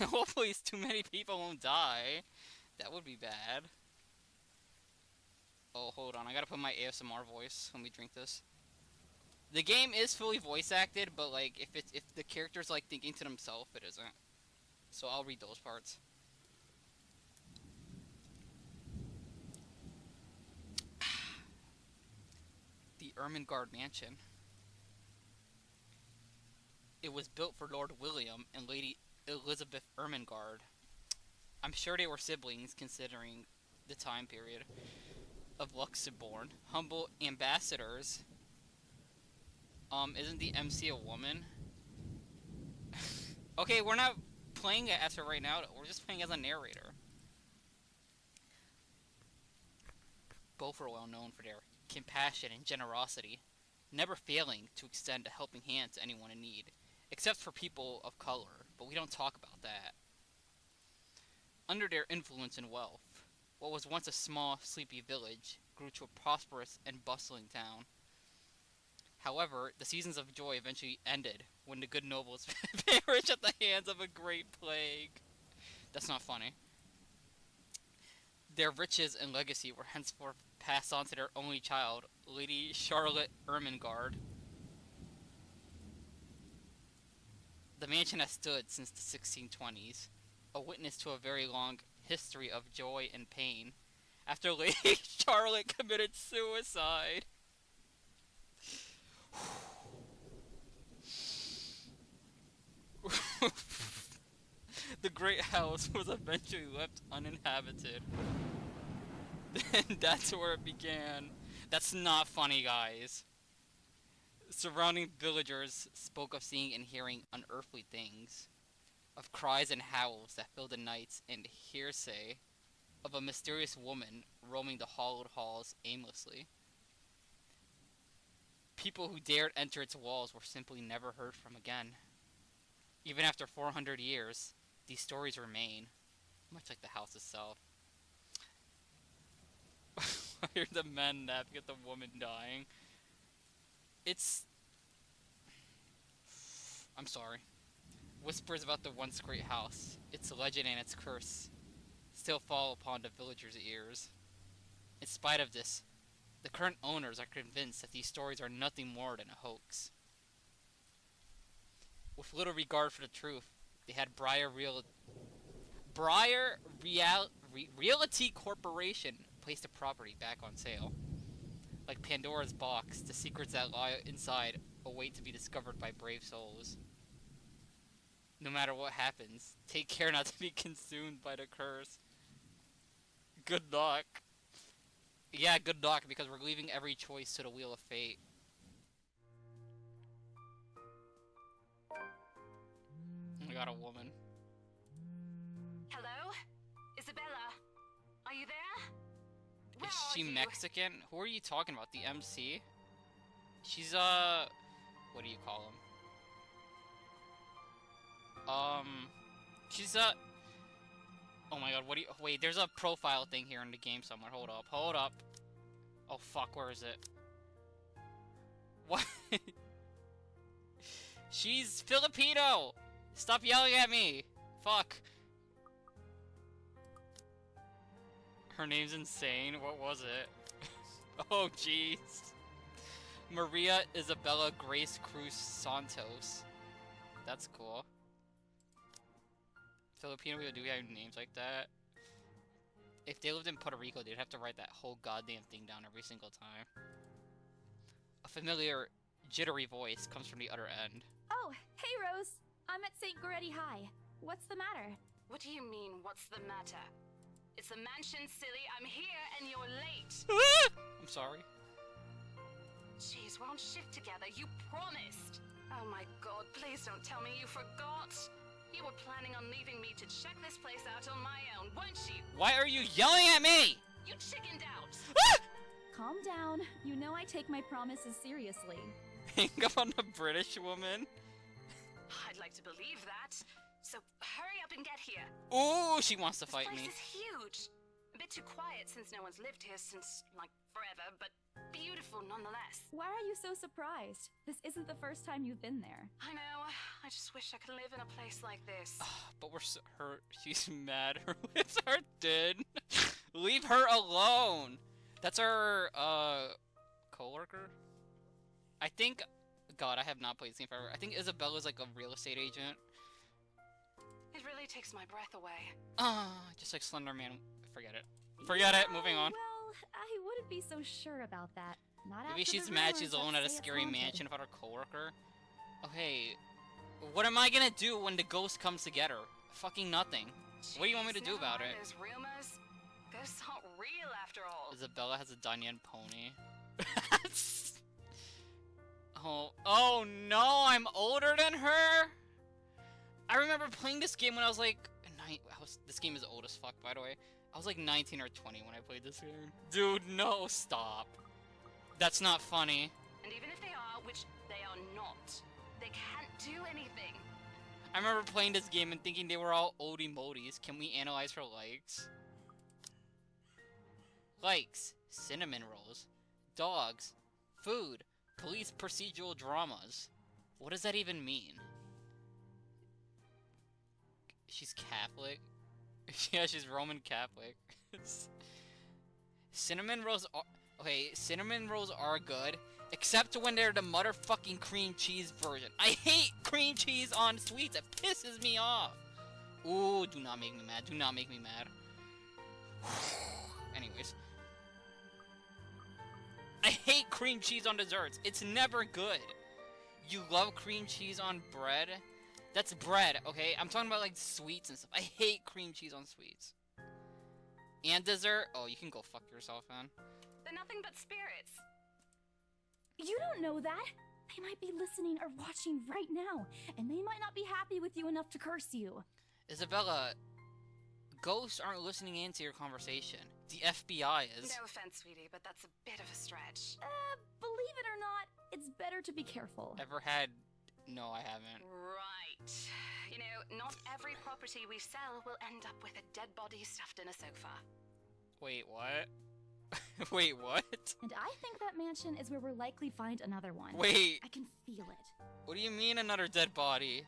Hopefully it's too many people won't die. That would be bad. Oh, hold on. I gotta put my ASMR voice when we drink this. The game is fully voice acted, but like if the character's like thinking to themselves, it isn't. So I'll read those parts. The Ermengarde Mansion. It was built for Lord William and Lady Elizabeth Ermengarde. I'm sure they were siblings considering the time period of Luxembourg. Humble ambassadors. Isn't the MC a woman? Okay, we're not playing as her right now. We're just playing as a narrator. Both are well known for their compassion and generosity, never failing to extend a helping hand to anyone in need, except for people of color, but we don't talk about that. Under their influence and wealth, what was once a small, sleepy village grew to a prosperous and bustling town. However, the seasons of joy eventually ended when the good nobles perished at the hands of a great plague. That's not funny. Their riches and legacy were henceforth passed on to their only child, Lady Charlotte Ermengarde. The mansion has stood since the 1620s, a witness to a very long history of joy and pain, after Lady Charlotte committed suicide. The great house was eventually left uninhabited. And that's where it began. That's not funny, guys. Surrounding villagers spoke of seeing and hearing unearthly things, of cries and howls that filled the nights, and hearsay of a mysterious woman roaming the hollowed halls aimlessly. People who dared enter its walls were simply never heard from again. Even after 400 years, these stories remain, much like the house itself. I hear the men napping at the woman dying. It's... I'm sorry. Whispers about the once great house, its legend and its curse, still fall upon the villagers' ears. In spite of this, the current owners are convinced that these stories are nothing more than a hoax. With little regard for the truth, they had Realty Corporation place the property back on sale. Like Pandora's box, the secrets that lie inside await to be discovered by brave souls. No matter what happens, take care not to be consumed by the curse. Good luck. Yeah, good luck, because we're leaving every choice to the wheel of fate. I got a woman. Hello? Isabella? Are you there? Where Is are she you? Mexican? Who are you talking about? The MC? She's, what do you call him? She's, oh my god, what do you- wait, there's a profile thing here in the game somewhere. Hold up, hold up. Oh fuck, where is it? What? She's Filipino! Stop yelling at me! Fuck. Her name's insane. What was it? Oh jeez. Maria Isabella Grace Cruz Santos. That's cool. Filipino people do have names like that. If they lived in Puerto Rico, they'd have to write that whole goddamn thing down every single time. A familiar, jittery voice comes from the other end. Oh, hey Rose. I'm at St. Goretti High. What's the matter? What do you mean, what's the matter? It's the mansion, silly. I'm here and you're late. I'm sorry. Jeez, we're on shift together. You promised. Oh my god, please don't tell me you forgot. You were planning on leaving me to check this place out on my own, weren't you? Why are you yelling at me? You chickened out. Calm down. You know I take my promises seriously. Hang up on the British woman. I'd like to believe that. So hurry up and get here. Ooh, she wants to This fight place me. is huge. A bit too quiet since no one's lived here since, like, forever, but beautiful nonetheless. Why are you so surprised? This isn't the first time you've been there. I know, I just wish I could live in a place like this. But she's mad. Her lips are dead. Leave her alone. That's our, co-worker? I think, God, I have not played this game forever. I think Isabella's like a real estate agent. It really takes my breath away. Just like Slender Man. Forget it. Forget it, moving on. Well, I wouldn't be so sure about that. Not Maybe after she's the mad rumors she's that alone at a say it's scary haunted. mansion without her coworker. Okay, what am I gonna do when the ghost comes to get her? Fucking nothing. What do you want me to do about it? Those rumors? Ghosts aren't real after all. Isabella has a Danyan pony. Oh no, I'm older than her? I remember playing this game when I was like, this game is old as fuck, by the way. I was like 19 or 20 when I played this game. Dude, no, stop. That's not funny. And even if they are, which they are not, they can't do anything. I remember playing this game and thinking they were all oldie modies. Can we analyze her likes? Likes, cinnamon rolls, dogs, food, police procedural dramas. What does that even mean? She's Catholic? Yeah, she's Roman Catholic. Cinnamon rolls are... Okay, cinnamon rolls are good, except when they're the motherfucking cream cheese version. I hate cream cheese on sweets. It pisses me off. Ooh, do not make me mad. Do not make me mad. Anyways. I hate cream cheese on desserts. It's never good. You love cream cheese on bread? That's bread, okay? I'm talking about, like, sweets and stuff. I hate cream cheese on sweets. And dessert? Oh, you can go fuck yourself, man. They're nothing but spirits. You don't know that. They might be listening or watching right now, and they might not be happy with you enough to curse you. Isabella, ghosts aren't listening into your conversation. The FBI is. No offense, sweetie, but that's a bit of a stretch. Believe it or not, it's better to be careful. Ever had... No, I haven't. Right. You know, not every property we sell will end up with a dead body stuffed in a sofa. Wait, what? Wait, what? And I think that mansion is where we'll likely find another one. Wait, I can feel it. what do you mean another dead body?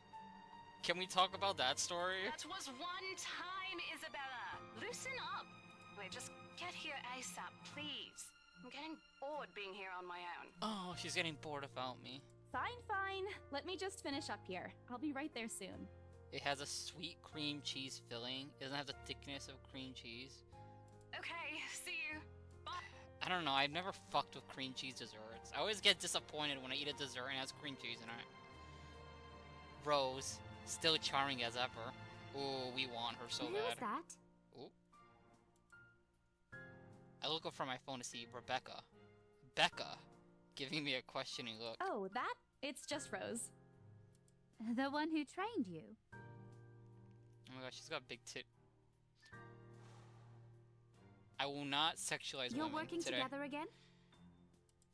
Can we talk about that story? That was one time, Isabella. Loosen up. Wait, just get here ASAP, please. I'm getting bored being here on my own. Oh, she's getting bored without me. Fine, fine. Let me just finish up here. I'll be right there soon. It has a sweet cream cheese filling. It doesn't have the thickness of cream cheese. Okay, see you. Bye. I don't know, I've never fucked with cream cheese desserts. I always get disappointed when I eat a dessert and it has cream cheese in it. Rose, still charming as ever. Ooh, we want her so Who bad. is that? Ooh. I look up from my phone to see Rebecca. Becca, giving me a questioning look. Oh, that? It's just Rose. The one who trained you. Oh my gosh, she's got big tit. I will not sexualize You're women working today. together again?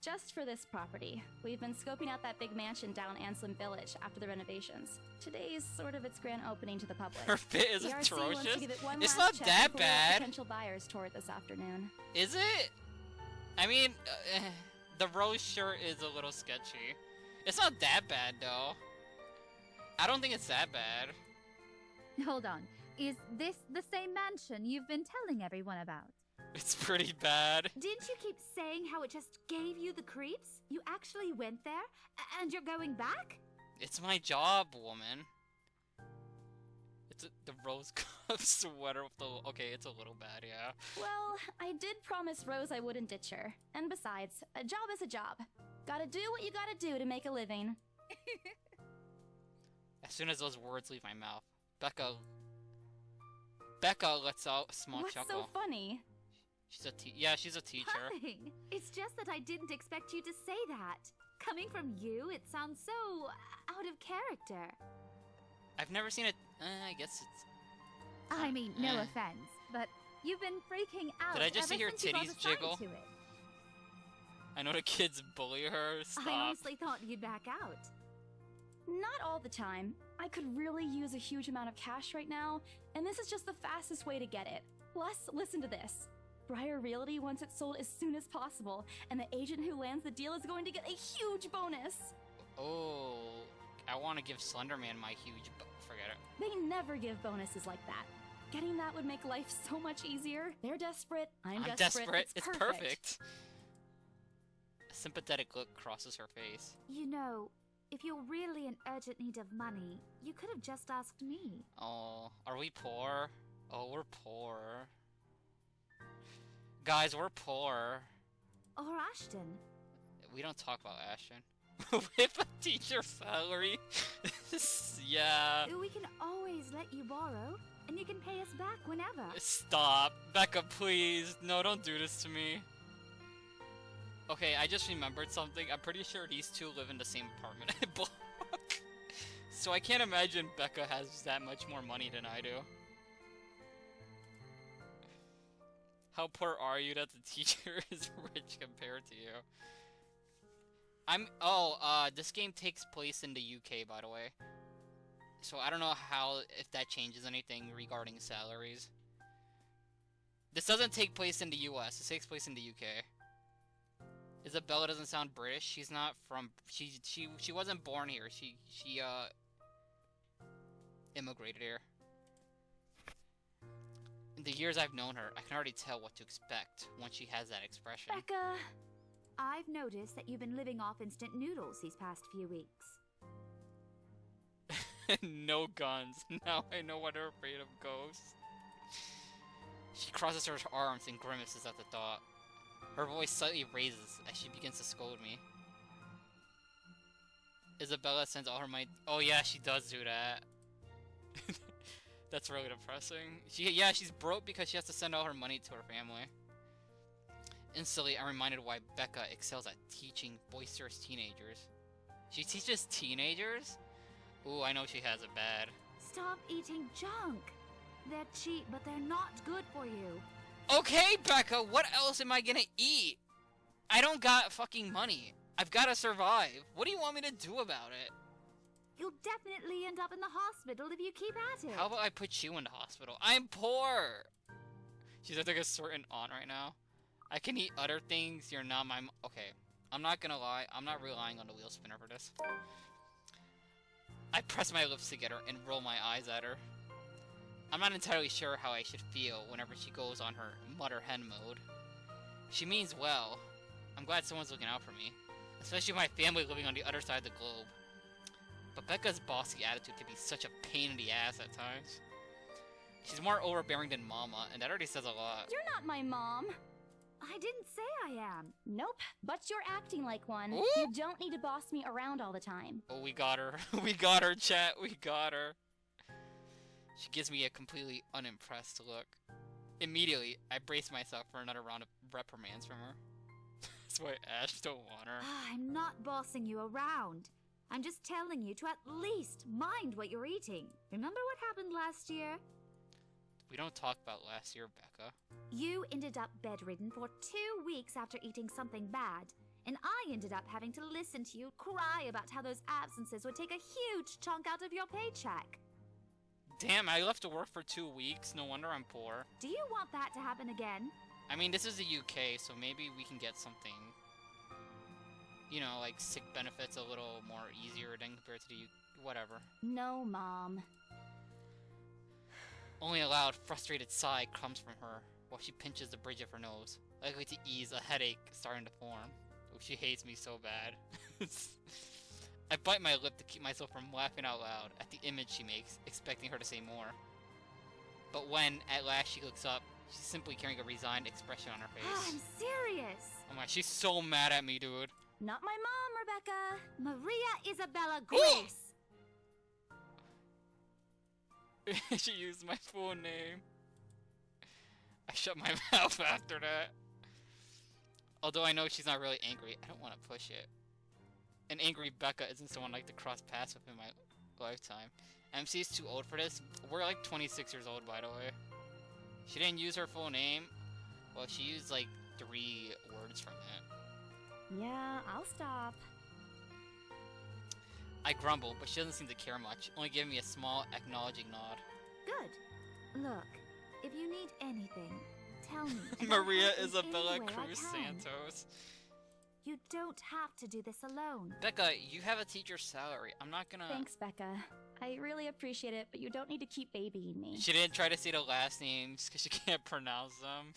Just for this property. We've been scoping out that big mansion down Anselm Village after the renovations. Today's sort of its grand opening to the public. Her fit is The RC wants to atrocious. give it one It's last not check that before bad. Potential buyers tour it this afternoon. Is it? I mean, the rose shirt is a little sketchy. It's not that bad though. I don't think it's that bad. Hold on. Is this the same mansion you've been telling everyone about? It's pretty bad. Didn't you keep saying how it just gave you the creeps? You actually went there? And you're going back? It's my job, woman. It's the rose cup sweater with the... Okay, it's a little bad, yeah. Well, I did promise Rose I wouldn't ditch her. And besides, a job is a job. Gotta do what you gotta do to make a living. As soon as those words leave my mouth, Becca lets out a small What's chuckle. so funny? She's a teacher. Nothing. It's just that I didn't expect you to say that. Coming from you, it sounds so out of character. I've never seen it. I guess it's... I mean, no Eh. offense, but you've been freaking out Did I just ever see your since you got titties assigned jiggle? to it. I know the kids bully her. Stop. I honestly thought you'd back out. Not all the time. I could really use a huge amount of cash right now, and this is just the fastest way to get it. Plus, listen to this. Briar Realty wants it sold as soon as possible, and the agent who lands the deal is going to get a huge bonus. Oh, I want to give Slenderman my huge forget it. They never give bonuses like that. Getting that would make life so much easier. They're desperate. I'm desperate. It's perfect. A sympathetic look crosses her face. You know, if you're really in urgent need of money, you could have just asked me. Oh, are we poor? Oh, we're poor. Guys, we're poor. Or Ashton. We don't talk about Ashton. With a teacher's salary? Yeah. We can always let you borrow, and you can pay us back whenever. Stop. Becca, please. No, don't do this to me. Okay, I just remembered something. I'm pretty sure these two live in the same apartment block. So I can't imagine Becca has that much more money than I do. How poor are you that the teacher is rich compared to you? This game takes place in the UK, by the way. So I don't know if that changes anything regarding salaries. This doesn't take place in the US, it takes place in the UK. Isabella doesn't sound British, she's not from, she wasn't born here, she immigrated here. In the years I've known her, I can already tell what to expect once she has that expression. Becca! I've noticed that you've been living off instant noodles these past few weeks. No guns. Now I know what are afraid of ghosts. She crosses her arms and grimaces at the thought. Her voice slightly raises as she begins to scold me. Isabella sends all her money. Oh yeah, she does do that. That's really depressing. She's broke because she has to send all her money to her family. Instantly, I'm reminded why Becca excels at teaching boisterous teenagers. She teaches teenagers? Ooh, I know she has it bad. Stop eating junk. They're cheap, but they're not good for you. Okay, Becca, what else am I gonna eat? I don't got fucking money. I've gotta survive. What do you want me to do about it? You'll definitely end up in the hospital if you keep at it. How about I put you in the hospital? I'm poor! She's like a certain aunt right now. I can eat other things, you're not my okay, I'm not gonna lie, I'm not relying on the wheel spinner for this. I press my lips together and roll my eyes at her. I'm not entirely sure how I should feel whenever she goes on her mother hen mode. She means well. I'm glad someone's looking out for me, especially my family living on the other side of the globe. But Becca's bossy attitude can be such a pain in the ass at times. She's more overbearing than Mama, and that already says a lot. You're not my mom. I didn't say I am. Nope, but you're acting like one. Ooh. You don't need to boss me around all the time. Oh, we got her. We got her, chat. We got her. She gives me a completely unimpressed look. Immediately, I brace myself for another round of reprimands from her. That's why Ash don't want her. I'm not bossing you around. I'm just telling you to at least mind what you're eating. Remember what happened last year? We don't talk about last year, Becca. You ended up bedridden for 2 weeks after eating something bad, and I ended up having to listen to you cry about how those absences would take a huge chunk out of your paycheck. Damn, I left to work for 2 weeks. No wonder I'm poor. Do you want that to happen again? I mean, this is the UK, so maybe we can get something, you know, like sick benefits a little more easier than compared to the whatever. No, Mom. Only a loud, frustrated sigh comes from her while she pinches the bridge of her nose, likely to ease a headache starting to form. Oh, she hates me so bad. I bite my lip to keep myself from laughing out loud at the image she makes, expecting her to say more. But when, at last, she looks up, she's simply carrying a resigned expression on her face. I'm serious. Oh my, she's so mad at me, dude. Not my mom, Rebecca. Maria Isabella Grace. She used my full name. I shut my mouth after that. Although I know she's not really angry, I don't want to push it. An angry Becca isn't someone I'd like to cross paths with in my lifetime. MC is too old for this. We're like 26 years old, by the way. She didn't use her full name. Well, she used like 3 words from it. Yeah, I'll stop. I grumble, but she doesn't seem to care much, only giving me a small, acknowledging nod. Good. Look, If you need anything, tell me. and I'll Maria help in Isabella any way I Cruz can. Santos. You don't have to do this alone. Becca, you have a teacher's salary. I'm not gonna... Thanks, Becca. I really appreciate it, but you don't need to keep babying me. She didn't try to say the last names because she can't pronounce them.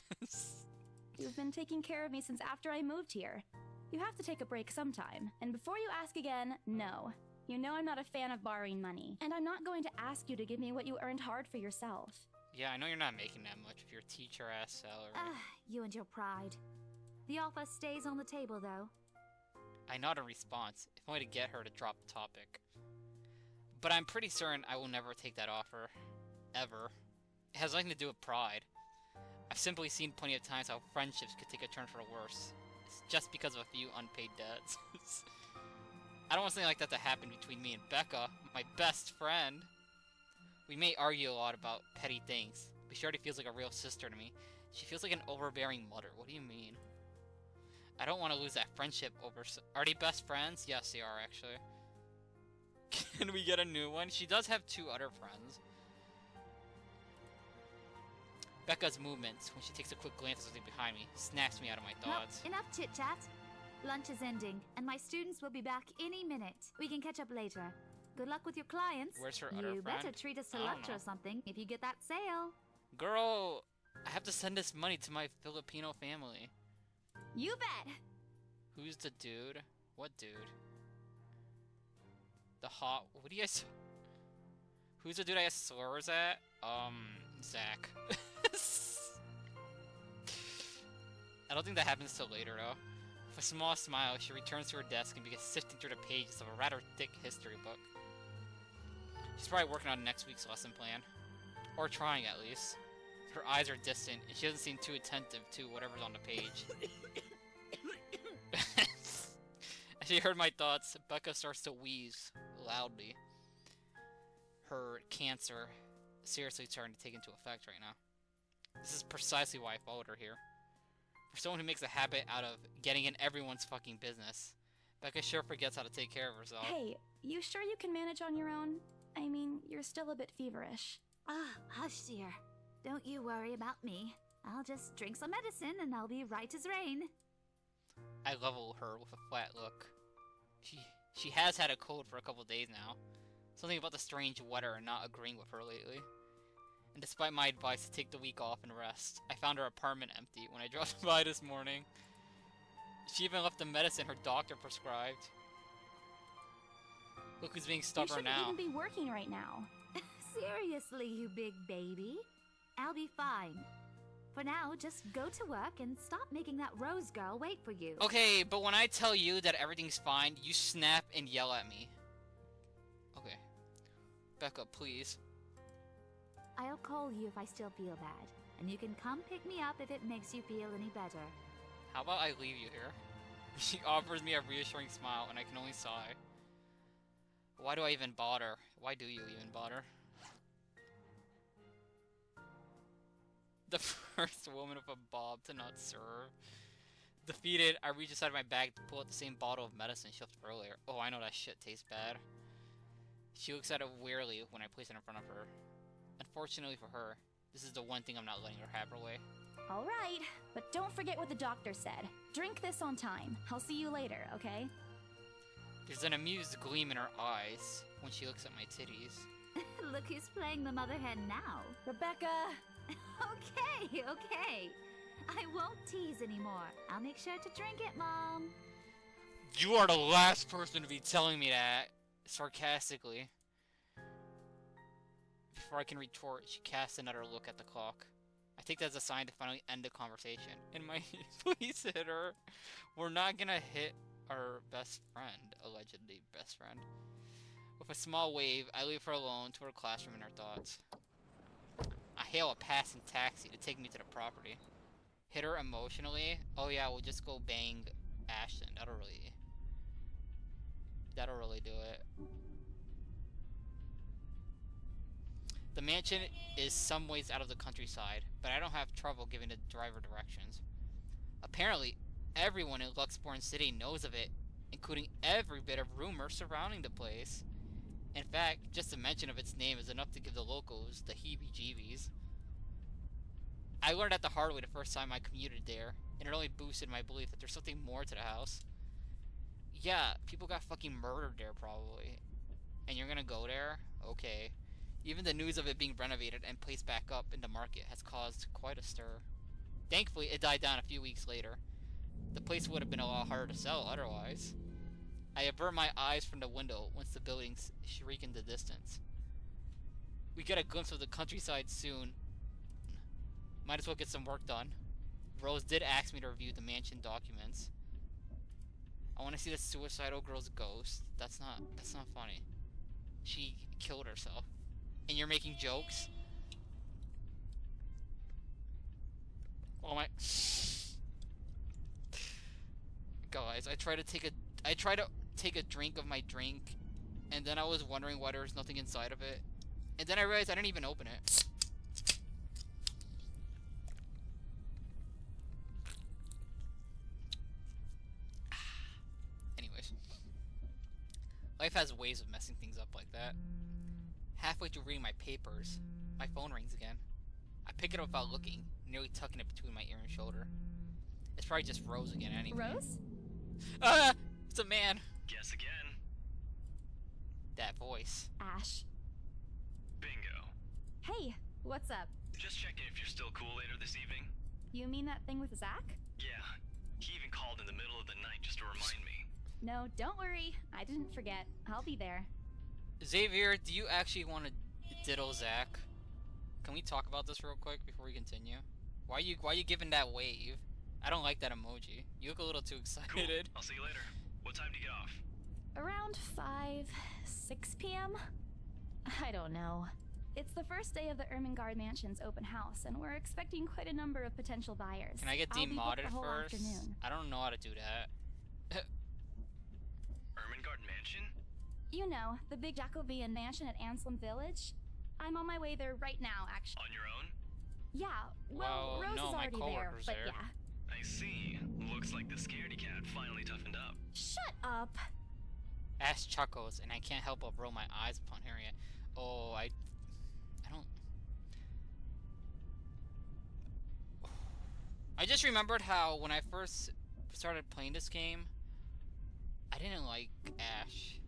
You've been taking care of me since after I moved here. You have to take a break sometime. And before you ask again, no. You know I'm not a fan of borrowing money. And I'm not going to ask you to give me what you earned hard for yourself. Yeah, I know you're not making that much with your teacher-ass salary. You and your pride. The offer stays on the table, though. I nod in response, if only to get her to drop the topic. But I'm pretty certain I will never take that offer. Ever. It has nothing to do with pride. I've simply seen plenty of times how friendships could take a turn for the worse. It's just because of a few unpaid debts. I don't want something like that to happen between me and Becca, my best friend. We may argue a lot about petty things, but she already feels like a real sister to me. She feels like an overbearing mother. What do you mean? I don't want to lose that friendship over... Are they best friends? Yes, they are, actually. Can we get a new one? She does have 2 other friends. Becca's movements, when she takes a quick glance at something behind me, snaps me out of my thoughts. Well, enough chit-chat. Lunch is ending, and my students will be back any minute. We can catch up later. Good luck with your clients. Where's her other You friend? better treat us to I don't lunch know. or something if you get that sale. Girl, I have to send this money to my Filipino family. You bet! Who's the dude? What dude? The hot... What do you guys... Who's the dude I guess slurs at? Zach. I don't think that happens till later, though. With a small smile, she returns to her desk and begins sifting through the pages of a rather thick history book. She's probably working on next week's lesson plan. Or trying, at least. Her eyes are distant, and she doesn't seem too attentive to whatever's on the page. As she heard my thoughts, Becca starts to wheeze loudly. Her cancer seriously starting to take into effect right now. This is precisely why I followed her here. For someone who makes a habit out of getting in everyone's fucking business, Becca sure forgets how to take care of herself. Hey, you sure you can manage on your own? I mean, you're still a bit feverish. Hush, dear. Don't you worry about me. I'll just drink some medicine and I'll be right as rain. I level her with a flat look. She has had a cold for a couple days now. Something about the strange weather not agreeing with her lately. And despite my advice to take the week off and rest, I found her apartment empty when I dropped by this morning. She even left the medicine her doctor prescribed. Look who's being You stubborn shouldn't now. even be working right now. Seriously, you big baby. I'll be fine. For now, just go to work and stop making that Rose girl wait for you. Okay, but when I tell you that everything's fine, you snap and yell at me. Okay. Becca, please. I'll call you if I still feel bad, and you can come pick me up if it makes you feel any better. How about I leave you here? She offers me a reassuring smile, and I can only sigh. Why do I even bother? Why do you even bother? The first woman with a bob to not serve. Defeated, I reach inside my bag to pull out the same bottle of medicine she left earlier. Oh, I know that shit tastes bad. She looks at it wearily when I place it in front of her. Unfortunately for her, this is the one thing I'm not letting her have her way. All right, but don't forget what the doctor said. Drink this on time. I'll see you later, okay? There's an amused gleam in her eyes when she looks at my titties. Look who's playing the mother hen now. Rebecca! Okay. I won't tease anymore. I'll make sure to drink it, Mom. You are the last person to be telling me that, sarcastically. Before I can retort, she casts another look at the clock. I take that as a sign to finally end the conversation. And my please hit her. We're not gonna hit our best friend, allegedly best friend. With a small wave, I leave her alone to her classroom and her thoughts. I hail a passing taxi to take me to the property. Hit her emotionally. Oh yeah, we'll just go bang Ashton. That'll really do it. The mansion is some ways out of the countryside, but I don't have trouble giving the driver directions. Apparently, everyone in Luxborn City knows of it, including every bit of rumor surrounding the place. In fact, just the mention of its name is enough to give the locals the heebie-jeebies. I learned that the hard way the first time I commuted there, and it only boosted my belief that there's something more to the house. Yeah, people got fucking murdered there probably. And you're gonna go there? Okay. Even the news of it being renovated and placed back up in the market has caused quite a stir. Thankfully, it died down a few weeks later. The place would have been a lot harder to sell otherwise. I avert my eyes from the window once the buildings shriek in the distance. We get a glimpse of the countryside soon. Might as well get some work done. Rose did ask me to review the mansion documents. I want to see the suicidal girl's ghost. That's not funny. She killed herself. And you're making jokes? Oh my... Guys, I try to take a drink of my drink, and then I was wondering why there was nothing inside of it. And then I realized I didn't even open it. Anyways. Life has ways of messing things up like that. Halfway through reading my papers, my phone rings again. I pick it up without looking, nearly tucking it between my ear and shoulder. It's probably just Rose again anyway. Rose? Ah! It's a man! Guess again. That voice. Ash. Bingo. Hey, what's up? Just checking if you're still cool later this evening. You mean that thing with Zach? Yeah. He even called in the middle of the night just to remind me. No, don't worry. I didn't forget. I'll be there. Xavier, do you actually want to diddle Zach? Can we talk about this real quick before we continue? Why are you giving that wave? I don't like that emoji. You look a little too excited. Cool. I'll see you later. What time do you get off? Around 6 p.m.? I don't know. It's the first day of the Ermengarde Mansion's open house, and we're expecting quite a number of potential buyers. Can I get I'll be booked demodded the whole first? afternoon. I don't know how to do that. Ermengarde Mansion? You know, the big Jacobean mansion at Anselm Village? I'm on my way there right now, actually. On your own? Yeah, well, Rose no, is my already there, coworker's but there. yeah. I see. Looks like the scaredy cat finally toughened up. Shut up! Ash chuckles, and I can't help but roll my eyes upon hearing it. Oh, I don't... I just remembered how when I first started playing this game, I didn't like Ash.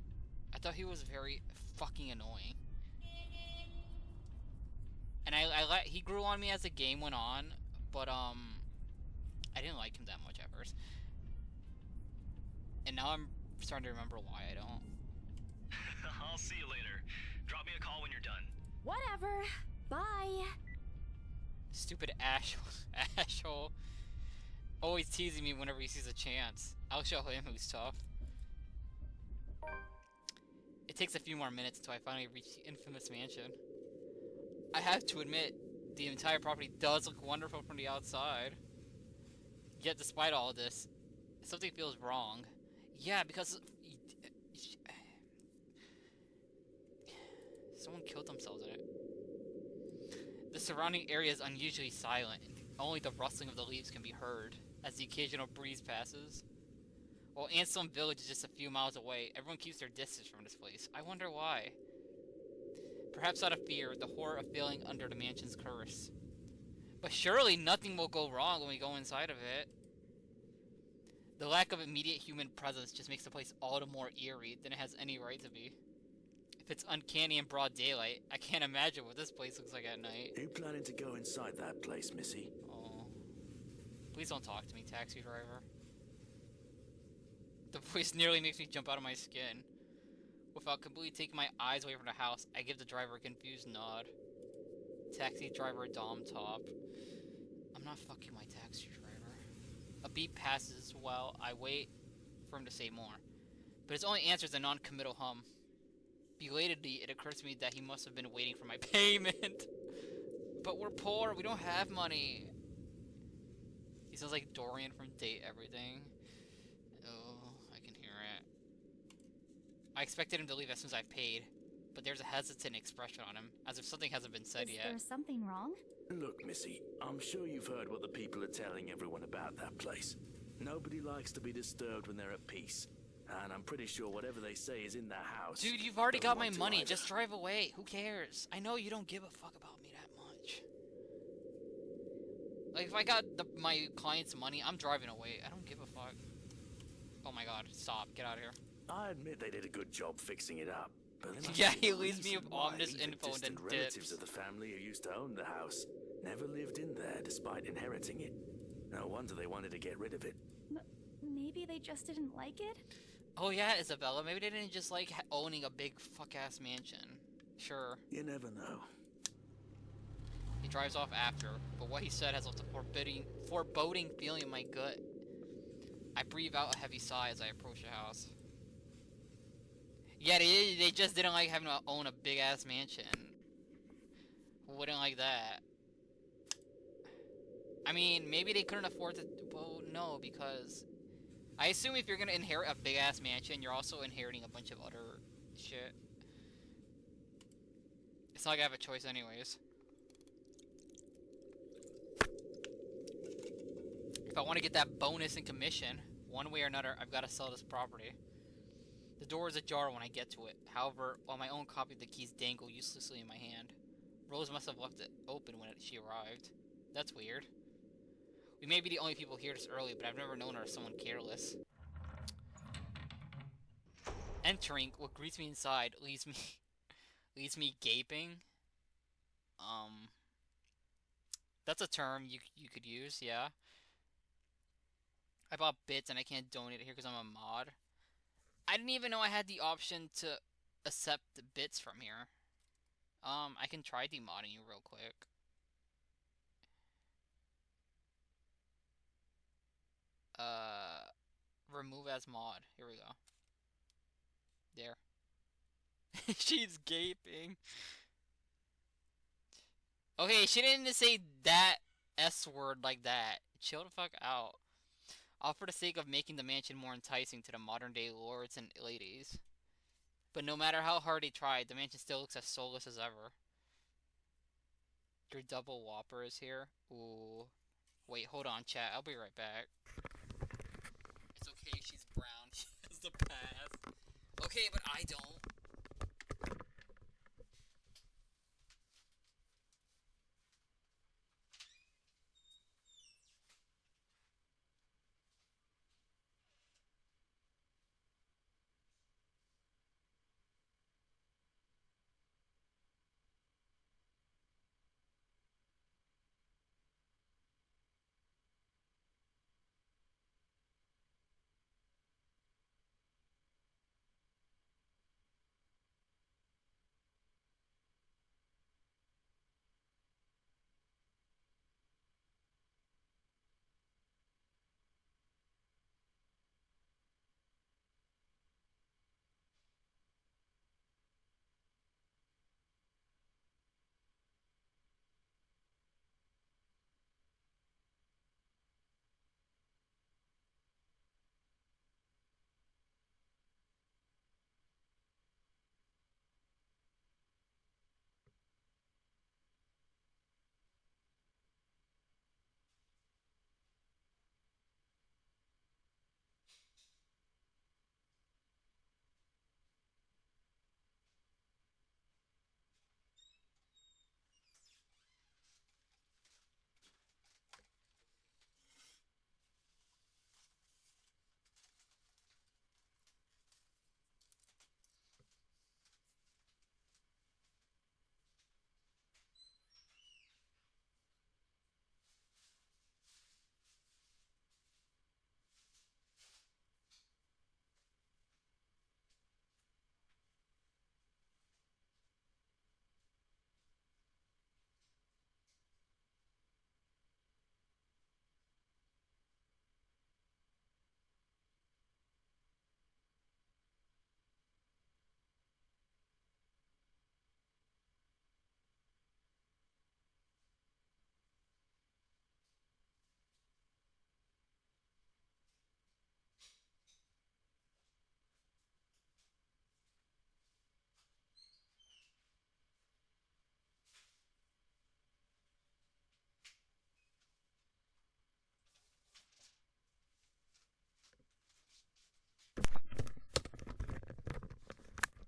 I thought he was very fucking annoying. And he grew on me as the game went on, but I didn't like him that much at first. And now I'm starting to remember why I don't. I'll see you later. Drop me a call when you're done. Whatever. Bye. Stupid Ashhole. Always teasing me whenever he sees a chance. I'll show him who's tough. It takes a few more minutes until I finally reach the infamous mansion. I have to admit, the entire property does look wonderful from the outside. Yet despite all this, something feels wrong. Yeah, because someone killed themselves in it. The surrounding area is unusually silent, and only the rustling of the leaves can be heard as the occasional breeze passes. While Anselm Village is just a few miles away, everyone keeps their distance from this place. I wonder why. Perhaps out of fear, the horror of failing under the mansion's curse. But surely nothing will go wrong when we go inside of it. The lack of immediate human presence just makes the place all the more eerie than it has any right to be. If it's uncanny in broad daylight, I can't imagine what this place looks like at night. Are you planning to go inside that place, Missy? Oh. Please don't talk to me, taxi driver. The voice nearly makes me jump out of my skin. Without completely taking my eyes away from the house, I give the driver a confused nod. Taxi driver Dom Top. I'm not fucking my taxi driver. A beep passes while I wait for him to say more. But his only answer is a non-committal hum. Belatedly, it occurs to me that he must have been waiting for my payment. But we're poor, we don't have money. He sounds like Dorian from Date Everything. Oh, I can hear it. I expected him to leave as soon as I paid, but there's a hesitant expression on him, as if something hasn't been said yet. Is there something wrong? Look, Missy, I'm sure you've heard what the people are telling everyone about that place. Nobody likes to be disturbed when they're at peace. And I'm pretty sure whatever they say is in that house. Dude, you've already Don't got my want to money. either. Just drive away. Who cares? I know you don't give a fuck about me that much. Like, if I got my client's money, I'm driving away. I don't give a fuck. Oh my god, stop. Get out of here. I admit they did a good job fixing it up, but there must Yeah, be he a leaves me reason with why ominous even info and then distant relatives dips. of the family who used to own the house never lived in there despite inheriting it. No wonder they wanted to get rid of it. Maybe they just didn't like it? Oh yeah, Isabella, maybe they didn't just like owning a big fuck-ass mansion. Sure. You never know. He drives off after, but what he said has left a foreboding feeling in my gut. I breathe out a heavy sigh as I approach the house. Yeah, they just didn't like having to own a big-ass mansion. Who wouldn't like that? I mean, maybe they couldn't afford to... Well, no, because... I assume if you're gonna inherit a big-ass mansion, you're also inheriting a bunch of other shit. It's not like I have a choice anyways. If I want to get that bonus in commission, one way or another, I've got to sell this property. The door is ajar when I get to it. However, while my own copy of the keys dangle uselessly in my hand, Rose must have left it open when she arrived. That's weird. We may be the only people here this early, but I've never known her as someone careless. Entering, what greets me inside leaves me gaping. That's a term you could use, yeah. I bought bits and I can't donate it here because I'm a mod. I didn't even know I had the option to accept the bits from here. I can try demodding you real quick. Remove as mod. Here we go. There. She's gaping. Okay, she didn't say that S word like that. Chill the fuck out. All for the sake of making the mansion more enticing to the modern day lords and ladies. But no matter how hard they tried, the mansion still looks as soulless as ever. Your double whopper is here. Ooh. Wait, hold on, chat. I'll be right back. It's okay, she's brown. She has the pass. Okay, but I don't.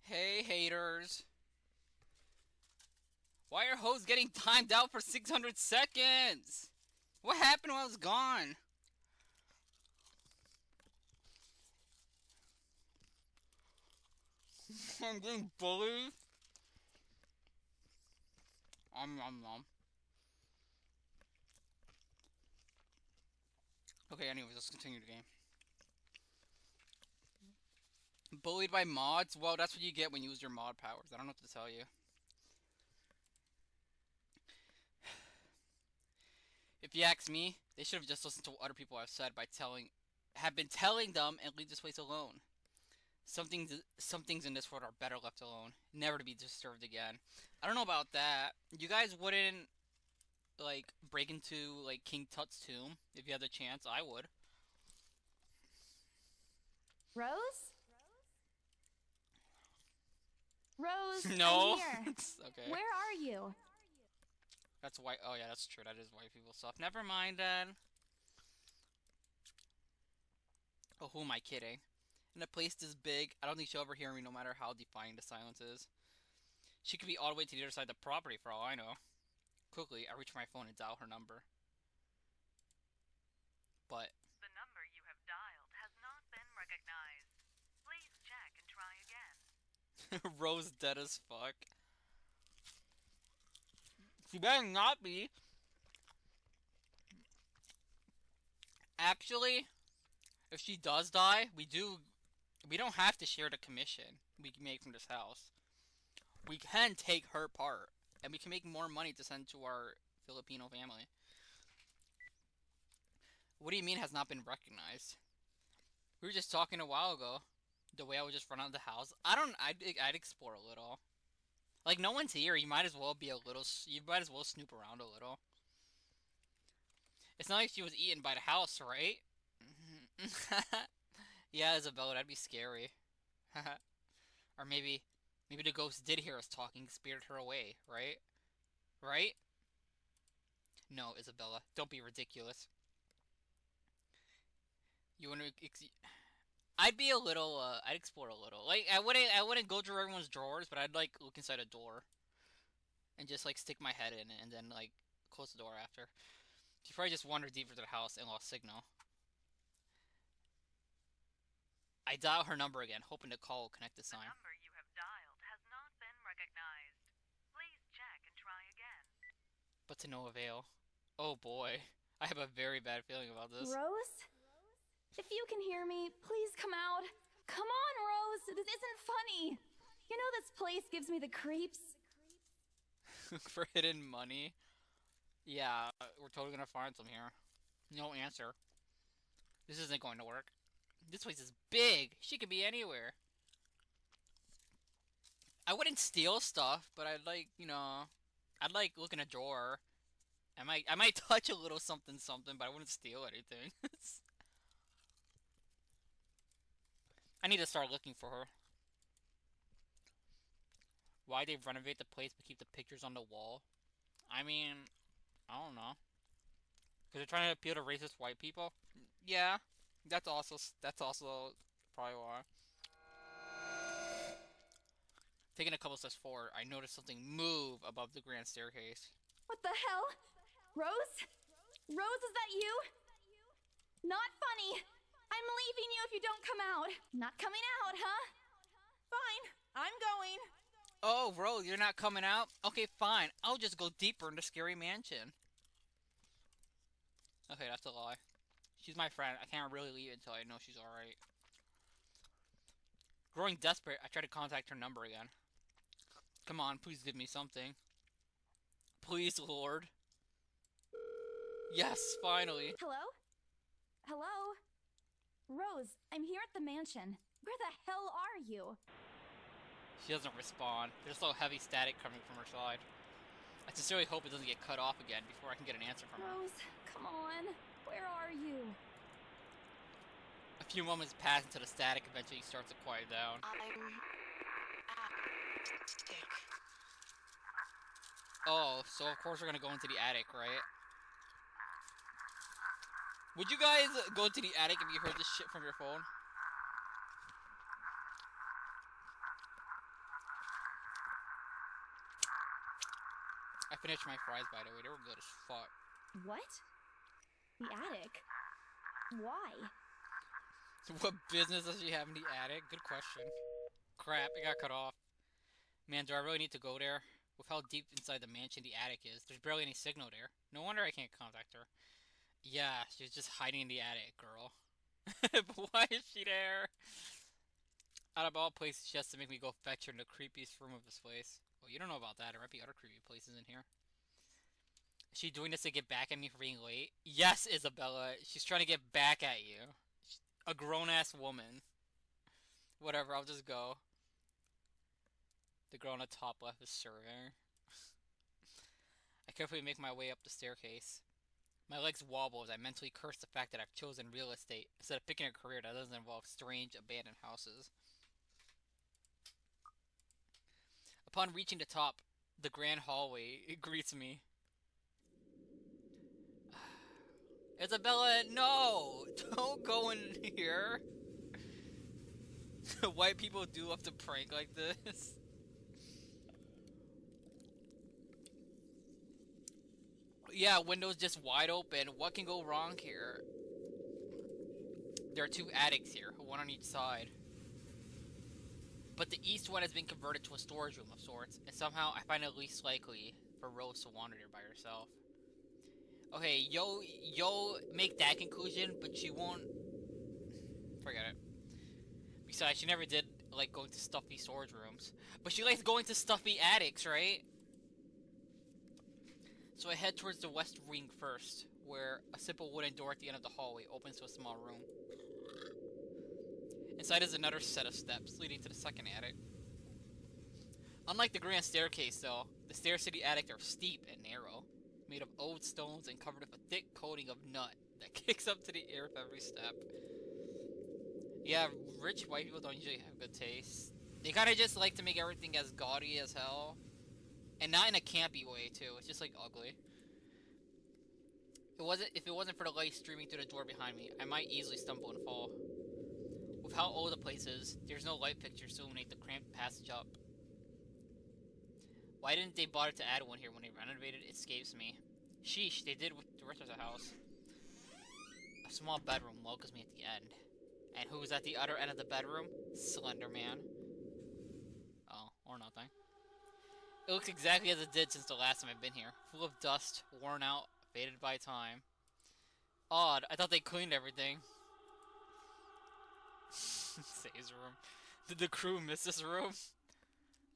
Hey, haters. Why are hoes getting timed out for 600 seconds? What happened while I was gone? I'm getting bullied. Nom. Okay, anyways, let's continue the game. Bullied by mods? Well, that's what you get when you use your mod powers. I don't know what to tell you. If you ask me, they should have just listened to what other people have said have been telling them and leave this place alone. Some things in this world are better left alone, never to be disturbed again. I don't know about that. You guys wouldn't, like, break into, like, King Tut's tomb if you had the chance? I would. Rose? Rose, No. I'm here. Okay. Where are you? That's white. Oh yeah, that's true. That is white people stuff. Never mind then. Oh, who am I kidding? In a place this big, I don't think she'll ever hear me no matter how defining the silence is. She could be all the way to the other side of the property for all I know. Quickly, I reach for my phone and dial her number. But... The number you have dialed has not been recognized. Please check and try again. Rose dead as fuck. She better not be. Actually, if she does die, we don't have to share the commission we can make from this house. We can take her part, and we can make more money to send to our Filipino family. What do you mean has not been recognized? We were just talking a while ago. The way I would just run out of the house. I'd explore a little. Like, no one's here. You might as well snoop around a little. It's not like she was eaten by the house, right? Yeah, Isabella, that'd be scary. Or maybe the ghost did hear us talking, spirited her away, right? Right? No, Isabella, don't be ridiculous. You wanna... I'd be a little, I'd explore a little. Like, I wouldn't go through everyone's drawers, but I'd, like, look inside a door. And just, like, stick my head in it, and then, like, close the door after. She probably just wandered deeper to the house and lost signal. I dial her number again, hoping the call will connect this time. The number you have dialed has not been recognized. Please check and try again. But to no avail. Oh boy. I have a very bad feeling about this. Rose? If you can hear me, please come out. Come on, Rose. This isn't funny. You know this place gives me the creeps. For hidden money? Yeah, we're totally gonna find some here. No answer. This isn't going to work. This place is big. She could be anywhere. I wouldn't steal stuff, but I'd like, you know, I'd like look in a drawer. I might touch a little something, but I wouldn't steal anything. I need to start looking for her. Why they renovate the place but keep the pictures on the wall? I mean, I don't know. Because they're trying to appeal to racist white people? Yeah, that's also probably why. Taking a couple steps forward, I noticed something move above the grand staircase. What the hell? Rose? Rose, is that you? Not funny. I'm leaving you if you don't come out. Not coming out, huh? Fine, I'm going. Oh, Rose, you're not coming out? Okay, fine. I'll just go deeper into Scary Mansion. Okay, that's a lie. She's my friend. I can't really leave until I know she's alright. Growing desperate, I try to contact her number again. Come on, please give me something. Please, Lord. Yes, finally. Hello? Hello? Rose, I'm here at the mansion. Where the hell are you? She doesn't respond. There's so heavy static coming from her side. I sincerely hope it doesn't get cut off again before I can get an answer from her. Rose, come on. Where are you? A few moments pass until the static eventually starts to quiet down. I'm attic. Oh, so of course we're gonna go into the attic, right? Would you guys go to the attic if you heard this shit from your phone? I finished my fries, by the way. They were good as fuck. What? The attic? Why? What business does she have in the attic? Good question. Crap, it got cut off. Man, do I really need to go there? With how deep inside the mansion the attic is, there's barely any signal there. No wonder I can't contact her. Yeah, she's just hiding in the attic, girl. But why is she there? Out of all places, she has to make me go fetch her in the creepiest room of this place. Well, you don't know about that. There might be other creepy places in here. Is she doing this to get back at me for being late? Yes, Isabella. She's trying to get back at you. A grown-ass woman. Whatever, I'll just go. The girl on the top left is serving. I carefully make my way up the staircase. My legs wobble as I mentally curse the fact that I've chosen real estate instead of picking a career that doesn't involve strange, abandoned houses. Upon reaching the top, the grand hallway, it greets me. Isabella, no! Don't go in here! White people do love to prank like this. Yeah, windows just wide open. What can go wrong here? There are two attics here, one on each side. But the east one has been converted to a storage room of sorts, and somehow I find it least likely for Rose to wander there by herself. Okay, yo, make that conclusion, but she won't... Forget it. Besides, she never did like going to stuffy storage rooms. But she likes going to stuffy attics, right? So I head towards the west wing first, where a simple wooden door at the end of the hallway opens to a small room. Inside is another set of steps leading to the second attic. Unlike the grand staircase, though, the stairs to the attic are steep and narrow, made of old stones and covered with a thick coating of nut that kicks up to the air with every step. Yeah, rich white people don't usually have good taste. They kind of just like to make everything as gaudy as hell. And not in a campy way, too. It's just, like, ugly. If it wasn't for the light streaming through the door behind me, I might easily stumble and fall. With how old the place is, there's no light fixtures to illuminate the cramped passage up. Why didn't they bother to add one here when they renovated? It escapes me. Sheesh, they did with the rest of the house. A small bedroom welcomes me at the end. And who's at the other end of the bedroom? Slender Man. Oh, or nothing. It looks exactly as it did since the last time I've been here. Full of dust, worn out, faded by time. Odd, I thought they cleaned everything. Saves room. Did the crew miss this room?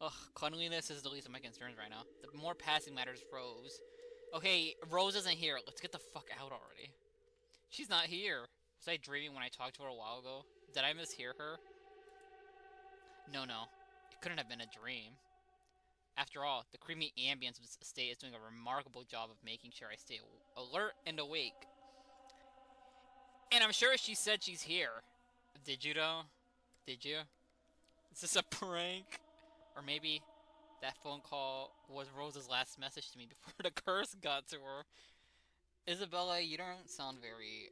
Ugh, cleanliness is the least of my concerns right now. The more passing matters Rose. Okay, Rose isn't here. Let's get the fuck out already. She's not here. Was I dreaming when I talked to her a while ago? Did I mishear her? No. It couldn't have been a dream. After all, the creamy ambience of this estate is doing a remarkable job of making sure I stay alert and awake. And I'm sure she said she's here. Did you though? Did you? Is this a prank? Or maybe that phone call was Rose's last message to me before the curse got to her. Isabella, you don't sound very...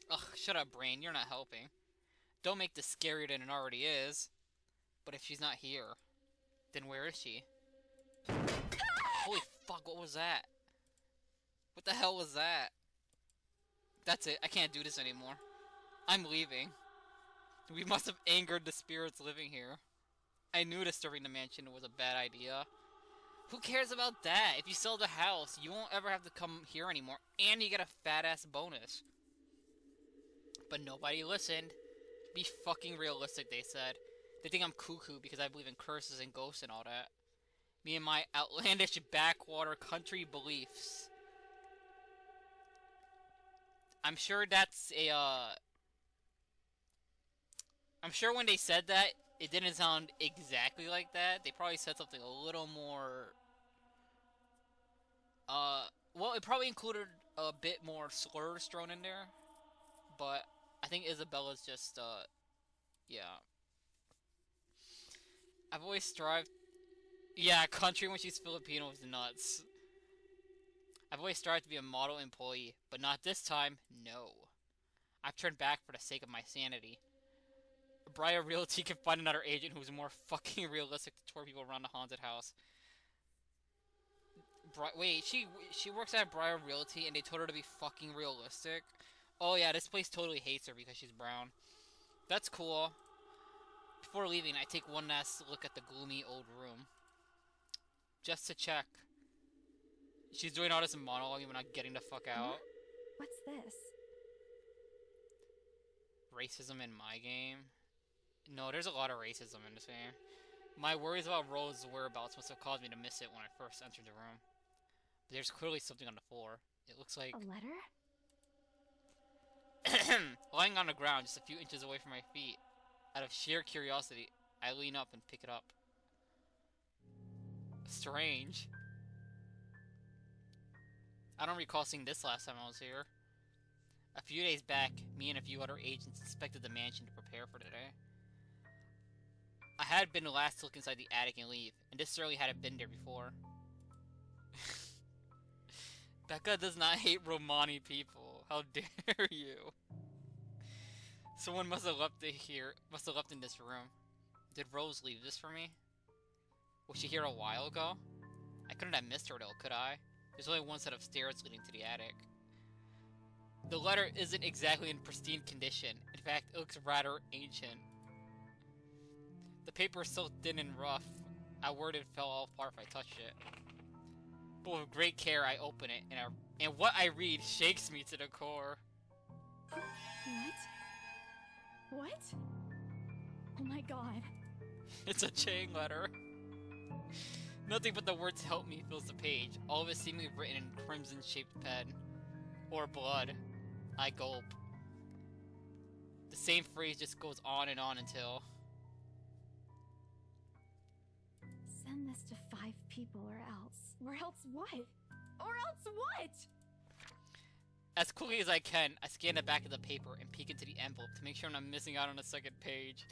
Ugh, shut up, brain. You're not helping. Don't make this scarier than it already is. But if she's not here, then where is she? Holy fuck, what was that? What the hell was that? That's it, I can't do this anymore. I'm leaving. We must have angered the spirits living here. I knew disturbing the mansion was a bad idea. Who cares about that? If you sell the house, you won't ever have to come here anymore, and you get a fat-ass bonus. But nobody listened. Be fucking realistic, they said. They think I'm cuckoo because I believe in curses and ghosts and all that. Me and my outlandish backwater country beliefs. I'm sure that's a, I'm sure when they said that, it didn't sound exactly like that. They probably said something a little more, well, it probably included a bit more slurs thrown in there. But I think Isabella's just, yeah. I've always strived... Yeah, country when she's Filipino is nuts. I've always strived to be a model employee, but not this time, no. I've turned back for the sake of my sanity. Briar Realty can find another agent who's more fucking realistic to tour people around the haunted house. Wait, she works at Briar Realty, and they told her to be fucking realistic. Oh yeah, this place totally hates her because she's brown. That's cool. Before leaving, I take one last look at the gloomy old room, just to check. She's doing all this monologue and not getting the fuck out. What's this? Racism in my game? No, there's a lot of racism in this game. My worries about Rose's whereabouts must have caused me to miss it when I first entered the room. But there's clearly something on the floor. It looks like... A letter? Lying on the ground just a few inches away from my feet. Out of sheer curiosity, I lean up and pick it up. Strange. I don't recall seeing this last time I was here. A few days back, me and a few other agents inspected the mansion to prepare for today. I had been the last to look inside the attic and leave, and this certainly hadn't been there before. Becca does not hate Romani people. How dare you? Someone must have left it here. Must have left in this room. Did Rose leave this for me? Was she here a while ago? I couldn't have missed her though, could I? There's only one set of stairs leading to the attic. The letter isn't exactly in pristine condition. In fact, it looks rather ancient. The paper is so thin and rough, I worried it fell all apart if I touched it. But with great care, I open it, and what I read shakes me to the core. What? Oh my god. It's a chain letter. Nothing but the words "help me" fills the page, all of it seemingly written in crimson-shaped pen. Or blood. I gulp. The same phrase just goes on and on until... Send this to 5 people or else. Or else what? Or else what? As quickly as I can, I scan the back of the paper and peek into the envelope to make sure I'm not missing out on the second page.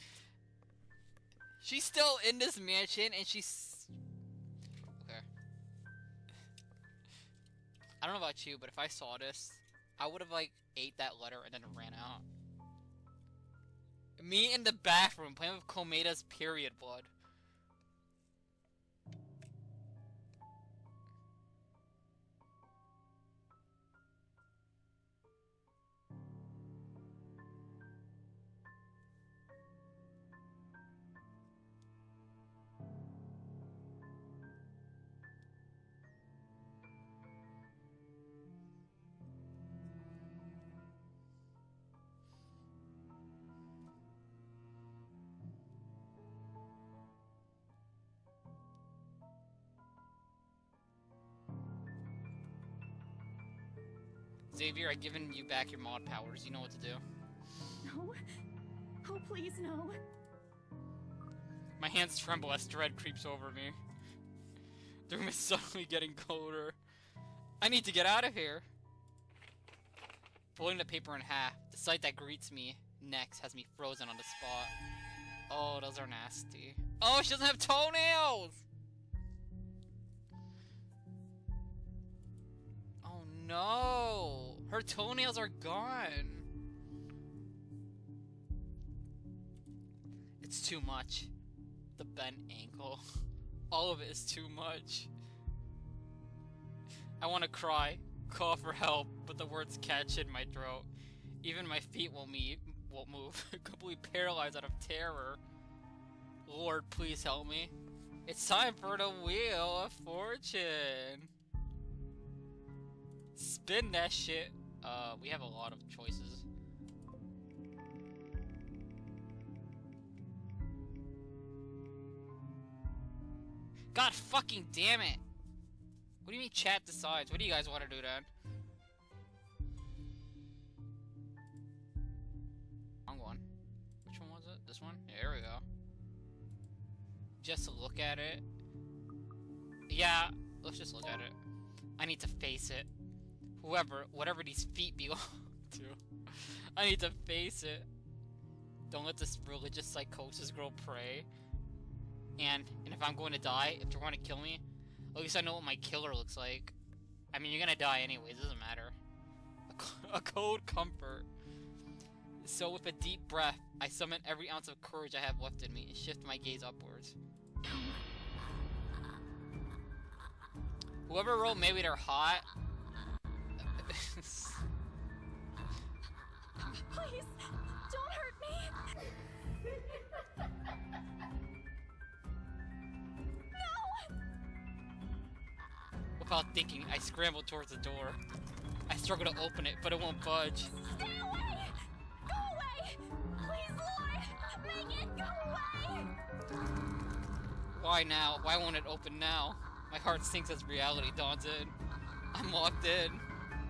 She's still in this mansion and she's... Okay. I don't know about you, but if I saw this, I would have, like, ate that letter and then ran out. Me in the bathroom playing with Komeda's period blood. Xavier, I've given you back your mod powers. You know what to do. No. Oh, please, no. My hands tremble as dread creeps over me. The room is suddenly getting colder. I need to get out of here. Folding the paper in half, the sight that greets me next has me frozen on the spot. Oh, those are nasty. Oh, she doesn't have toenails! Oh no! Her toenails are gone! It's too much. The bent ankle. All of it is too much. I want to cry, call for help, but the words catch in my throat. Even my feet won't move, completely paralyzed out of terror. Lord, please help me. It's time for the Wheel of Fortune. Spin that shit. We have a lot of choices. God fucking damn it! What do you mean chat decides? What do you guys want to do then? Wrong one. Which one was it? This one? Yeah, here we go. Just look at it. Yeah, let's just look at it. I need to face it. Whatever these feet belong to. I need to face it. Don't let this religious psychosis grow prey. And if I'm going to die, if you're going to kill me, at least I know what my killer looks like. I mean, you're gonna die anyways, it doesn't matter. A cold comfort. So with a deep breath, I summon every ounce of courage I have left in me and shift my gaze upwards. Whoever wrote maybe they're hot. Please, don't hurt me. Without thinking, I scrambled towards the door. I struggled to open it, but it won't budge. Stay away! Go away! Please, Lord! Make it go away! Why now? Why won't it open now? My heart sinks as reality dawns in. I'm locked in.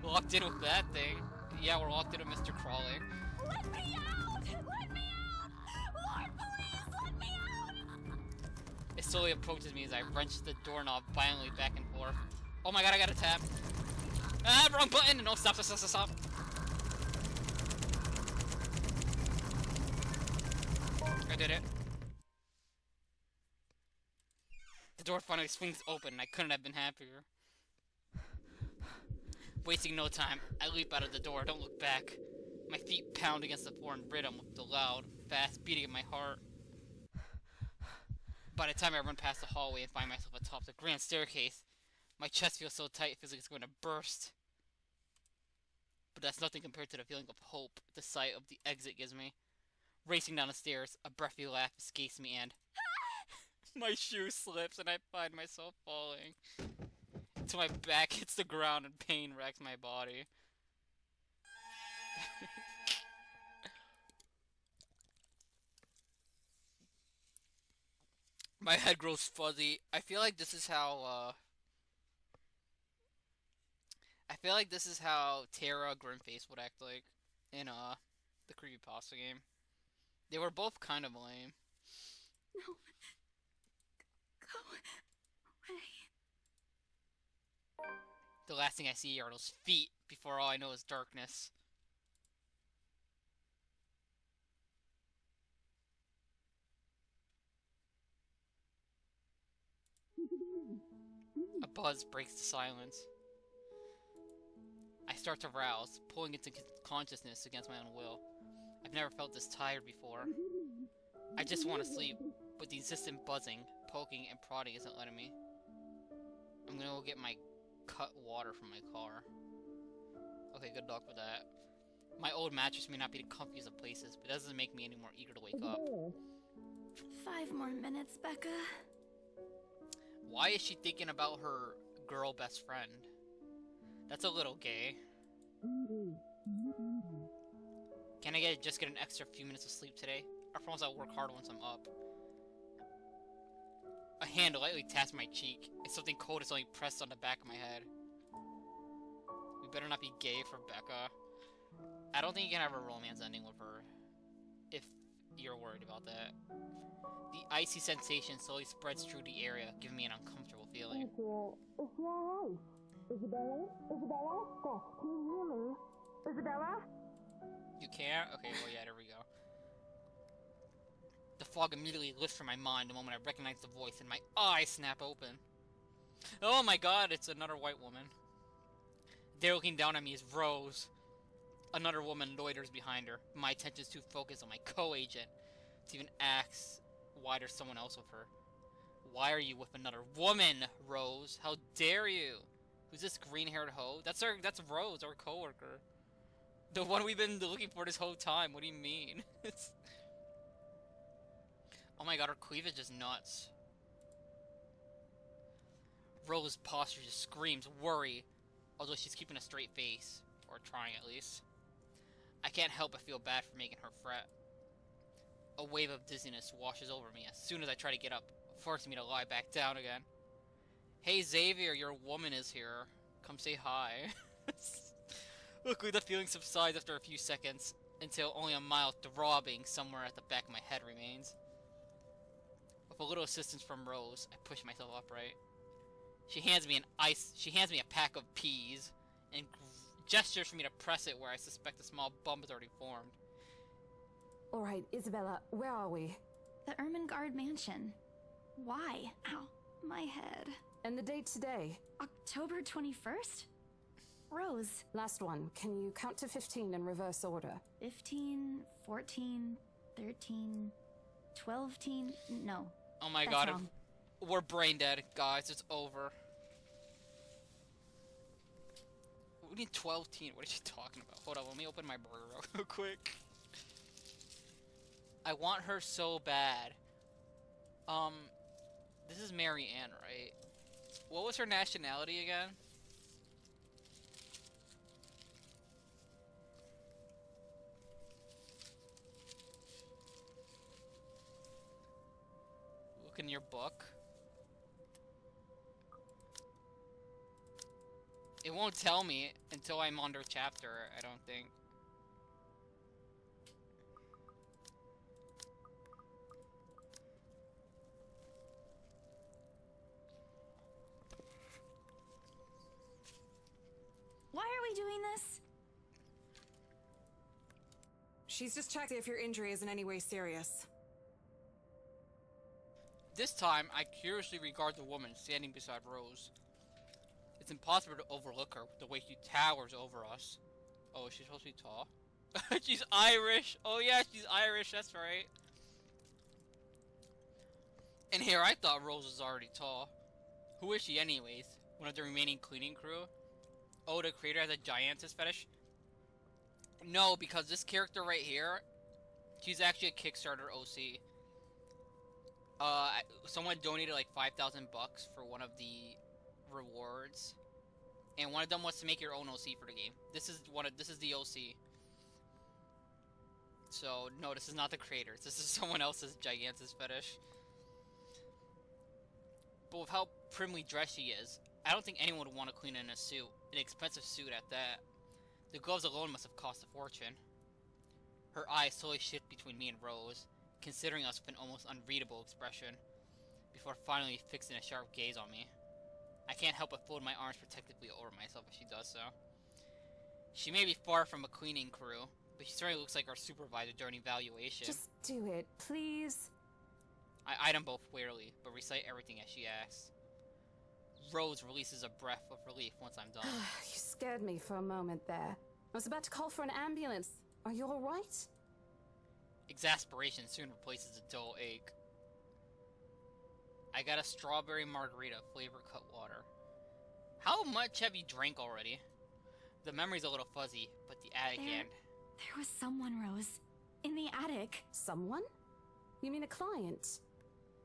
Locked in with that thing. Yeah, we're locked in with Mr. Crawley. Let me out! Let me out! Lord, please, let me out! It slowly approaches me as I wrench the doorknob violently back and forth. Oh my god, I gotta tap. Ah, wrong button! No, stop, stop, stop, stop. I did it. The door finally swings open and I couldn't have been happier. Wasting no time, I leap out of the door, don't look back. My feet pound against the foreign rhythm with the loud, fast beating of my heart. By the time I run past the hallway and find myself atop the grand staircase, my chest feels so tight it feels like it's going to burst. But that's nothing compared to the feeling of hope the sight of the exit gives me. Racing down the stairs, a breathy laugh escapes me and my shoe slips and I find myself falling. Until my back hits the ground and pain wrecks my body. My head grows fuzzy. I feel like this is how Tara Grimface would act like in the creepypasta game. They were both kind of lame. No. Go away. The last thing I see are those feet before all I know is darkness. A buzz breaks the silence. I start to rouse, pulling into consciousness against my own will. I've never felt this tired before. I just want to sleep, but the insistent buzzing, poking, and prodding isn't letting me. I'm gonna go get my cut water from my car. Okay, good luck with that. My old mattress may not be the comfiest of places, but it doesn't make me any more eager to wake up. 5 more minutes, Becca. Why is she thinking about her girl best friend? That's a little gay. Can I just get an extra few minutes of sleep today? I promise I'll work hard once I'm up. A hand lightly taps my cheek, and something cold is suddenly pressed on the back of my head. We better not be gay for Becca. I don't think you can have a romance ending with her, if you're worried about that. The icy sensation slowly spreads through the area, giving me an uncomfortable feeling. Isabella? Isabella? Stop. Can you hear me? Isabella? You can't? Okay, well yeah, there we go. The fog immediately lifts from my mind the moment I recognize the voice and my eyes snap open. Oh my god, it's another white woman. There looking down at me is Rose. Another woman loiters behind her. My attention is too focused on my co-agent to even ask why there's someone else with her. Why are you with another woman, Rose? How dare you? Who's this green-haired hoe? That's Rose, our coworker. The one we've been looking for this whole time. What do you mean? Oh my god, her cleavage is nuts. Rose's posture just screams worry, although she's keeping a straight face. Or trying, at least. I can't help but feel bad for making her fret. A wave of dizziness washes over me as soon as I try to get up, forcing me to lie back down again. Hey Xavier, your woman is here. Come say hi. Luckily the feeling subsides after a few seconds, until only a mild throbbing somewhere at the back of my head remains. With a little assistance from Rose, I push myself upright. She hands me a pack of peas, and gestures for me to press it where I suspect a small bump has already formed. Alright, Isabella, where are we? The Ermengarde Mansion. Why? Ow, my head. And the date today? October 21st? Rose. Last one. Can you count to 15 in reverse order? 15, 14, 13, 12, No. Oh my That's god, wrong. we're brain dead, guys. It's over. We need 12 teen. What is she talking about? Hold on, let me open my burger real quick. I want her so bad. This is Mary Ann, right? What was her nationality again? Look in your book. It won't tell me until I'm under chapter, I don't think. Why are we doing this? She's just checking if your injury is in any way serious. This time, I curiously regard the woman standing beside Rose. It's impossible to overlook her with the way she towers over us. Oh, is she supposed to be tall? She's Irish! Oh yeah, she's Irish, that's right. And here, I thought Rose was already tall. Who is she anyways? One of the remaining cleaning crew? Oh, the creator has a giantess fetish? No, because this character right here, she's actually a Kickstarter OC. Someone donated like 5,000 bucks for one of the rewards, and one of them was to make your own OC for the game. This is the OC. So no, this is not the creators. This is someone else's gigantus fetish. But with how primly dressed she is, I don't think anyone would want to clean in a suit, an expensive suit at that. The gloves alone must have cost a fortune. Her eyes slowly shift between me and Rose, considering us with an almost unreadable expression, before finally fixing a sharp gaze on me. I can't help but fold my arms protectively over myself as she does so. She may be far from a cleaning crew, but she certainly looks like our supervisor during evaluation. Just do it, please. I item both warily, but recite everything as she asks. Rose releases a breath of relief once I'm done. You scared me for a moment there. I was about to call for an ambulance. Are you alright? Exasperation soon replaces a dull ache. I got a strawberry margarita flavor cut water. How much have you drank already? The memory's a little fuzzy, but the attic There was someone, Rose. In the attic. Someone? You mean a client?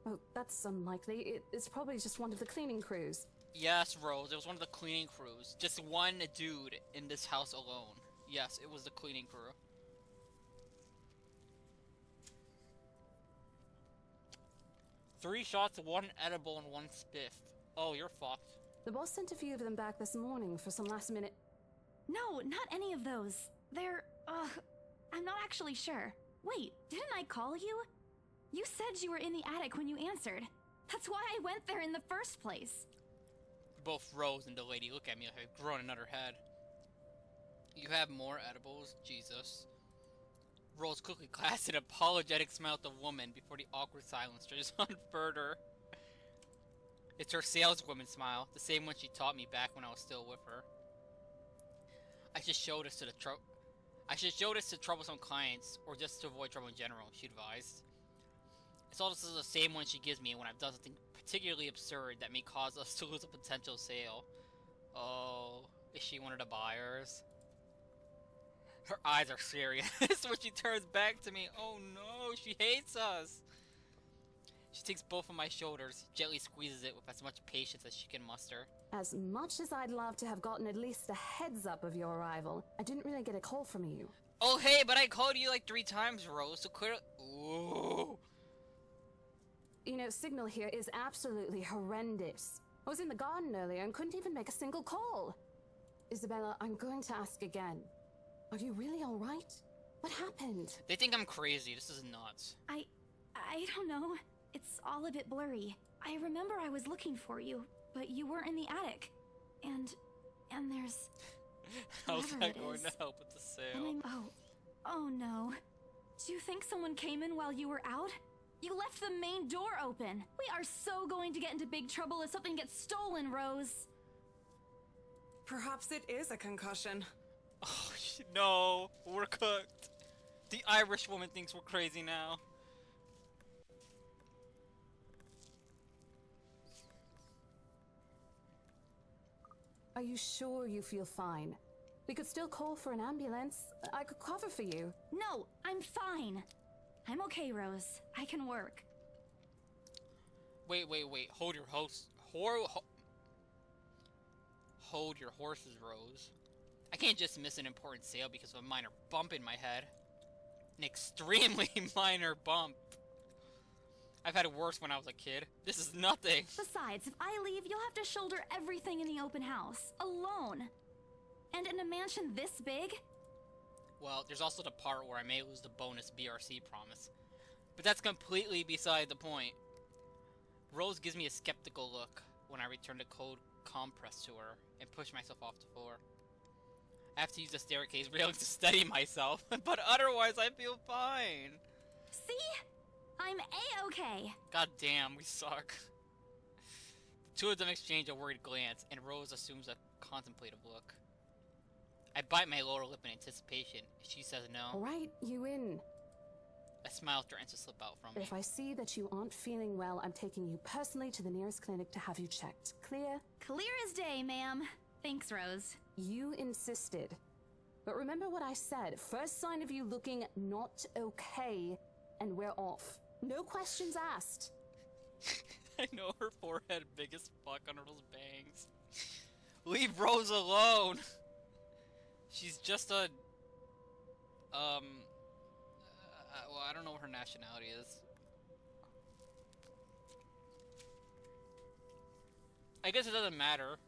Oh, that's unlikely. It's probably just one of the cleaning crews. Yes, Rose, it was one of the cleaning crews. Just one dude in this house alone. Yes, it was the cleaning crew. Three shots, one edible, and one spiff. Oh, you're fucked. The boss sent a few of them back this morning for some last minute... No, not any of those. They're, I'm not actually sure. Wait, didn't I call you? You said you were in the attic when you answered. That's why I went there in the first place. Both Rose and the lady look at me like I've grown another head. You have more edibles? Jesus. Rose quickly casts an apologetic smile at the woman before the awkward silence stretches on further. It's her saleswoman smile, the same one she taught me back when I was still with her. I should show this to troublesome clients, or just to avoid trouble in general, she advised. It's also the same one she gives me when I've done something particularly absurd that may cause us to lose a potential sale. Oh, is she one of the buyers? Her eyes are serious when she turns back to me. Oh no, she hates us! She takes both of my shoulders, gently squeezes it with as much patience as she can muster. As much as I'd love to have gotten at least a heads up of your arrival, I didn't really get a call from you. Oh hey, but I called you like 3 times, Rose, so clearly— Ooh. You know, signal here is absolutely horrendous. I was in the garden earlier and couldn't even make a single call. Isabella, I'm going to ask again. Are you really alright? What happened? They think I'm crazy. This is nuts. I don't know. It's all a bit blurry. I remember I was looking for you, but you weren't in the attic. And there's... How's whatever that it going is. to help with the sale? And oh no. Do you think someone came in while you were out? You left the main door open. We are so going to get into big trouble if something gets stolen, Rose. Perhaps it is a concussion. Oh, no. We're cooked. The Irish woman thinks we're crazy now. Are you sure you feel fine? We could still call for an ambulance. I could cover for you. No, I'm fine. I'm okay, Rose. I can work. Wait. Hold your hold your horses, Rose. I can't just miss an important sale because of a minor bump in my head. An extremely minor bump. I've had it worse when I was a kid. This is nothing. Besides, if I leave, you'll have to shoulder everything in the open house, alone. And in a mansion this big? Well, there's also the part where I may lose the bonus BRC promise. But that's completely beside the point. Rose gives me a skeptical look when I return the code compress to her and push myself off the floor. I have to use the staircase railing to steady myself, but otherwise I feel fine. See? I'm A-okay. God damn, we suck. The two of them exchange a worried glance, and Rose assumes a contemplative look. I bite my lower lip in anticipation. She says no. Alright, you in. A smile threatens to slip out from me. If I see that you aren't feeling well, I'm taking you personally to the nearest clinic to have you checked. Clear? Clear as day, ma'am. Thanks, Rose. You insisted. But remember what I said. First sign of you looking not okay, and we're off. No questions asked. I know her forehead big as fuck under those bangs. Leave Rose alone! She's just a... well, I don't know what her nationality is. I guess it doesn't matter.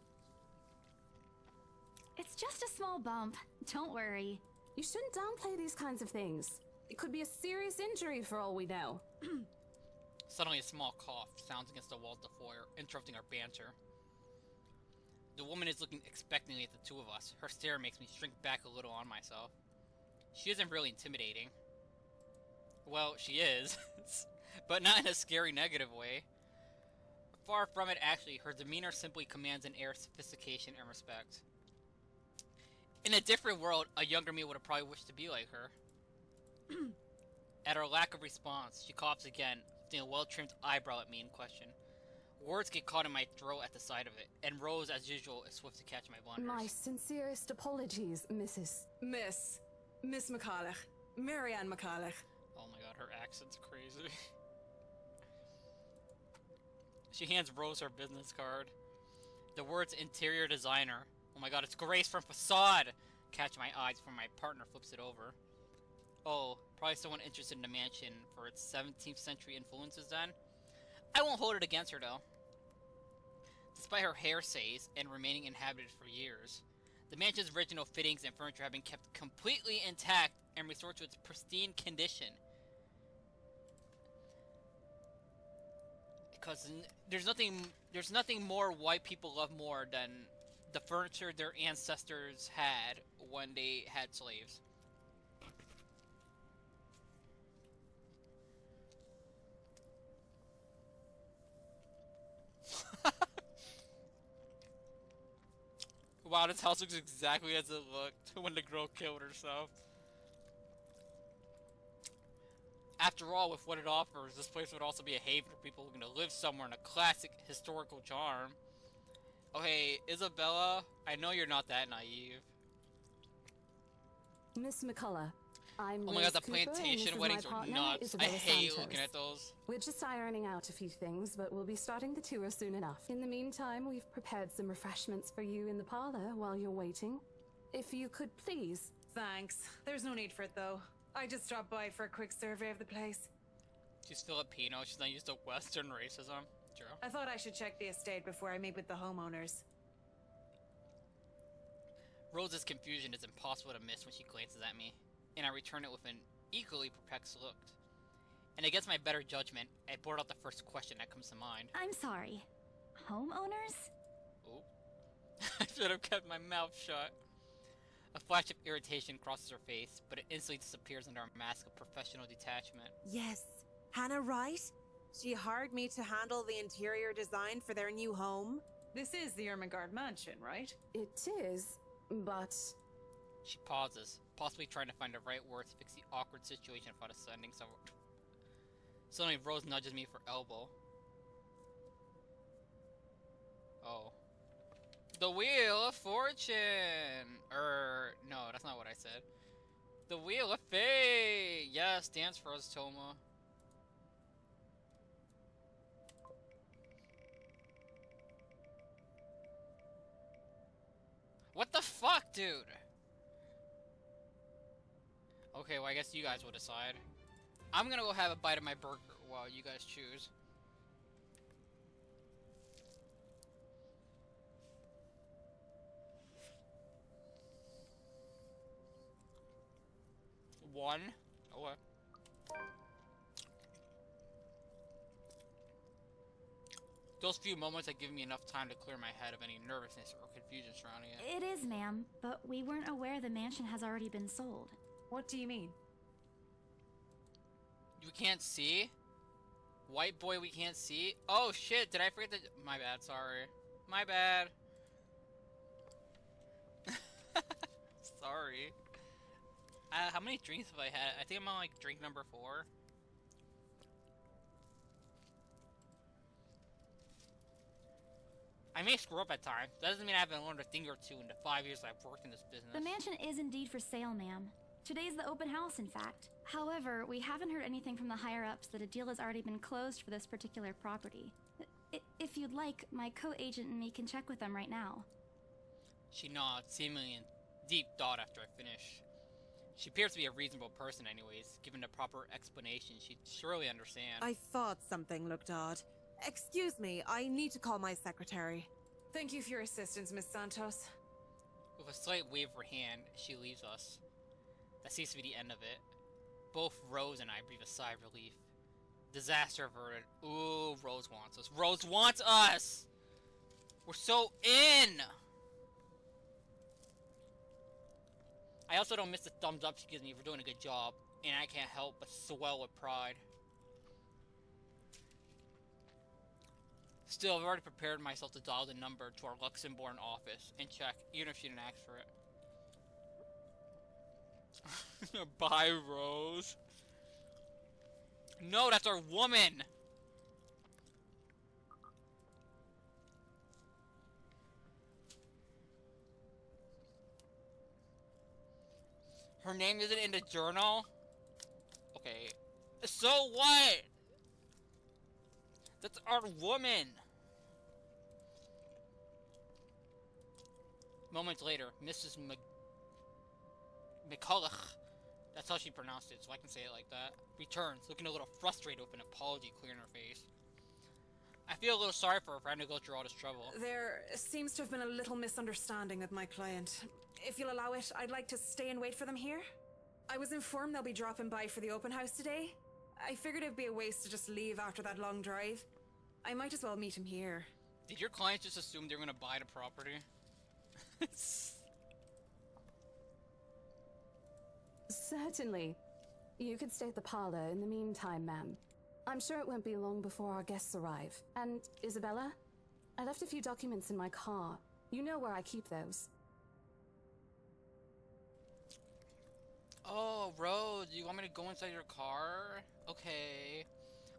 It's just a small bump. Don't worry. You shouldn't downplay these kinds of things. It could be a serious injury for all we know. Suddenly a small cough sounds against the walls of the foyer, interrupting our banter. The woman is looking expectantly at the two of us. Her stare makes me shrink back a little on myself. She isn't really intimidating. Well, she is, but not in a scary negative way. Far from it, actually. Her demeanor simply commands an air of sophistication and respect. In a different world, a younger me would have probably wished to be like her. At her lack of response, she coughs again, lifting a well-trimmed eyebrow at me in question. Words get caught in my throat at the sight of it, and Rose, as usual, is swift to catch my blunders. My sincerest apologies, Mrs. Miss McCulloch. Marianne McCulloch. Oh my god, her accent's crazy. She hands Rose her business card. The words interior designer. Oh my god, it's Grace from Facade! Catch my eyes when my partner flips it over. Oh, probably someone interested in the mansion for its 17th century influences then? I won't hold it against her though. Despite her hairstays and remaining inhabited for years, the mansion's original fittings and furniture have been kept completely intact and restored to its pristine condition. Because there's nothing more white people love more than the furniture their ancestors had when they had slaves. Wow, this house looks exactly as it looked when the girl killed herself. After all, with what it offers, this place would also be a haven for people looking to live somewhere in a classic historical charm. Oh hey, Isabella, I know you're not that naive. Miss McCullough, I'm Oh my god, Liz the Cooper, and this plantation is weddings my are partner, nuts. I Isabella hate Santos. looking at those. We're just ironing out a few things, but we'll be starting the tour soon enough. In the meantime, we've prepared some refreshments for you in the parlor while you're waiting. If you could please. Thanks. There's no need for it though. I just dropped by for a quick survey of the place. She's Filipino, she's not used to Western racism. True. I thought I should check the estate before I meet with the homeowners. Rose's confusion is impossible to miss when she glances at me, and I return it with an equally perplexed look. And against my better judgment, I blurt out the first question that comes to mind. I'm sorry. Homeowners? Oh. I should have kept my mouth shut. A flash of irritation crosses her face, but it instantly disappears under a mask of professional detachment. Yes. Hannah, right? She hired me to handle the interior design for their new home. This is the Ermengarde mansion, right? It is, but... She pauses, possibly trying to find the right words to fix the awkward situation without ascending somewhere. Suddenly, Rose nudges me for elbow. Oh. The Wheel of Fortune! No, that's not what I said. The Wheel of Fate! Yes, dance for us, Toma. What the fuck, dude? Okay, well, I guess you guys will decide. I'm gonna go have a bite of my burger while you guys choose. One. Okay. Those few moments have given me enough time to clear my head of any nervousness or confusion surrounding it. It is, ma'am, but we weren't aware the mansion has already been sold. What do you mean? You can't see? White boy, we can't see? Oh shit, did I forget to... My bad, sorry. My bad. Sorry. How many drinks have I had? I think I'm on like drink number 4. I may screw up at times. That doesn't mean I haven't learned a thing or two in the 5 years I've worked in this business. The mansion is indeed for sale, ma'am. Today's the open house, in fact. However, we haven't heard anything from the higher-ups that a deal has already been closed for this particular property. If you'd like, my co-agent and me can check with them right now. She nods, seemingly in deep thought after I finish. She appears to be a reasonable person anyways. Given the proper explanation, she'd surely understand. I thought something looked odd. Excuse me, I need to call my secretary. Thank you for your assistance, Miss Santos. With a slight wave of her hand, she leaves us. That seems to be the end of it. Both Rose and I breathe a sigh of relief. Disaster averted. Ooh, Rose wants us. Rose wants us! We're so in! I also don't miss the thumbs up she gives me for doing a good job, and I can't help but swell with pride. Still, I've already prepared myself to dial the number to our Luxembourg office and check, even if she didn't ask for it. Bye, Rose. No, that's our woman! Her name isn't in the journal? Okay. So what? That's our woman! Moments later, Mrs. McCulloch, that's how she pronounced it, so I can say it like that, returns, looking a little frustrated with an apology clearing her face. I feel a little sorry for her for having to go through all this trouble. There seems to have been a little misunderstanding with my client. If you'll allow it, I'd like to stay and wait for them here. I was informed they'll be dropping by for the open house today. I figured it'd be a waste to just leave after that long drive. I might as well meet him here. Did your client just assume they were gonna buy the property? Certainly. You could stay at the parlor in the meantime, ma'am. I'm sure it won't be long before our guests arrive. And, Isabella? I left a few documents in my car. You know where I keep those. Oh, Rose, you want me to go inside your car? Okay.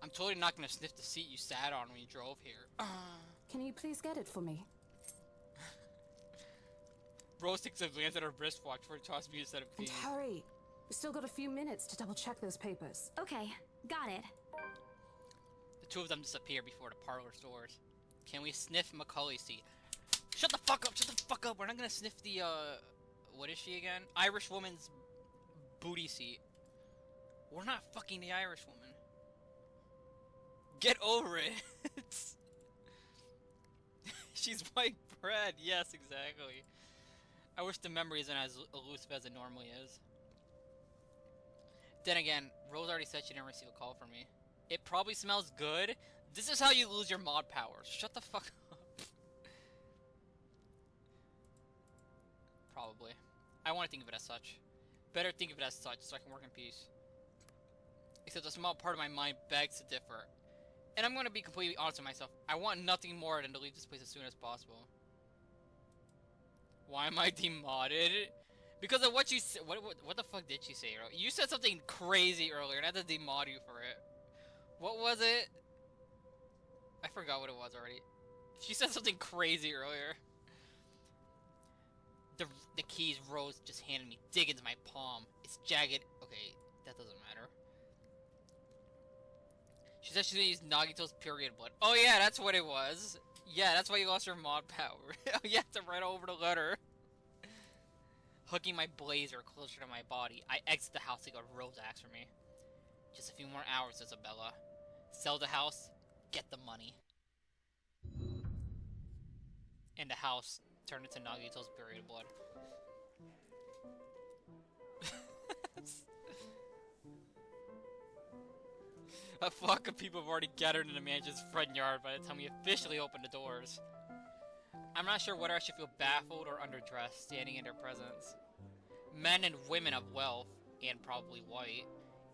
I'm totally not gonna sniff the seat you sat on when you drove here. Can you please get it for me? Rose takes a glance at her wristwatch before tosses me a set of keys. And hurry! We've still got a few minutes to double check those papers. Okay, got it. The two of them disappear before the parlor doors. Can we sniff Macaulay's seat? Shut the fuck up! Shut the fuck up! We're not gonna sniff the, what is she again? Irish woman's booty seat. We're not fucking the Irish woman. Get over it! She's white bread! Yes, exactly. I wish the memory isn't as elusive as it normally is. Then again, Rose already said she didn't receive a call from me. It probably smells good. This is how you lose your mod powers. Shut the fuck up. Probably. I want to think of it as such. Better think of it as such so I can work in peace. Except a small part of my mind begs to differ. And I'm going to be completely honest with myself. I want nothing more than to leave this place as soon as possible. Why am I demodded? Because of what you said. What the fuck did she say? You said something crazy earlier and I had to demod you for it. What was it? I forgot what it was already. She said something crazy earlier. The keys Rose just handed me dig into my palm. It's jagged. Okay, that doesn't matter. She said she's gonna use Nagito's period blood. Oh yeah, that's what it was. Yeah, that's why you lost your mod power. You have to write over the letter. Hooking my blazer closer to my body, I exit the house to go to Rose asked for me. Just a few more hours, Isabella. Sell the house, get the money. And the house turned into Nagito's buried blood. A flock of people have already gathered in the mansion's front yard by the time we officially opened the doors. I'm not sure whether I should feel baffled or underdressed standing in their presence. Men and women of wealth, and probably white,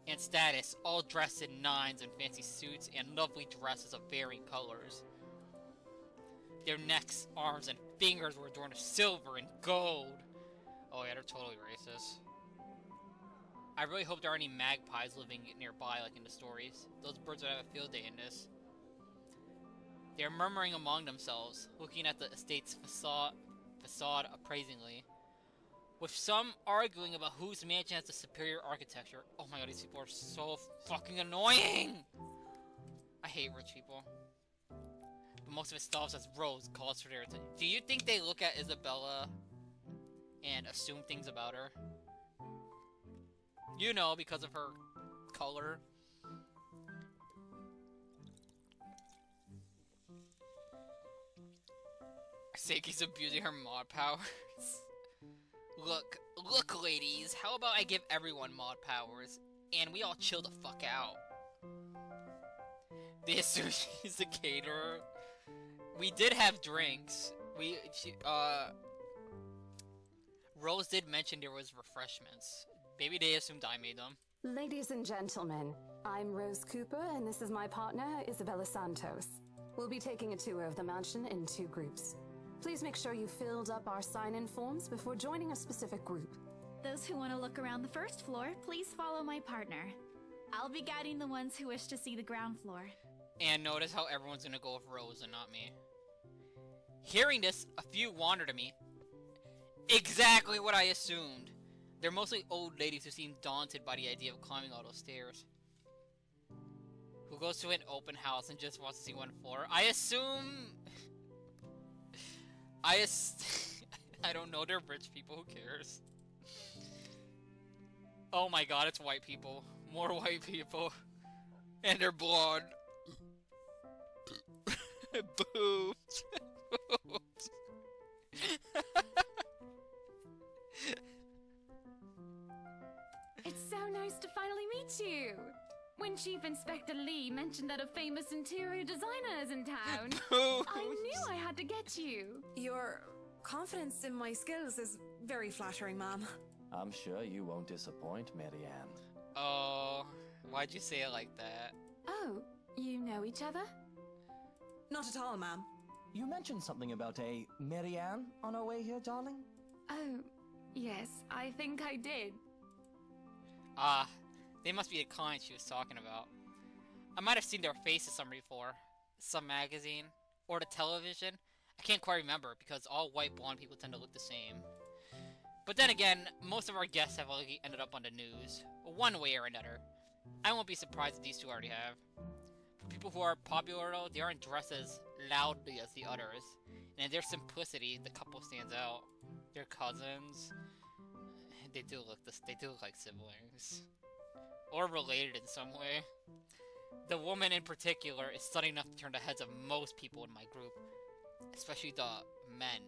and status, all dressed in nines and fancy suits and lovely dresses of varying colors. Their necks, arms, and fingers were adorned with silver and gold. Oh yeah, they're totally racist. I really hope there aren't any magpies living nearby like in the stories. Those birds would have a field day in this. They are murmuring among themselves, looking at the estate's facade appraisingly. With some arguing about whose mansion has the superior architecture. Oh my god, these people are so fucking annoying! I hate rich people. But most of it stops as Rose calls for their attention. Do you think they look at Isabella and assume things about her? You know, because of her color. Seiki's abusing her mod powers. Look, ladies, how about I give everyone mod powers, and we all chill the fuck out? They assume she's the caterer. We did have drinks. Rose did mention there was refreshments. Maybe they assumed I made them. Ladies and gentlemen, I'm Rose Cooper, and this is my partner, Isabella Santos. We'll be taking a tour of the mansion in 2 groups. Please make sure you filled up our sign-in forms before joining a specific group. Those who want to look around the first floor, please follow my partner. I'll be guiding the ones who wish to see the ground floor. And notice how everyone's gonna go with Rose and not me. Hearing this, a few wander to me. Exactly what I assumed. They're mostly old ladies who seem daunted by the idea of climbing all those stairs. Who goes to an open house and just wants to see one floor. I assume... I don't know, they're rich people, who cares? Oh my god, it's white people. More white people. And they're blonde. Boobs. Boobs. It's so nice to finally meet you. When Chief Inspector Lee mentioned that a famous interior designer is in town, I knew I had to get you. Your confidence in my skills is very flattering, ma'am. I'm sure you won't disappoint, Marianne. Oh, why'd you say it like that? Oh, you know each other? Not at all, ma'am. You mentioned something about a Marianne on our way here, darling? Oh, yes, I think I did. Ah, they must be the client she was talking about. I might have seen their faces somewhere before. Some magazine. Or the television. I can't quite remember because all white blonde people tend to look the same. But then again, most of our guests have already ended up on the news. One way or another. I won't be surprised if these two already have. For people who are popular though, they aren't dressed as loudly as the others. And in their simplicity, the couple stands out. They're cousins. They do look like siblings. Or related in some way. The woman in particular is stunning enough to turn the heads of most people in my group. Especially the men.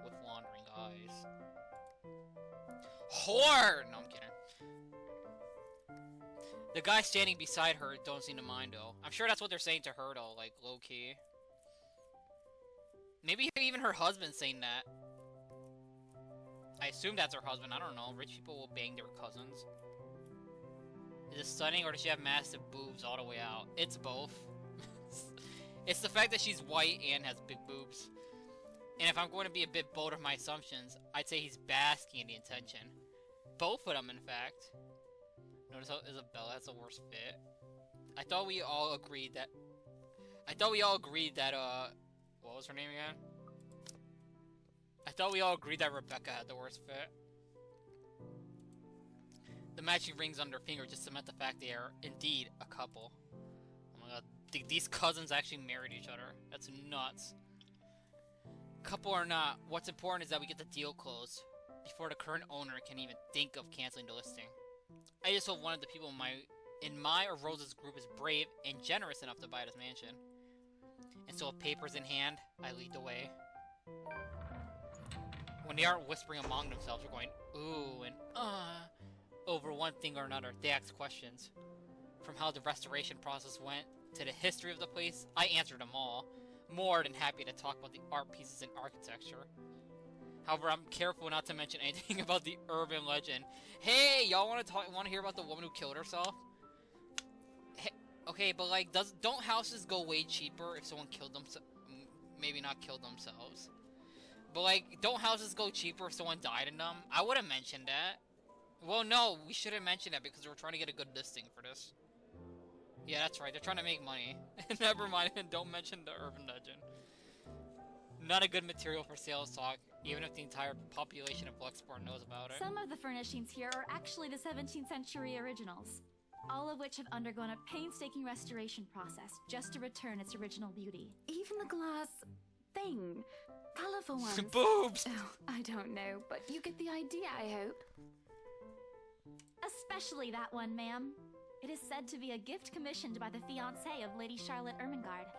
With wandering eyes. Whore! No, I'm kidding. The guy standing beside her don't seem to mind though. I'm sure that's what they're saying to her though, like low-key. Maybe even her husband's saying that. I assume that's her husband, I don't know. Rich people will bang their cousins. Is it stunning or does she have massive boobs all the way out? It's both. It's the fact that she's white and has big boobs. And if I'm going to be a bit bold of my assumptions, I'd say he's basking in the attention. Both of them, in fact. Notice how Isabella has the worst fit. I thought we all agreed that... what was her name again? I thought we all agreed that Rebecca had the worst fit. The matching rings on their finger just cement the fact they are indeed a couple. Oh my god, these cousins actually married each other. That's nuts. Couple or not, what's important is that we get the deal closed before the current owner can even think of canceling the listing. I just hope one of the people in my or Rose's group is brave and generous enough to buy this mansion. And so with papers in hand, I lead the way. When they aren't whispering among themselves or going, ooh and over one thing or another, they ask questions. From how the restoration process went, to the history of the place, I answered them all. More than happy to talk about the art pieces and architecture. However, I'm careful not to mention anything about the urban legend. Hey, y'all want to hear about the woman who killed herself? Hey, okay, but like, don't houses go way cheaper if someone killed themselves? Maybe not killed themselves. But like, don't houses go cheaper if someone died in them? I would have mentioned that. Well, no, we shouldn't mention that because we're trying to get a good listing for this. Yeah, that's right. They're trying to make money. Never mind, don't mention the urban legend. Not a good material for sales talk, even if the entire population of Luxport knows about it. Some of the furnishings here are actually the 17th century originals, all of which have undergone a painstaking restoration process just to return its original beauty. Even the glass thing. Colorful ones. Boobs! Oh, I don't know, but you get the idea, I hope. Especially that one, ma'am. It is said to be a gift commissioned by the fiancée of Lady Charlotte Ermengarde.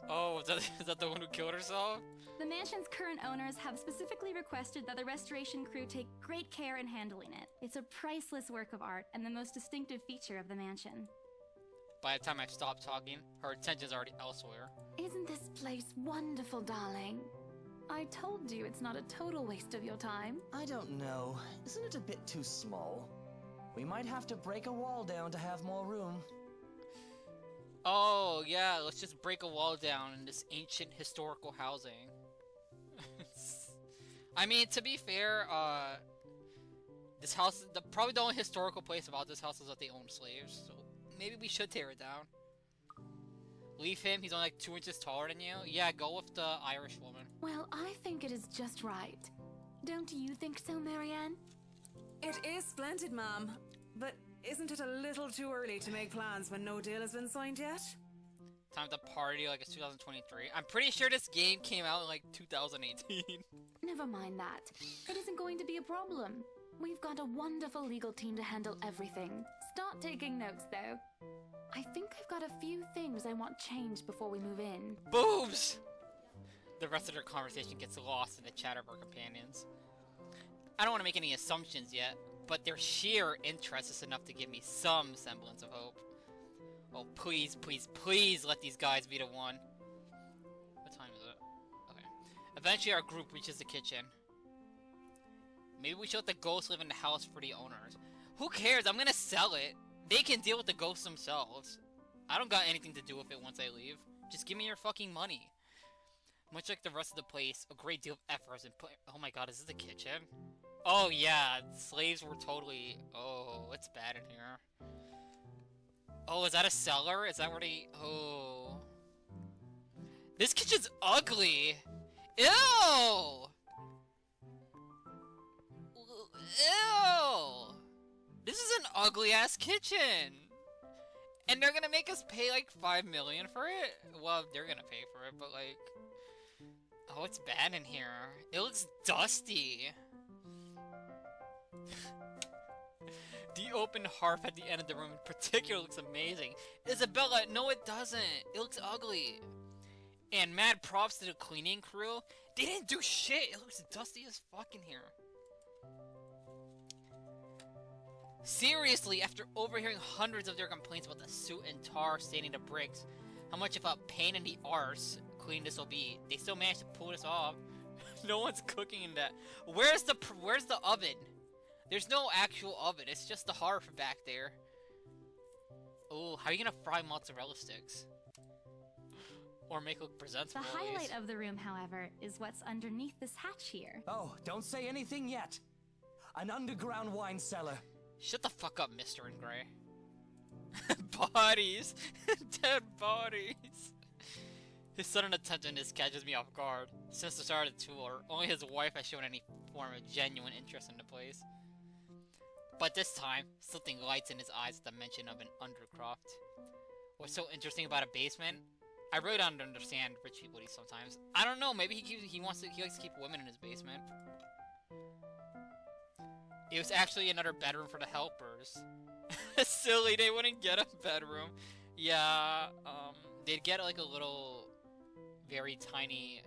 Oh, is that the one who killed herself? The mansion's current owners have specifically requested that the restoration crew take great care in handling it. It's a priceless work of art and the most distinctive feature of the mansion. By the time I stop talking, her attention's already elsewhere. Isn't this place wonderful, darling? I told you it's not a total waste of your time. I don't know. Isn't it a bit too small? We might have to break a wall down to have more room. Oh, yeah, let's just break a wall down in this ancient historical housing. I mean, to be fair, this house, probably the only historical place about this house is that they own slaves, so maybe we should tear it down. Leave him, he's only like 2 inches taller than you. Yeah, go with the Irish woman. Well, I think it is just right. Don't you think so, Marianne? It is splendid, ma'am. But isn't it a little too early to make plans when no deal has been signed yet? Time to party like it's 2023. I'm pretty sure this game came out in like 2018. Never mind that. It isn't going to be a problem. We've got a wonderful legal team to handle everything. Start taking notes, though. I think I've got a few things I want changed before we move in. Boobs! The rest of their conversation gets lost in the chatter of our companions. I don't want to make any assumptions yet, but their sheer interest is enough to give me some semblance of hope. Oh, please, please, please let these guys be the one. What time is it? Okay. Eventually our group reaches the kitchen. Maybe we should let the ghosts live in the house for the owners. Who cares? I'm gonna sell it. They can deal with the ghosts themselves. I don't got anything to do with it once I leave. Just give me your fucking money. Much like the rest of the place, a great deal of effort has been put. Oh my god, is this the kitchen? Oh yeah, slaves were totally. Oh, it's bad in here. Oh, is that a cellar? Is that where they. Oh. This kitchen's ugly! Ew! Ew! This is an ugly ass kitchen! And they're gonna make us pay like $5 million for it? Well, they're gonna pay for it, but like. Oh, it's bad in here. It looks dusty. The open hearth at the end of the room in particular looks amazing. Isabella, no it doesn't. It looks ugly. And mad props to the cleaning crew. They didn't do shit. It looks dusty as fuck in here. Seriously, after overhearing hundreds of their complaints about the soot and tar staining the bricks, how much of a pain in the arse clean this will be, they still managed to pull this off. No one's cooking in that. Where's the oven? There's no actual oven, it's just the hearth back there. Oh, how are you gonna fry mozzarella sticks? Or make it look presentable? The highlight of the room, however, is what's underneath this hatch here. Oh, don't say anything yet. An underground wine cellar. Shut the fuck up, Mr. in Gray. Bodies! Dead bodies! His sudden attentiveness catches me off guard. Since the start of the tour, only his wife has shown any form of genuine interest in the place. But this time, something lights in his eyes at the mention of an undercroft. What's so interesting about a basement? I really don't understand rich people sometimes. I don't know, maybe he likes to keep women in his basement. It was actually another bedroom for the helpers. Silly, they wouldn't get a bedroom. Yeah, they'd get like a little, very tiny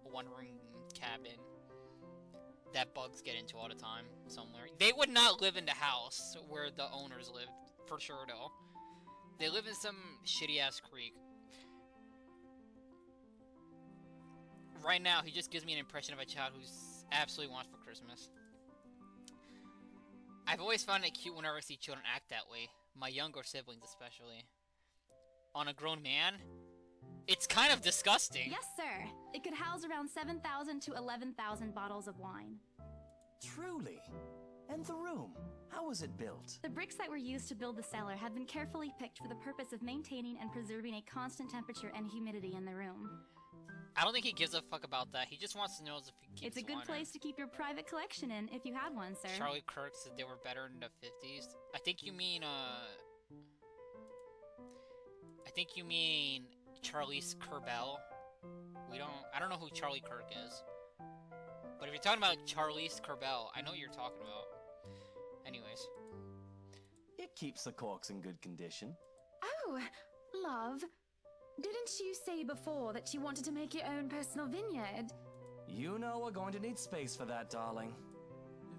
one-room cabin that bugs get into all the time somewhere. They would not live in the house where the owners lived, for sure though. They live in some shitty-ass creek. Right now, he just gives me an impression of a child who's absolutely wants for Christmas. I've always found it cute whenever I see children act that way. My younger siblings especially. On a grown man? It's kind of disgusting. Yes, sir. It could house around 7,000 to 11,000 bottles of wine. Truly. And the room, how was it built? The bricks that were used to build the cellar have been carefully picked for the purpose of maintaining and preserving a constant temperature and humidity in the room. I don't think he gives a fuck about that. He just wants to know if he keeps It's a good place to keep your private collection in, if you had one, sir. Charlie Kirk said they were better in the 50s. I think you mean, Charlize Kerbel. I don't know who Charlie Kirk is. But if you're talking about Charlize Kerbel, I know what you're talking about. Anyways. It keeps the corks in good condition. Oh, love. Didn't you say before that you wanted to make your own personal vineyard? You know we're going to need space for that, darling.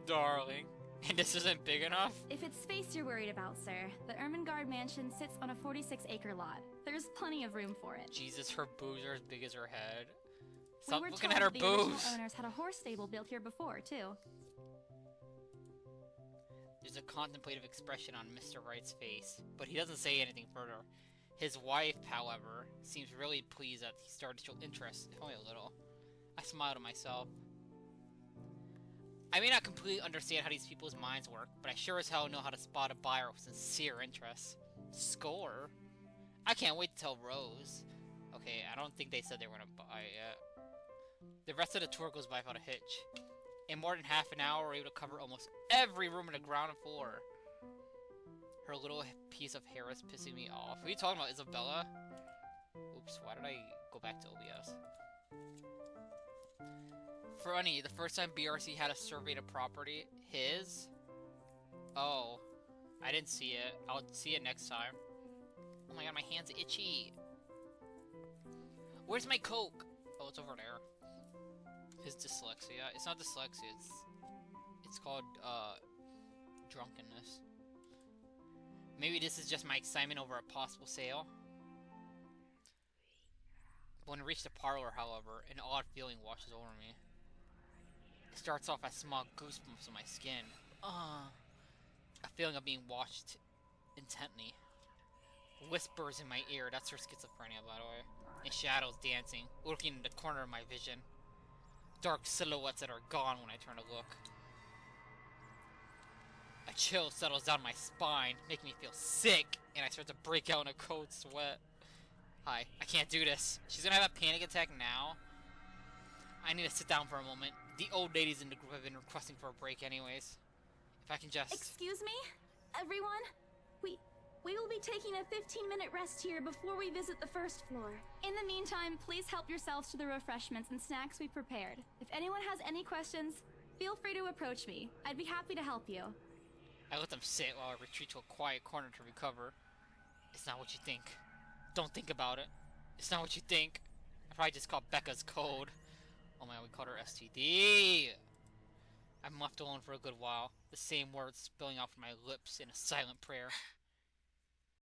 Darling. And this isn't big enough? If it's space you're worried about, sir, the Ermengarde mansion sits on a 46-acre lot. There's plenty of room for it. Jesus, her boobs are as big as her head. We Stop were looking told at her the boobs. original owners had a horse stable built here before, too. There's a contemplative expression on Mr. Wright's face, but he doesn't say anything further. His wife, however, seems really pleased that he started to show interest, if only a little. I smile to myself. I may not completely understand how these people's minds work, but I sure as hell know how to spot a buyer with sincere interest. Score? I can't wait to tell Rose. Okay, I don't think they said they were gonna buy yet. The rest of the tour goes by without a hitch. In more than half an hour, we're able to cover almost every room on the ground floor. Her little piece of hair is pissing me off. What are you talking about, Isabella? Oops, why did I go back to OBS? Funny, the first time BRC had a survey to property, his? Oh, I didn't see it. I'll see it next time. Oh my god, my hand's itchy. Where's my Coke? Oh, it's over there. His dyslexia. It's not dyslexia, it's called, drunkenness. Maybe this is just my excitement over a possible sale. When we reach the parlor, however, an odd feeling washes over me. It starts off as small goosebumps on my skin. A feeling of being watched intently. Whispers in my ear, that's her schizophrenia, by the way. And shadows dancing, lurking in the corner of my vision. Dark silhouettes that are gone when I turn to look. A chill settles down my spine, making me feel sick, and I start to break out in a cold sweat. Hi, I can't do this. She's gonna have a panic attack now. I need to sit down for a moment. The old ladies in the group have been requesting for a break anyways. If I can just... Excuse me? Everyone? We will be taking a 15-minute rest here before we visit the first floor. In the meantime, please help yourselves to the refreshments and snacks we prepared. If anyone has any questions, feel free to approach me. I'd be happy to help you. I let them sit while I retreat to a quiet corner to recover. It's not what you think. Don't think about it. It's not what you think. I probably just called Becca's code. Oh man, we called her STD. I'm left alone for a good while, the same words spilling out from my lips in a silent prayer.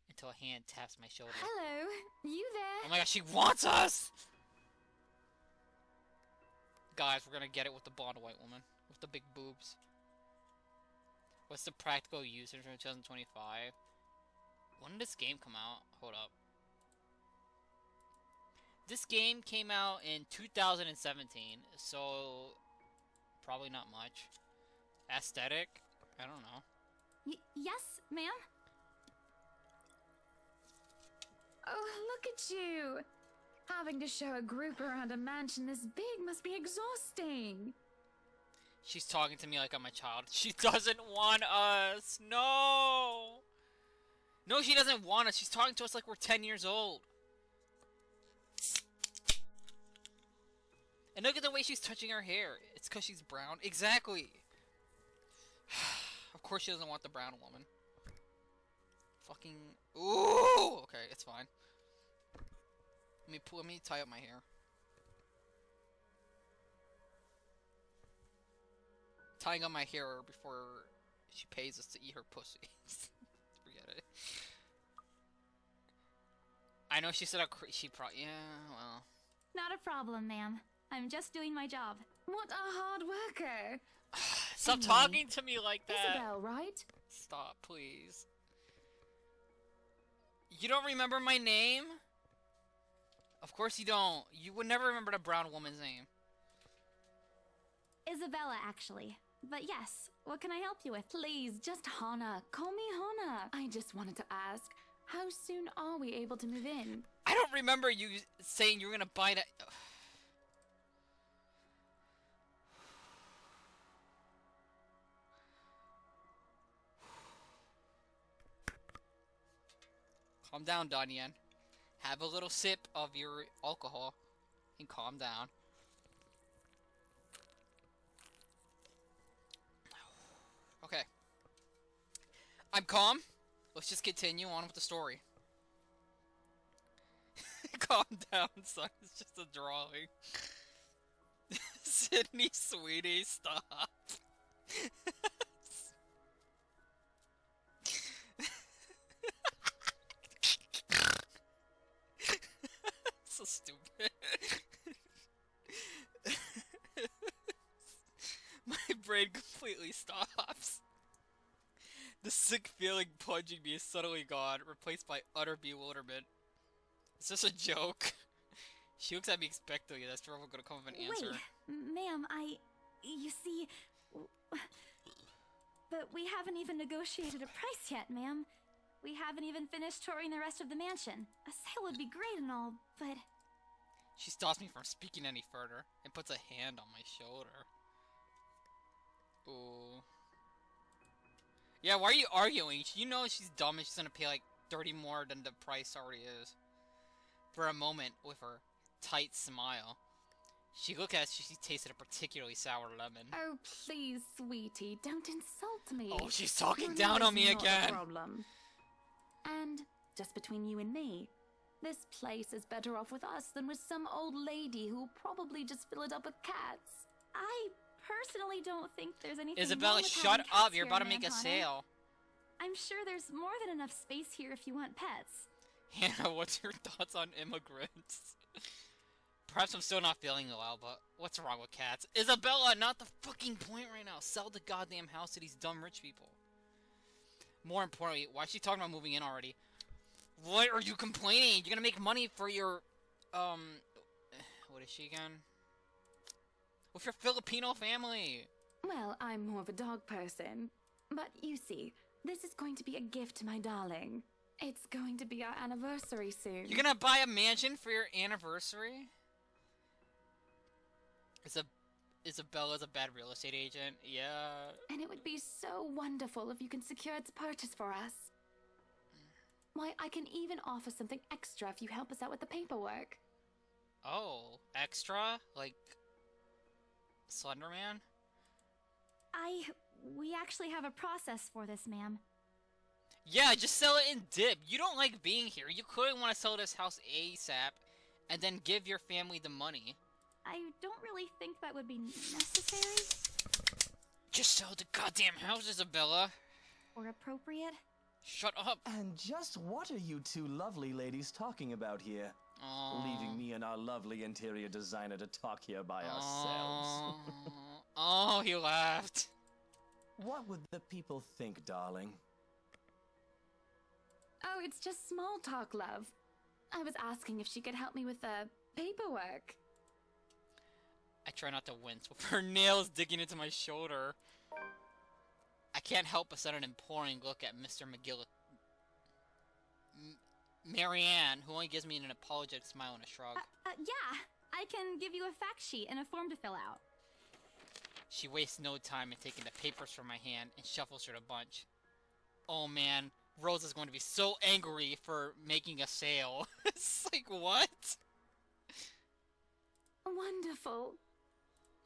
Until a hand taps my shoulder. Hello, you there? Oh my gosh, she wants us! Guys, we're gonna get it with the blonde white woman. With the big boobs. What's the practical usage from 2025? When did this game come out? Hold up. This game came out in 2017, so probably not much. Aesthetic? I don't know. Yes, ma'am? Oh, look at you. Having to show a group around a mansion this big must be exhausting. She's talking to me like I'm a child. She doesn't want us. No. No, she doesn't want us. She's talking to us like we're 10 years old. And look at the way she's touching her hair. It's because she's brown. Exactly. Of course she doesn't want the brown woman. Fucking... Ooh! Okay, it's fine. Let me tie up my hair. Tying up my hair before she pays us to eat her pussy. Forget it. I know she said she probably... Yeah, well... Not a problem, ma'am. I'm just doing my job. What a hard worker. Stop talking to me like that. Isabel, right? Stop, please. You don't remember my name? Of course you don't. You would never remember the brown woman's name. Isabella, actually. But yes, what can I help you with? Please, just Hana. Call me Hana. I just wanted to ask, how soon are we able to move in? I don't remember you saying you were gonna buy that. Calm down, Donyan. Have a little sip of your alcohol and calm down. Okay. I'm calm. Let's just continue on with the story. Calm down, son. It's just a drawing. Sydney, sweetie, stop. So stupid. My brain completely stops. The sick feeling plunging me is suddenly gone, replaced by utter bewilderment. Is this a joke? She looks at me expectantly. That's probably gonna come with an answer. Wait, ma'am, you see... But we haven't even negotiated a price yet, ma'am. We haven't even finished touring the rest of the mansion. A sale would be great and all, but... She stops me from speaking any further and puts a hand on my shoulder. Ooh. Yeah, why are you arguing? You know she's dumb and she's gonna pay like 30 more than the price already is. For a moment, with her tight smile, she looked at us. She tasted a particularly sour lemon. Oh, please, sweetie, don't insult me. Oh, she's talking Money down on is me not again. a problem. And just between you and me, this place is better off with us than with some old lady who'll probably just fill it up with cats. I personally don't think there's anything Isabella, wrong with shut having cats up. You're here, about to make a Ma'am Hana. sale. I'm sure there's more than enough space here if you want pets. Hannah, what's your thoughts on immigrants? Perhaps I'm still not feeling well, but what's wrong with cats? Isabella, not the fucking point right now. Sell the goddamn house to these dumb rich people. More importantly, why is she talking about moving in already? What are you complaining? You're gonna make money for your, what is she again? With your Filipino family. Well, I'm more of a dog person. But you see, this is going to be a gift to my darling. It's going to be our anniversary soon. You're gonna buy a mansion for your anniversary? Isabella's a bad real estate agent. Yeah. And it would be so wonderful if you can secure its purchase for us. Why, I can even offer something extra if you help us out with the paperwork. Oh, extra? Like Slenderman? We actually have a process for this, ma'am. Yeah, just sell it in dip. You don't like being here. You couldn't want to sell this house ASAP and then give your family the money. I don't really think that would be necessary. Just sell the goddamn house, Isabella. Or appropriate. Shut up. And just what are you two lovely ladies talking about here? Aww. Leaving me and our lovely interior designer to talk here by ourselves. Oh, he laughed. What would the people think, darling? Oh, it's just small talk, love. I was asking if she could help me with the paperwork. I try not to wince with her nails digging into my shoulder. I can't help but send an imploring look at Mr. Marianne, who only gives me an apologetic smile and a shrug. Yeah, I can give you a fact sheet and a form to fill out. She wastes no time in taking the papers from my hand and shuffles through the bunch. Oh man, Rose is going to be so angry for making a sale. It's like, what? Wonderful.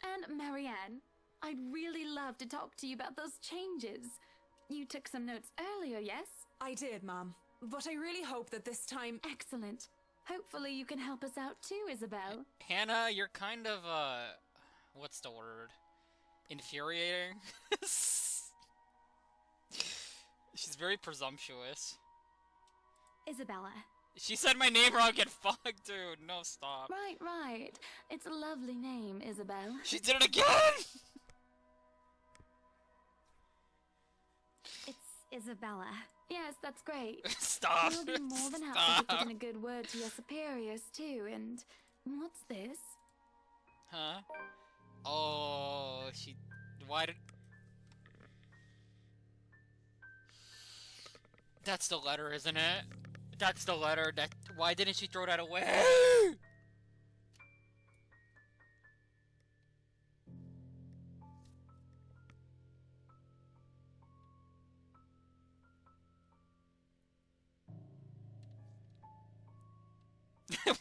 And Marianne, I'd really love to talk to you about those changes. You took some notes earlier, yes? I did, Mom. But I really hope that this time... Excellent. Hopefully you can help us out too, Isabel. Hannah, you're kind of, what's the word? Infuriating? She's very presumptuous. Isabella. She said my name wrong, get fucked, dude. No, stop. Right. It's a lovely name, Isabel. She did it again! It's Isabella. Yes, that's great. Stop. We'll be more than happy to put in a good word to your superiors, too, and... What's this? Huh? Oh, why did... That's the letter, isn't it? That's the letter. Why didn't she throw that away?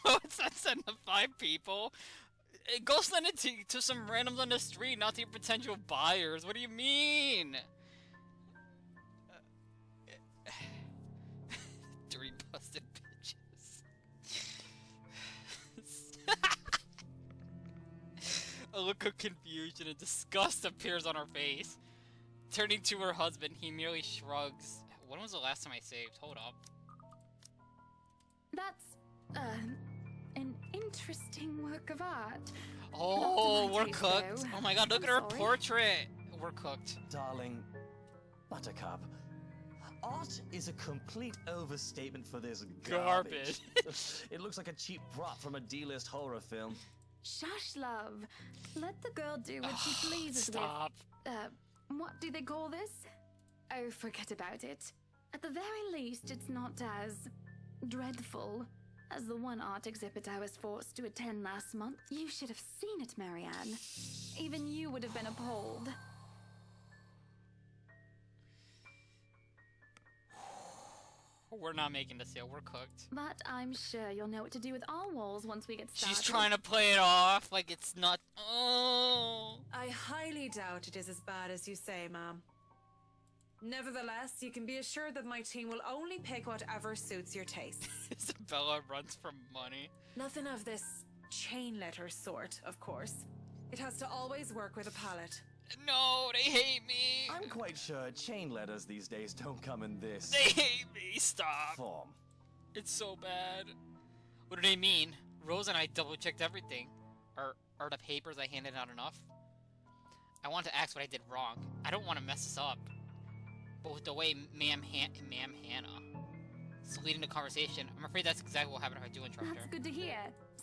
What's that send to 5 people? Go send it to some randoms on the street, not to your potential buyers. What do you mean? 3 busted bitches. A look of confusion and disgust appears on her face. Turning to her husband, he merely shrugs. When was the last time I saved? Hold up. That's, an interesting work of art. Oh, we're taste, cooked. though. Oh my god, look I'm at her sorry. portrait. We're cooked. Darling, Buttercup, art is a complete overstatement for this garbage. It looks like a cheap prop from a D-list horror film. Shush, love. Let the girl do what she pleases Stop. with. What do they call this? Oh, forget about it. At the very least, it's not as dreadful as the one art exhibit I was forced to attend last month. You should have seen it, Marianne. Even you would have been appalled. We're not making the sale. We're cooked. But I'm sure you'll know what to do with all walls once we get started. She's trying to play it off like it's not. Oh. I highly doubt it is as bad as you say, Mom. Nevertheless, you can be assured that my team will only pick whatever suits your tastes. Isabella runs from money. Nothing of this chain letter sort, of course. It has to always work with a palette. No, they hate me. I'm quite sure chain letters these days don't come in this They hate me. Stop. form. It's so bad. What do they mean? Rose and I double-checked everything. Are the papers I handed out enough? I want to ask what I did wrong. I don't want to mess this up. But with the way Ma'am Hannah is leading the conversation, I'm afraid that's exactly what happened to her do interrupt That's her. good to hear.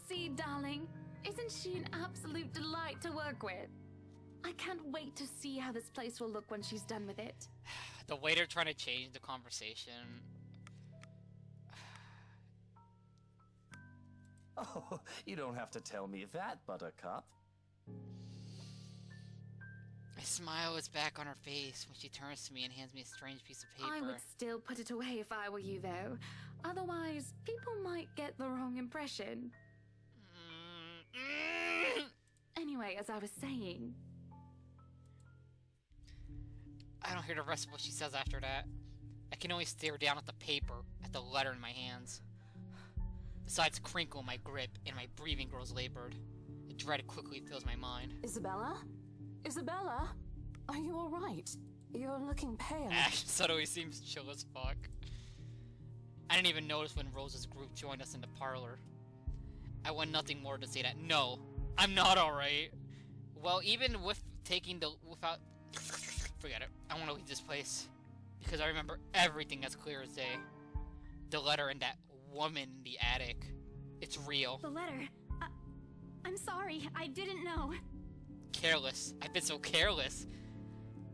See, darling, isn't she an absolute delight to work with? I can't wait to see how this place will look when she's done with it. The way they're trying to change the conversation. Oh, you don't have to tell me that, Buttercup. A smile is back on her face when she turns to me and hands me a strange piece of paper. I would still put it away if I were you, though. Otherwise, people might get the wrong impression. Anyway, as I was saying... I don't hear the rest of what she says after that. I can only stare down at the paper, at the letter in my hands. The sides crinkle in my grip, and my breathing grows labored. The dread quickly fills my mind. Isabella? Isabella? Are you alright? You're looking pale. Ash suddenly seems chill as fuck. I didn't even notice when Rose's group joined us in the parlor. I want nothing more to say that no, I'm not alright. Well, even with taking the without forget it. I want to leave this place because I remember everything as clear as day. The letter and that woman in the attic. It's real. The letter. I'm sorry, I didn't know. Careless. I've been so careless.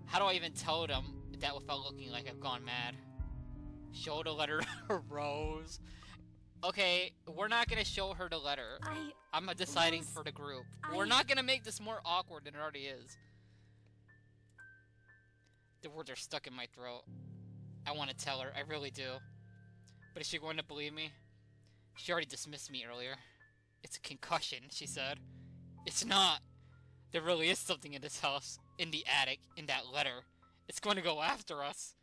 How do I even tell them that without looking like I've gone mad? Show the letter to Rose. Okay, we're not gonna show her the letter. I'm deciding for the group. We're not gonna make this more awkward than it already is. The words are stuck in my throat. I want to tell her, I really do. But is she going to believe me? She already dismissed me earlier. It's a concussion, she said. It's not. There really is something in this house, in the attic, in that letter. It's going to go after us.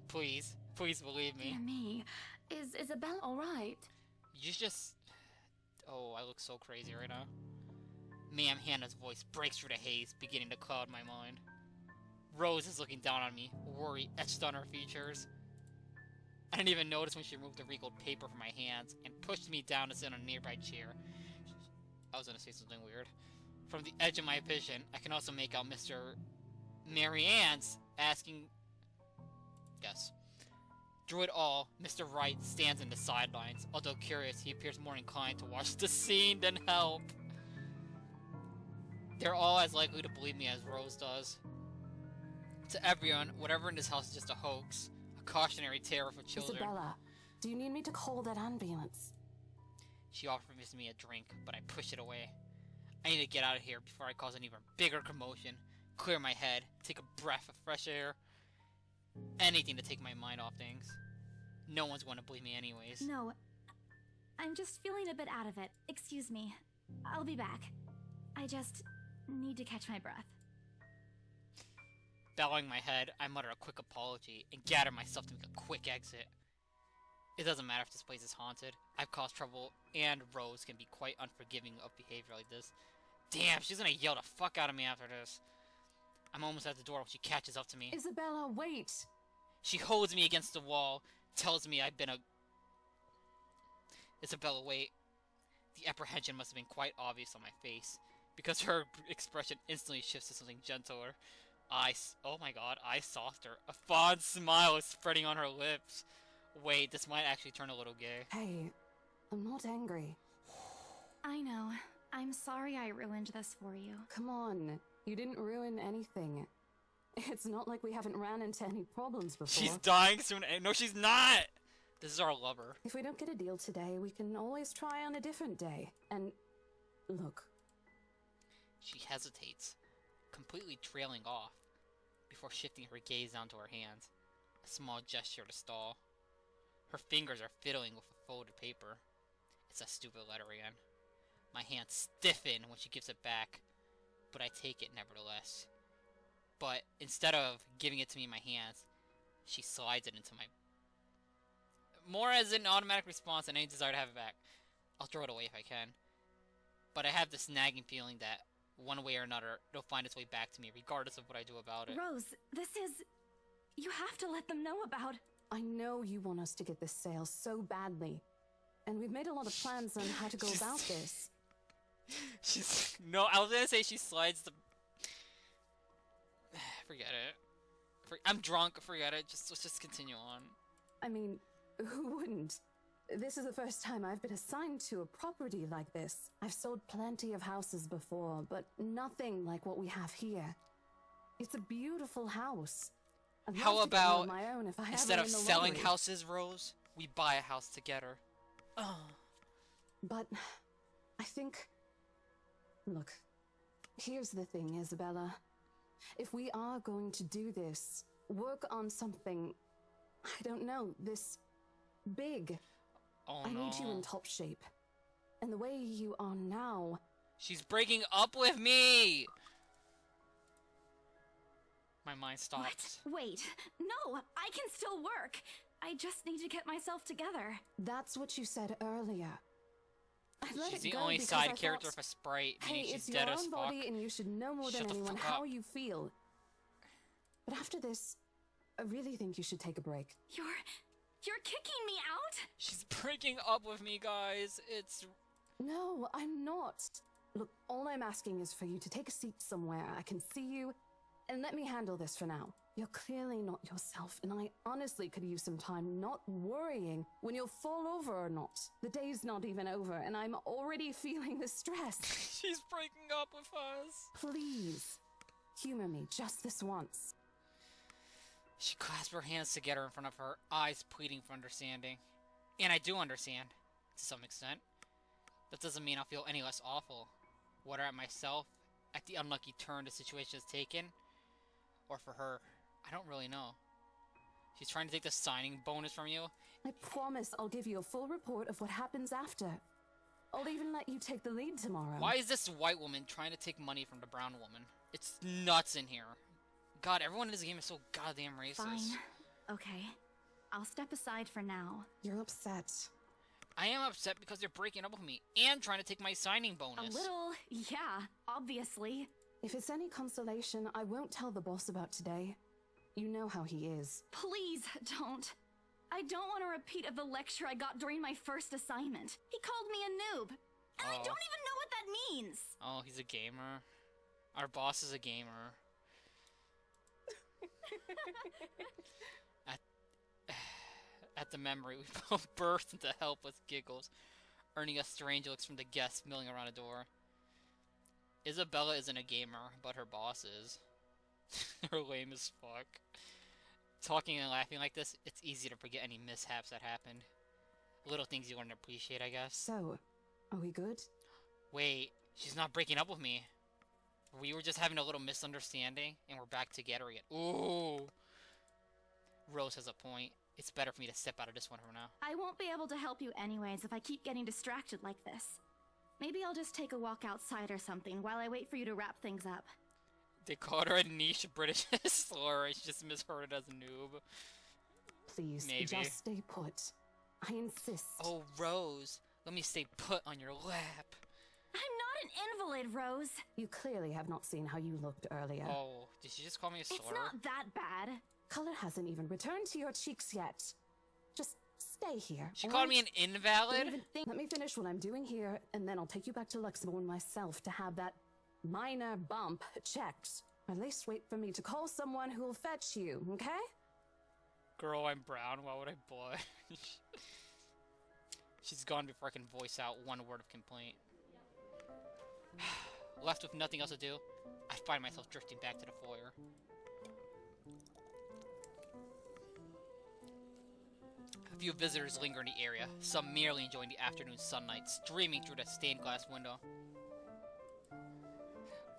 Please, please believe me. Dear me. Is Isabella alright? You just... Oh, I look so crazy right now. Ma'am Hannah's voice breaks through the haze, beginning to cloud my mind. Rose is looking down on me, worry etched on her features. I didn't even notice when she removed the wrinkled paper from my hands and pushed me down to sit on a nearby chair. I was gonna say something weird. From the edge of my vision, I can also make out Mr. Marianne's asking... Yes. Through it all, Mr. Wright stands in the sidelines. Although curious, he appears more inclined to watch the scene than help. They're all as likely to believe me as Rose does. To everyone, whatever in this house is just a hoax. A cautionary tale for children. Isabella, do you need me to call that ambulance? She offers me a drink, but I push it away. I need to get out of here before I cause an even bigger commotion. Clear my head, take a breath of fresh air. Anything to take my mind off things. No one's going to believe me anyways. No. I'm just feeling a bit out of it. Excuse me. I'll be back. I just need to catch my breath. Bowing my head, I mutter a quick apology and gather myself to make a quick exit. It doesn't matter if this place is haunted. I've caused trouble, and Rose can be quite unforgiving of behavior like this. Damn, she's gonna yell the fuck out of me after this. I'm almost at the door when she catches up to me. Isabella, wait! She holds me against the wall, tells me I've been a... Isabella, wait. The apprehension must have been quite obvious on my face, because her expression instantly shifts to something gentler. Eyes, oh my god, eyes softer. A fond smile is spreading on her lips. Wait, this might actually turn a little gay. Hey, I'm not angry. I know. I'm sorry I ruined this for you. Come on, you didn't ruin anything. It's not like we haven't ran into any problems before. She's dying soon. No, she's not! This is our lover. If we don't get a deal today, we can always try on a different day. And look. She hesitates, completely trailing off, before shifting her gaze onto her hands. A small gesture to stall. Her fingers are fiddling with a folded paper. It's a stupid letter again. My hands stiffen when she gives it back, but I take it nevertheless. But instead of giving it to me in my hands, she slides it into my... More as an automatic response than any desire to have it back. I'll throw it away if I can. But I have this nagging feeling that, one way or another, it'll find its way back to me, regardless of what I do about it. Rose, this is... You have to let them know about... I know you want us to get this sale so badly. And we've made a lot of plans on how to go about this. She's... No, I was gonna say she slides the... Forget it. I'm drunk, forget it. Let's just continue on. I mean, who wouldn't? This is the first time I've been assigned to a property like this. I've sold plenty of houses before, but nothing like what we have here. It's a beautiful house. How about, instead of selling houses, Rose, we buy a house together? But I think... Look, here's the thing, Isabella. If we are going to do this, work on something, I don't know, this big. Oh, I need you in top shape. And the way you are now... She's breaking up with me! My mind stops. What? Wait. No, I can still work. I just need to get myself together. That's what you said earlier. She's the only side character of a sprite, meaning she's dead as fuck. It's your own body and you should know more than anyone how you feel. But after this, I really think you should take a break. You're kicking me out? She's breaking up with me, guys. It's... No, I'm not. Look, all I'm asking is for you to take a seat somewhere. I can see you, and let me handle this for now. You're clearly not yourself, and I honestly could use some time not worrying when you'll fall over or not. The day's not even over, and I'm already feeling the stress. She's breaking up with us. Please, humor me just this once. She clasps her hands together in front of her, eyes pleading for understanding. And I do understand. to some extent. That doesn't mean I'll feel any less awful, whether at myself, at the unlucky turn the situation has taken, or for her. I don't really know. She's trying to take the signing bonus from you. I promise I'll give you a full report of what happens after. I'll even let you take the lead tomorrow. Why is this white woman trying to take money from the brown woman? It's nuts in here. God, everyone in this game is so goddamn racist. Fine. Okay. I'll step aside for now. You're upset. I am upset because they're breaking up with me and trying to take my signing bonus. A little, yeah, obviously. If it's any consolation, I won't tell the boss about today. You know how he is. Please don't. I don't want a repeat of the lecture I got during my first assignment. He called me a noob. And I don't even know what that means. Oh, he's a gamer. Our boss is a gamer. At the memory, we both burst into helpless giggles, earning us strange looks from the guests milling around the door. Isabella isn't a gamer, but her boss is. They're lame as fuck. Talking and laughing like this, it's easy to forget any mishaps that happened. Little things you wouldn't appreciate, I guess. So, are we good? Wait, she's not breaking up with me. We were just having a little misunderstanding, and we're back together again. Ooh! Rose has a point. It's better for me to step out of this one for now. I won't be able to help you anyways if I keep getting distracted like this. Maybe I'll just take a walk outside or something while I wait for you to wrap things up. They called her a niche British slur. She just misheard it as a noob. Please, maybe. Just stay put. I insist. Oh, Rose. Let me stay put on your lap. I'm not an invalid, Rose. You clearly have not seen how you looked earlier. Oh, did she just call me a slur? It's not that bad. Color hasn't even returned to your cheeks yet. Just stay here. She called me an invalid? Let me finish what I'm doing here, and then I'll take you back to Luxembourg myself to have that minor bump checked. At least wait for me to call someone who will fetch you, okay? Girl, I'm brown. Why would I blush? She's gone before I can voice out one word of complaint. Left with nothing else to do, I find myself drifting back to the foyer. A few visitors linger in the area, some merely enjoying the afternoon sunlight streaming through the stained glass window.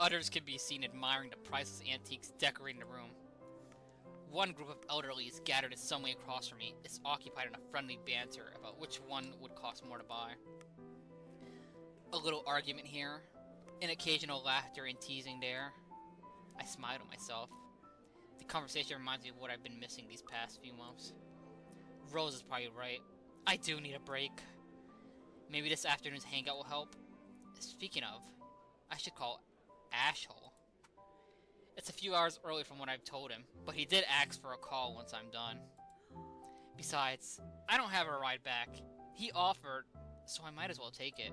Others can be seen admiring the priceless antiques decorating the room. One group of elderlies gathered in some way across from me is occupied in a friendly banter about which one would cost more to buy. A little argument here, an occasional laughter and teasing there. I smile to myself. The conversation reminds me of what I've been missing these past few months. Rose is probably right. I do need a break. Maybe this afternoon's hangout will help. Speaking of, I should call Ashhole. It's a few hours early from what I've told him, but he did ask for a call once I'm done. Besides, I don't have a ride back. He offered, so I might as well take it.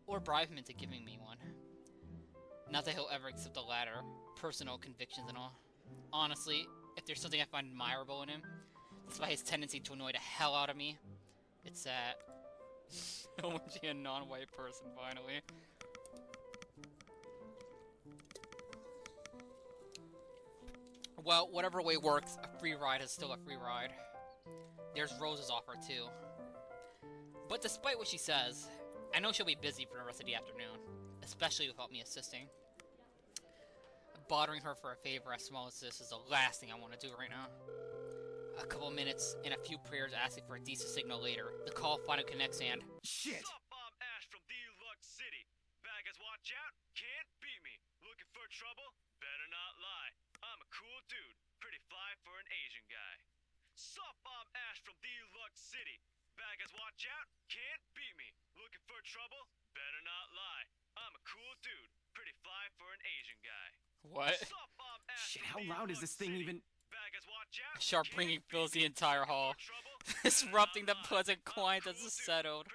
Or bribe him into giving me one. Not that he'll ever accept the latter, personal convictions and all. Honestly, if there's something I find admirable in him, despite his tendency to annoy the hell out of me, it's that. I want to be a non-white person, finally. Well, whatever way works, a free ride is still a free ride. There's Rose's offer, too. But despite what she says, I know she'll be busy for the rest of the afternoon, especially without me assisting. Bothering her for a favor as small as this is the last thing I want to do right now. A couple minutes and a few prayers asking for a decent signal later, the call finally connects and... Shit! Sup, I'm Ash from Deluxe City. Baggers, watch out, can't beat me. Looking for trouble? Better not lie. I'm a cool dude, pretty fly for an Asian guy. Sup, I'm Ash from Deluxe City. Baggers, watch out, can't beat me. Looking for trouble? Better not lie. I'm a cool dude, pretty fly for an Asian guy. What? Sup, I'm Ash Shit, how loud is this thing even? A sharp ringing fills the entire hall, disrupting the pleasant quiet that's settled.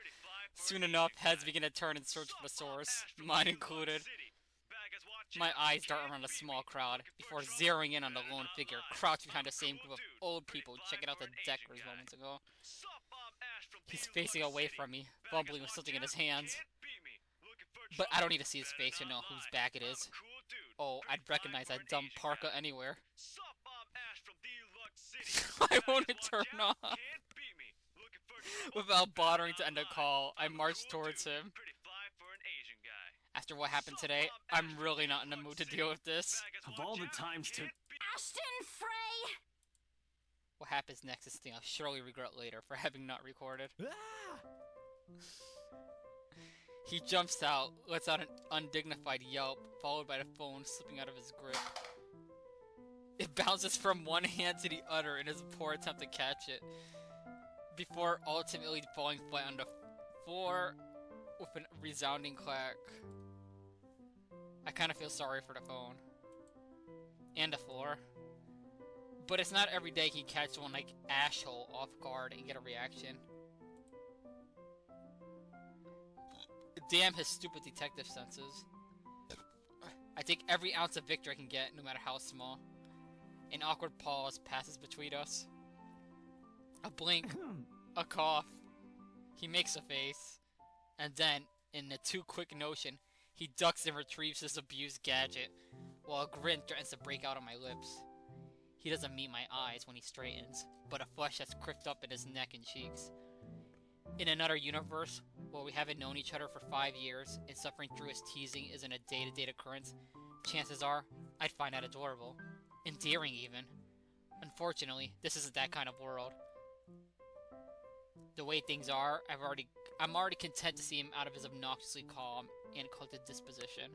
Soon enough, heads begin to turn in search for the source, mine included. My eyes dart around the small crowd, before zeroing in on the lone figure crouched behind the same group of old people checking out the deckers moments ago. He's facing away from me, fumbling with something in his hands. But I don't need to see his face to know whose back it is. Oh, I'd recognize that dumb parka anywhere. Why won't it turn off? Without bothering to end a call, I marched towards him. Pretty fly for an Asian guy. After what happened today, I'm really not in the mood to deal with this. Of all the times to... Ashton Frey! What happens next is a thing I'll surely regret later for having not recorded. He jumps out, lets out an undignified yelp, followed by the phone slipping out of his grip. It bounces from one hand to the other in his poor attempt to catch it, before ultimately falling flat on the floor with a resounding clack. I kind of feel sorry for the phone. And the floor. But it's not every day he catch one like Ashhole off guard and get a reaction. Damn his stupid detective senses. I take every ounce of victory I can get, no matter how small. An awkward pause passes between us. A blink. A cough. He makes a face. And then, in a too quick notion, he ducks and retrieves his abused gadget, while a grin threatens to break out on my lips. He doesn't meet my eyes when he straightens, but a flush that's crisped up in his neck and cheeks. In another universe, where we haven't known each other for 5 years, and suffering through his teasing isn't a day-to-day occurrence, chances are, I'd find that adorable. Endearing, even. Unfortunately, this isn't that kind of world. The way things are, I'm already content to see him out of his obnoxiously calm and culted disposition.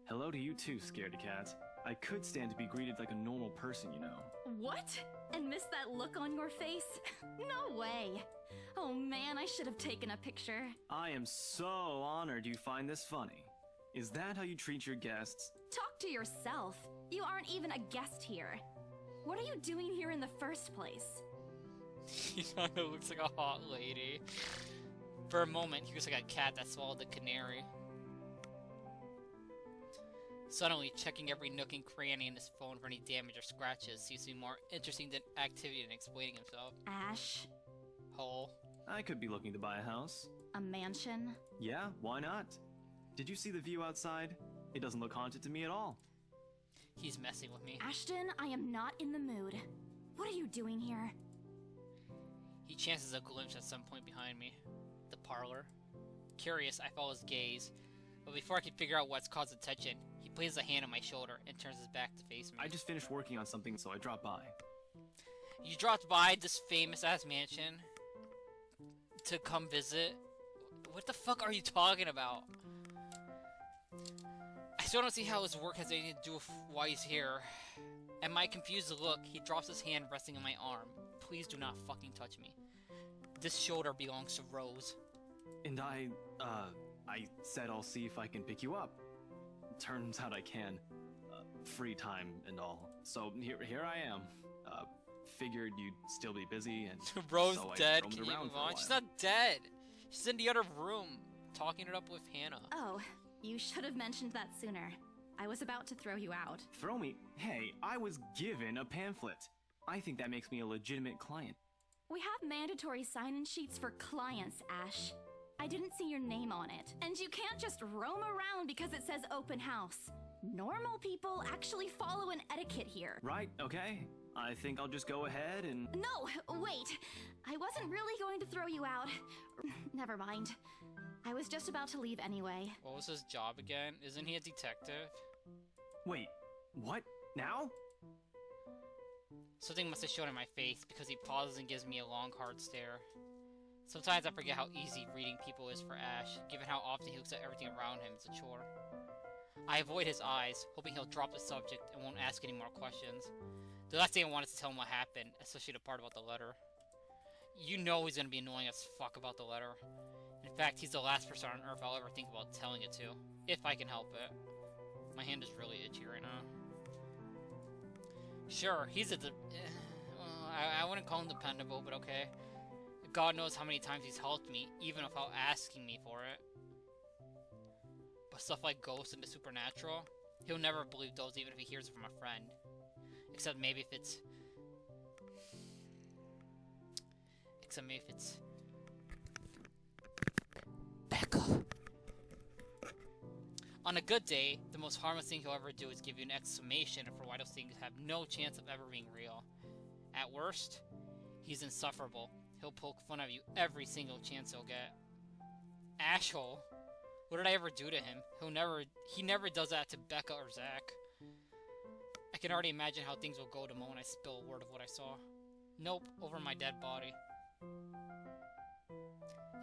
Hello to you too, scaredy cat. I could stand to be greeted like a normal person, you know. What? And miss that look on your face? No way. Oh man, I should have taken a picture. I am so honored you find this funny. Is that how you treat your guests? Talk to yourself. You aren't even a guest here. What are you doing here in the first place? He kind of looks like a hot lady. For a moment, he looks like a cat that swallowed the canary. Suddenly, checking every nook and cranny in his phone for any damage or scratches seems to be more interesting than activity than explaining himself. Ash. Hole. I could be looking to buy a house. A mansion? Yeah, why not? Did you see the view outside? It doesn't look haunted to me at all. He's messing with me. Ashton, I am not in the mood. What are you doing here? He chances a glimpse at some point behind me. The parlor. Curious, I follow his gaze, but before I can figure out what's caused attention, he places a hand on my shoulder and turns his back to face me. I just finished working on something, so I dropped by. You dropped by this famous-ass mansion to come visit? What the fuck are you talking about? I still don't see how his work has anything to do with why he's here. At my confused look, he drops his hand resting on my arm. Please do not fucking touch me. This shoulder belongs to Rose. And I said I'll see if I can pick you up. Turns out I can. Free time and all. So here I am. Figured you'd still be busy and Rose so dead, I can you around move for a on? while. She's not dead. She's in the other room, talking it up with Hannah. Oh, you should have mentioned that sooner. I was about to throw you out. Throw me? Hey, I was given a pamphlet. I think that makes me a legitimate client. We have mandatory sign-in sheets for clients, Ash. I didn't see your name on it. And you can't just roam around because it says open house. Normal people actually follow an etiquette here. Right, okay. I think I'll just go ahead and... No, wait. I wasn't really going to throw you out. Never mind. I was just about to leave anyway. What was his job again? Isn't he a detective? Wait, what? Now? Something must have shown in my face because he pauses and gives me a long, hard stare. Sometimes I forget how easy reading people is for Ash, given how often he looks at everything around him as a chore. I avoid his eyes, hoping he'll drop the subject and won't ask any more questions. The last thing I wanted to tell him what happened, especially the part about the letter. You know he's gonna be annoying as fuck about the letter. In fact, he's the last person on Earth I'll ever think about telling it to, if I can help it. My hand is really itchy right now. Sure, he's I wouldn't call him dependable, but okay. God knows how many times he's helped me, even without asking me for it. But stuff like ghosts and the supernatural, he'll never believe those even if he hears it from a friend. Except maybe if it's... Becca! On a good day, the most harmless thing he'll ever do is give you an explanation for why those things have no chance of ever being real. At worst, he's insufferable, He'll poke fun of you every single chance he'll get. Ashhole. What did I ever do to him? He never does that to Becca or Zach. I can already imagine how things will go the moment I spill a word of what I saw. Nope, over my dead body.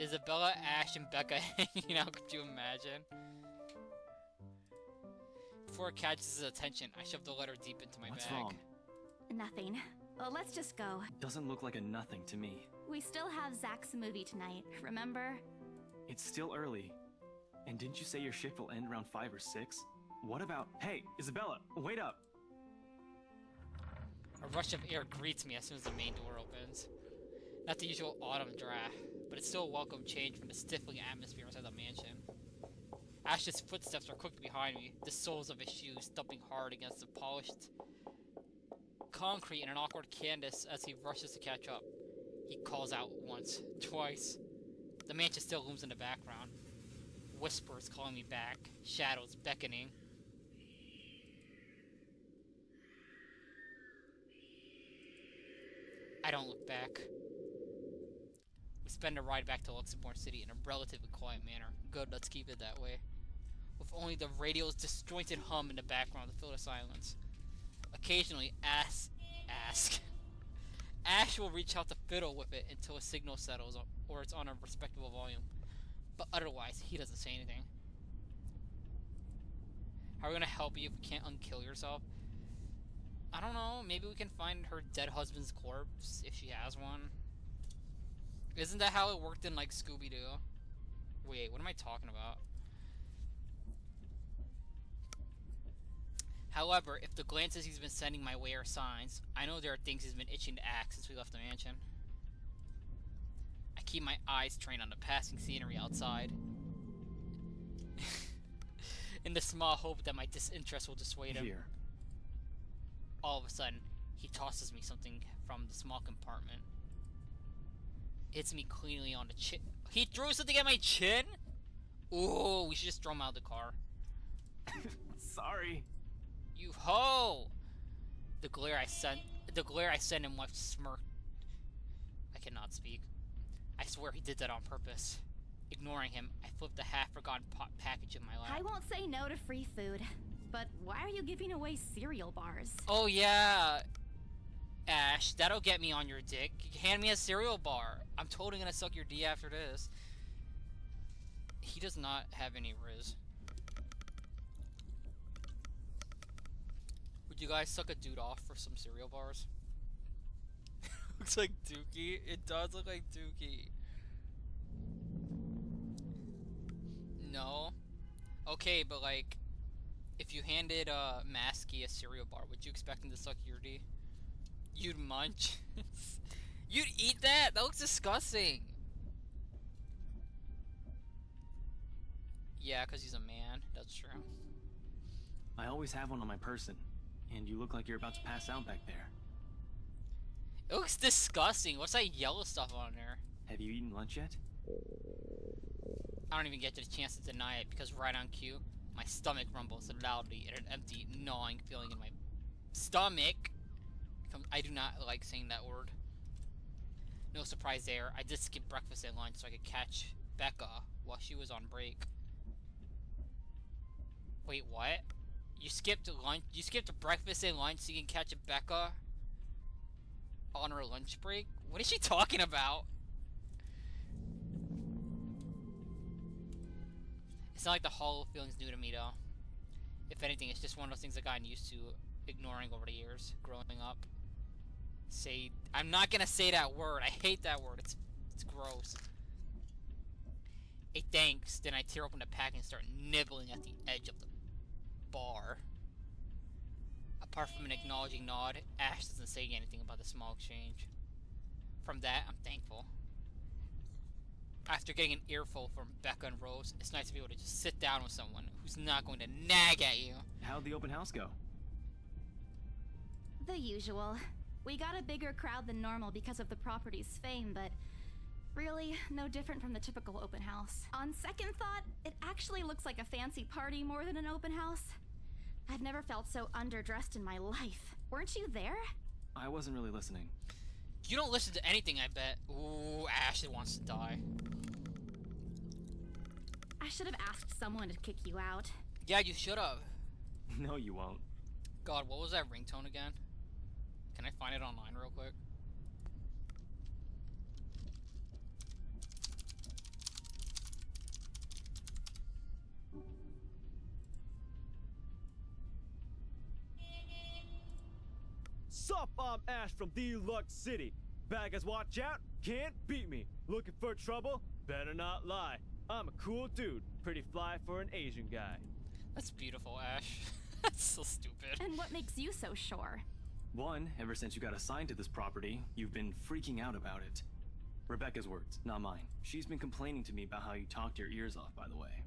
Isabella, Ash, and Becca hanging out, could you imagine? Before it catches his attention, I shove the letter deep into my bag. What's wrong? Nothing. Well, let's just go. Doesn't look like a nothing to me. We still have Zach's movie tonight, remember? It's still early. And didn't you say your shift will end around 5 or 6? What about... Hey, Isabella, wait up! A rush of air greets me as soon as the main door opens. Not the usual autumn draft, but it's still a welcome change from the stifling atmosphere inside the mansion. Ash's footsteps are quick behind me, the soles of his shoes thumping hard against the polished concrete in an awkward cadence as he rushes to catch up. He calls out once, twice. The mansion still looms in the background. Whispers calling me back, shadows beckoning. I don't look back. We spend a ride back to Luxembourg City in a relatively quiet manner. Good, let's keep it that way. With only the radio's disjointed hum in the background to fill the silence. Occasionally, Ash will reach out to fiddle with it until a signal settles or it's on a respectable volume. But otherwise, he doesn't say anything. How are we gonna help you if we can't unkill yourself? I don't know, maybe we can find her dead husband's corpse, if she has one. Isn't that how it worked in, like, Scooby-Doo? Wait, what am I talking about? However, if the glances he's been sending my way are signs, I know there are things he's been itching to act since we left the mansion. I keep my eyes trained on the passing scenery outside. In the small hope that my disinterest will dissuade him. Here. All of a sudden, he tosses me something from the small compartment. Hits me cleanly on the chin. He threw something at my chin? Ooh, we should just throw him out of the car. Sorry. You ho! The glare I sent him left smirked. I cannot speak. I swear he did that on purpose. Ignoring him, I flipped the half-forgotten package in my lap. I won't say no to free food, but why are you giving away cereal bars? Oh yeah, Ash, that'll get me on your dick. Hand me a cereal bar. I'm totally gonna suck your D after this. He does not have any riz. Would you guys suck a dude off for some cereal bars? Looks like Dookie. It does look like Dookie. No? Okay, but like, if you handed Masky a cereal bar, would you expect him to suck your D? You'd munch? You'd eat that? That looks disgusting. Yeah, because he's a man. That's true. I always have one on my person, and you look like you're about to pass out back there. It looks disgusting. What's that yellow stuff on there? Have you eaten lunch yet? I don't even get the chance to deny it because right on cue, my stomach rumbles loudly in an empty, gnawing feeling in my stomach. I do not like saying that word. No surprise there. I did skip breakfast and lunch so I could catch Becca while she was on break. Wait, what? You skipped lunch? You skipped breakfast and lunch so you can catch Becca on her lunch break? What is she talking about? It's not like the hollow feeling's new to me though. If anything, it's just one of those things I've gotten used to ignoring over the years, growing up. I'm not gonna say that word. I hate that word. It's gross. Hey, thanks. Then I tear open the pack and start nibbling at the edge of the bar. Apart from an acknowledging nod, Ash doesn't say anything about the small exchange. From that, I'm thankful. After getting an earful from Becca and Rose, it's nice to be able to just sit down with someone who's not going to nag at you. How'd the open house go? The usual. We got a bigger crowd than normal because of the property's fame, but really, no different from the typical open house. On second thought, it actually looks like a fancy party more than an open house. I've never felt so underdressed in my life. Weren't you there? I wasn't really listening. You don't listen to anything, I bet. Ooh, Ashley wants to die. I should have asked someone to kick you out. Yeah, you should have. No, you won't. God, what was that ringtone again? Can I find it online real quick? Sup, I'm Ash from Deluxe City. Baggers, watch out, can't beat me. Looking for trouble? Better not lie. I'm a cool dude, pretty fly for an Asian guy. That's beautiful, Ash. That's so stupid. And what makes you so sure? One, ever since you got assigned to this property, you've been freaking out about it. Rebecca's words, not mine. She's been complaining to me about how you talked your ears off, by the way.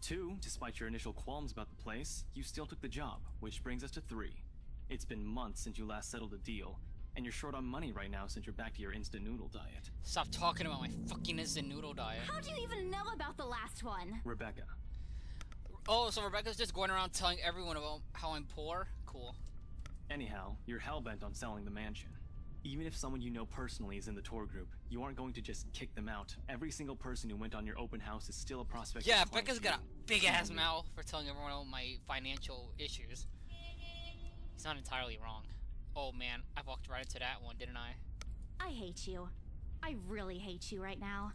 Two, despite your initial qualms about the place, you still took the job, which brings us to three. It's been months since you last settled a deal, and you're short on money right now since you're back to your instant noodle diet. Stop talking about my fucking instant noodle diet. How do you even know about the last one? Rebecca. Oh, so Rebecca's just going around telling everyone about how I'm poor? Cool. Anyhow, you're hell-bent on selling the mansion. Even if someone you know personally is in the tour group, you aren't going to just kick them out. Every single person who went on your open house is still a prospect. Yeah, Becca's got a big-ass mouth for telling everyone about my financial issues. He's not entirely wrong. Oh man, I walked right into that one, didn't I? I hate you. I really hate you right now.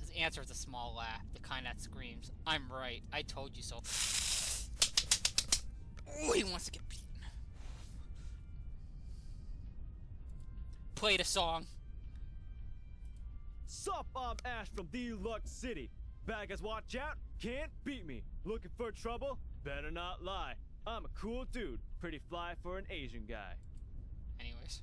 His answer is a small laugh, the kind that screams, I'm right, I told you so. Oh, he wants to get beaten. Play the song. Sup, I'm Ash from Deluxe City. Baggers, watch out, can't beat me. Looking for trouble? Better not lie. I'm a cool dude, pretty fly for an Asian guy. Anyways.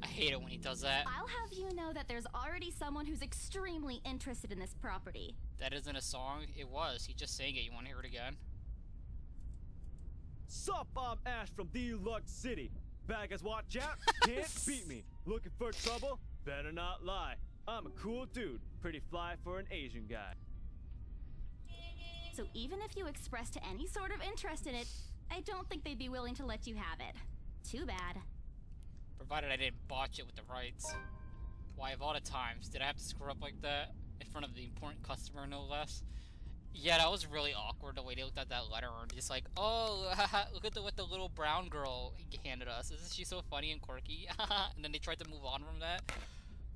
I hate it when he does that. I'll have you know that there's already someone who's extremely interested in this property. That isn't a song. It was. He just sang it. You want to hear it again? Sup, I'm Ash from Deluxe City. Baggers, watch out, can't beat me. Looking for trouble? Better not lie. I'm a cool dude, pretty fly for an Asian guy. So even if you expressed any sort of interest in it, I don't think they'd be willing to let you have it. Too bad. Provided I didn't botch it with the rights. Why, of all the times, did I have to screw up like that? In front of the important customer, no less? Yeah, that was really awkward, the way they looked at that letter and just like, oh, look at what the little brown girl handed us. Isn't she so funny and quirky? And then they tried to move on from that.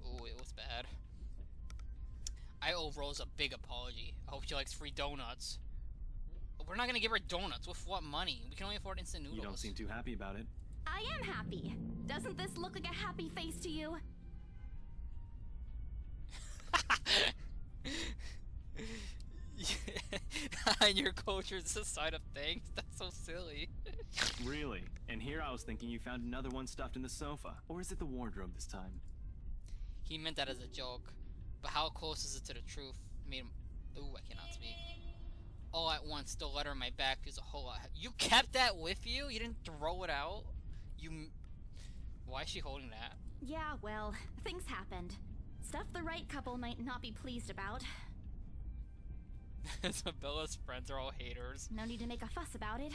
Ooh, it was bad. I owe Rose a big apology. I hope she likes free donuts. We're not gonna give her donuts. With what money? We can only afford instant noodles. You don't seem too happy about it. I am happy. Doesn't this look like a happy face to you? And your culture is a side of things? That's so silly. Really? And here I was thinking you found another one stuffed in the sofa. Or is it the wardrobe this time? He meant that as a joke. But how close is it to the truth? Made him... Ooh, I cannot speak. All at once, the letter in my back feels a whole lot... You kept that with you? You didn't throw it out? You... Why is she holding that? Yeah, well, things happened. Stuff the right couple might not be pleased about. Isabella's friends are all haters. No need to make a fuss about it.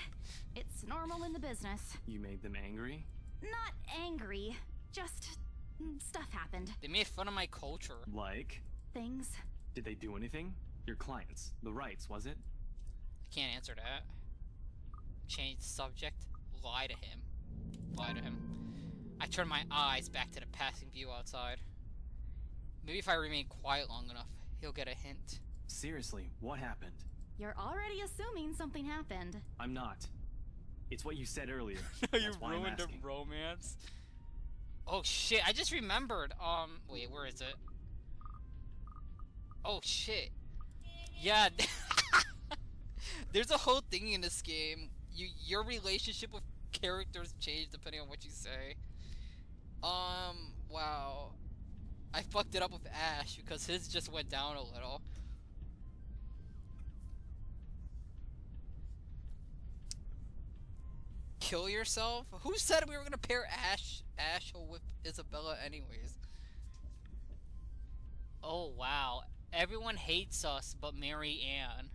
It's normal in the business. You made them angry? Not angry. Just... stuff happened. They made fun of my culture. Like? Things. Did they do anything? Your clients. The rights, was it? I can't answer that. Change the subject. Lie to him. Lie to him. I turn my eyes back to the passing view outside. Maybe if I remain quiet long enough, he'll get a hint. Seriously, what happened? You're already assuming something happened. I'm not. It's what you said earlier. You ruined a romance? Oh shit, I just remembered. Wait, where is it? Oh shit. Yeah, there's a whole thing in this game. Your relationship with characters change depending on what you say. Wow. I fucked it up with Ash because his just went down a little. Kill yourself? Who said we were gonna pair Ash with Isabella anyways? Oh wow. Everyone hates us but Mary Ann.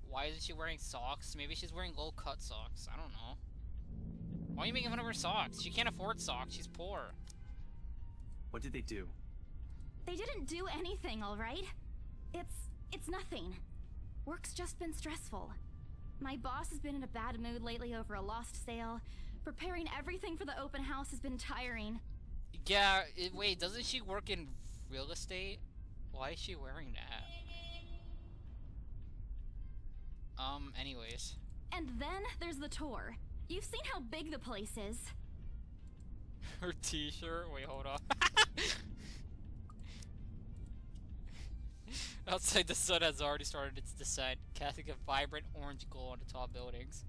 Why isn't she wearing socks? Maybe she's wearing low cut socks. I don't know. Why are you making fun of her socks? She can't afford socks. She's poor. What did they do? They didn't do anything, all right? It's nothing. Work's just been stressful. My boss has been in a bad mood lately over a lost sale. Preparing everything for the open house has been tiring. Yeah, wait, doesn't she work in real estate? Why is she wearing that? Anyways. And then there's the tour. You've seen how big the place is. Her t-shirt? Wait, hold on. Outside, the sun has already started its descent, casting a vibrant orange glow on the tall buildings.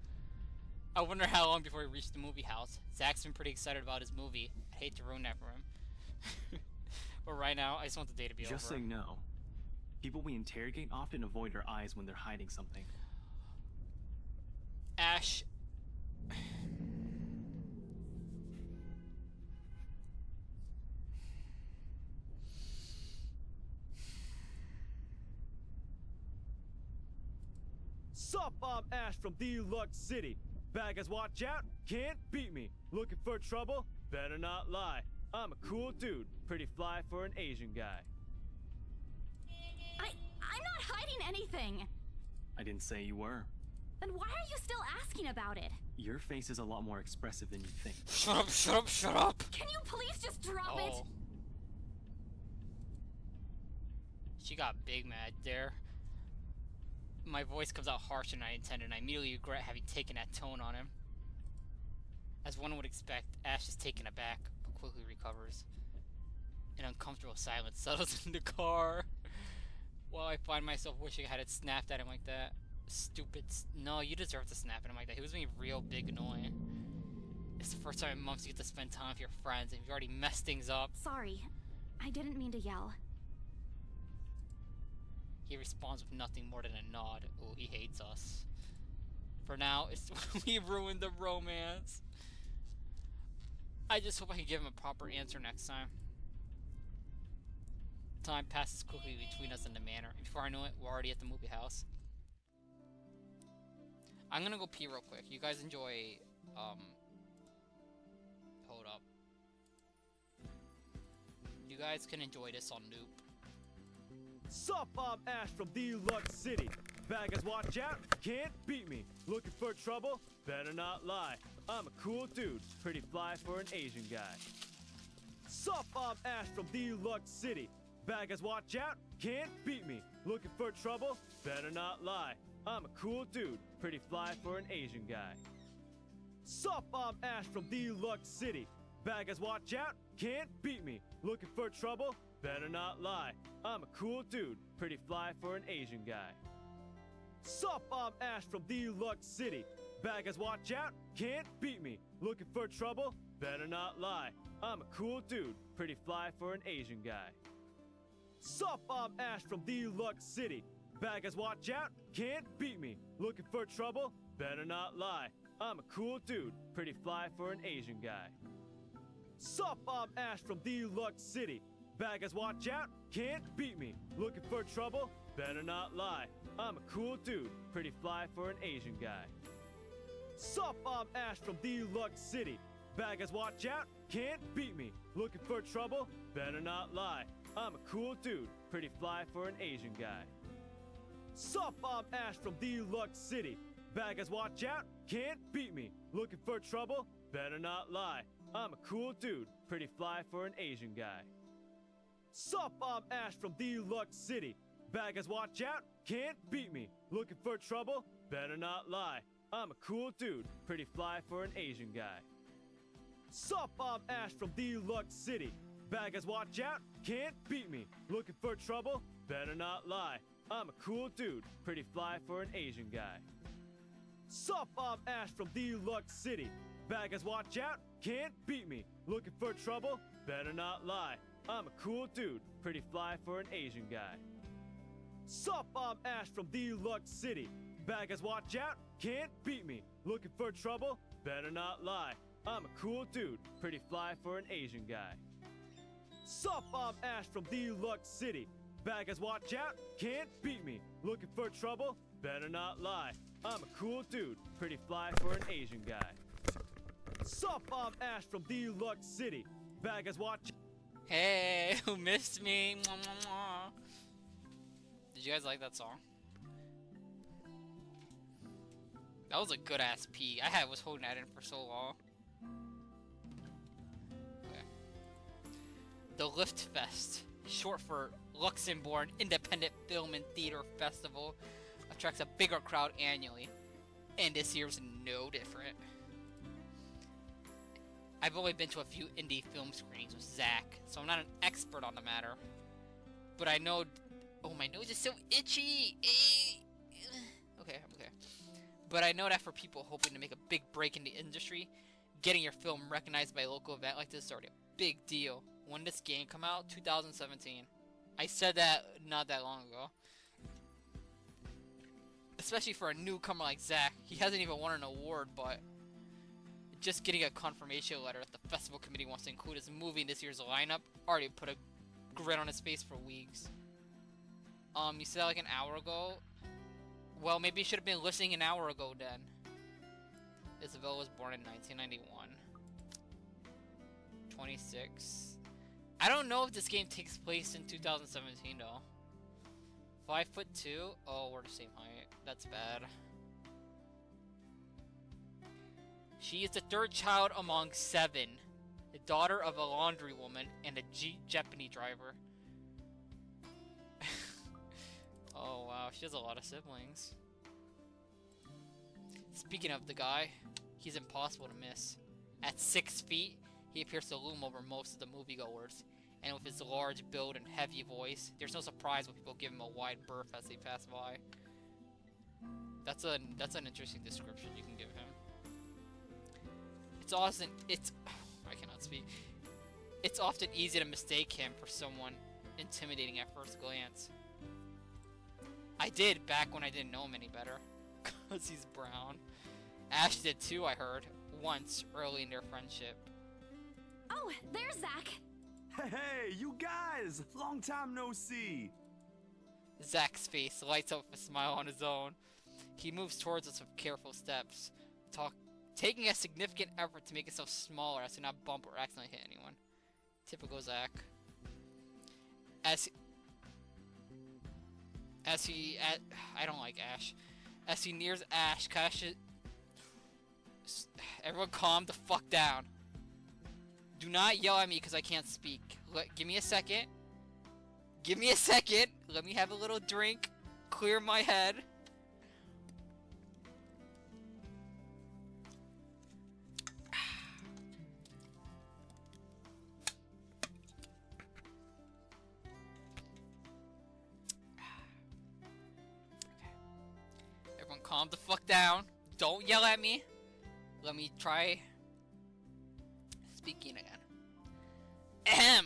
I wonder how long before we reach the movie house. Zach's been pretty excited about his movie. I'd hate to ruin that for him. But right now, I just want the day to be over. Just so you know, people we interrogate often avoid our eyes when they're hiding something. Ash. Sup, I'm Ash from Deluxe City. Baggers, watch out, can't beat me. Looking for trouble? Better not lie. I'm a cool dude, pretty fly for an Asian guy. I'm not hiding anything. I didn't say you were. Then why are you still asking about it? Your face is a lot more expressive than you think. Shut up, shut up, shut up! Can you please just drop it? She got big mad there. My voice comes out harsher than I intended, and I immediately regret having taken that tone on him. As one would expect, Ash is taken aback, but quickly recovers. An uncomfortable silence settles in the car. While I find myself wishing I had it snapped at him like that. Stupid. No, you deserve to snap at him like that. He was being real big annoying. It's the first time in months you get to spend time with your friends, and you've already messed things up. Sorry. I didn't mean to yell. He responds with nothing more than a nod. Oh, he hates us. For now, we ruined the romance. I just hope I can give him a proper answer next time. Time passes quickly between us in the manor. Before I know it, we're already at the movie house. I'm gonna go pee real quick. You guys enjoy, hold up. You guys can enjoy this on loop. Sup, I'm Ash from Deluxe City. Baggers, watch out, can't beat me. Looking for trouble? Better not lie. I'm a cool dude, pretty fly for an Asian guy. Sup, I'm Ash from Deluxe City. Baggers, watch out, can't beat me. Looking for trouble? Better not lie. I'm a cool dude, pretty fly for an Asian guy. Sup, I'm Ash from Deluxe City. Baggers, watch out, can't beat me. Looking for trouble? Better not lie. I'm a cool dude, pretty fly for an Asian guy. Sup, I'm Ash from Deluxe City. Baggers, watch out, can't beat me. Looking for trouble? Better not lie. I'm a cool dude, pretty fly for an Asian guy. Sup, I'm Ash from Deluxe City. Baggers, watch out, can't beat me. Looking for trouble? Better not lie. I'm a cool dude, pretty fly for an Asian guy. Sup, I'm Ash from Deluxe City. Baggers, watch out, can't beat me. Looking for trouble? Better not lie. I'm a cool dude, pretty fly for an Asian guy. Sup, I'm Ash from Deluxe City. Baggers, watch out, can't beat me. Looking for trouble? Better not lie. I'm a cool dude, pretty fly for an Asian guy. Sup, I'm Ash from Deluxe City. Baggers, watch out, can't beat me. Looking for trouble? Better not lie. I'm a cool dude, pretty fly for an Asian guy. Sup, I'm Ash from Deluxe City. Baggers, watch out, can't beat me. Looking for trouble? Better not lie. I'm a cool dude, pretty fly for an Asian guy. Sup, I'm Ash from Deluxe City. Baggers, watch out, can't beat me. Looking for trouble? Better not lie. I'm a cool dude, pretty fly for an Asian guy. Sup, I'm Ash from Deluxe City. Baggers, watch out, can't beat me. Looking for trouble? Better not lie. I'm a cool dude, pretty fly for an Asian guy. Sup, I'm Ash from Deluxe City. Baggers, watch out, can't beat me. Looking for trouble? Better not lie. I'm a cool dude, pretty fly for an Asian guy. Sup, I'm Ash from Deluxe City. Baggers, watch out, can't beat me. Looking for trouble? Better not lie. I'm a cool dude, pretty fly for an Asian guy. Sup, I'm Ash from Deluxe City. Back as watch. Hey, who missed me? Mwah, mwah, mwah. Did you guys like that song? That was a good ass pee. Was holding that in for so long. Okay. The Lift Fest, short for Luxembourg Independent Film and Theater Festival, attracts a bigger crowd annually, and this year's no different. I've only been to a few indie film screenings with Zach, so I'm not an expert on the matter. But I know... Oh, my nose is so itchy! Okay, I'm okay. But I know that for people hoping to make a big break in the industry, getting your film recognized by a local event like this is already a big deal. When did this game come out? 2017. I said that not that long ago. Especially for a newcomer like Zach. He hasn't even won an award, but just getting a confirmation letter that the festival committee wants to include his movie in this year's lineup already put a grin on his face for weeks. You said that like an hour ago? Well, maybe you should have been listening an hour ago then. Isabel was born in 1991. 26. I don't know if this game takes place in 2017 though. 5'2". Oh, we're the same height. That's bad. She is the third child among 7. The daughter of a laundry woman and a Japanese driver. Oh wow, she has a lot of siblings. Speaking of the guy, he's impossible to miss. At 6 feet, he appears to loom over most of the moviegoers, and with his large build and heavy voice, there's no surprise when people give him a wide berth as they pass by. That's an interesting description you can give him. I cannot speak. It's often easy to mistake him for someone intimidating at first glance. I did back when I didn't know him any better, cause he's brown. Ash did too, I heard, once early in their friendship. Oh, there's Zach! Hey, you guys! Long time no see! Zach's face lights up with a smile on his own. He moves towards us with careful steps, taking a significant effort to make himself smaller as to not bump or accidentally hit anyone. Typical Zach. I don't like Ash. As he nears Ash, everyone calm the fuck down. Do not yell at me because I can't speak. Give me a second. Give me a second. Let me have a little drink. Clear my head. Everyone calm the fuck down. Don't yell at me. Let me try speaking again. Ahem.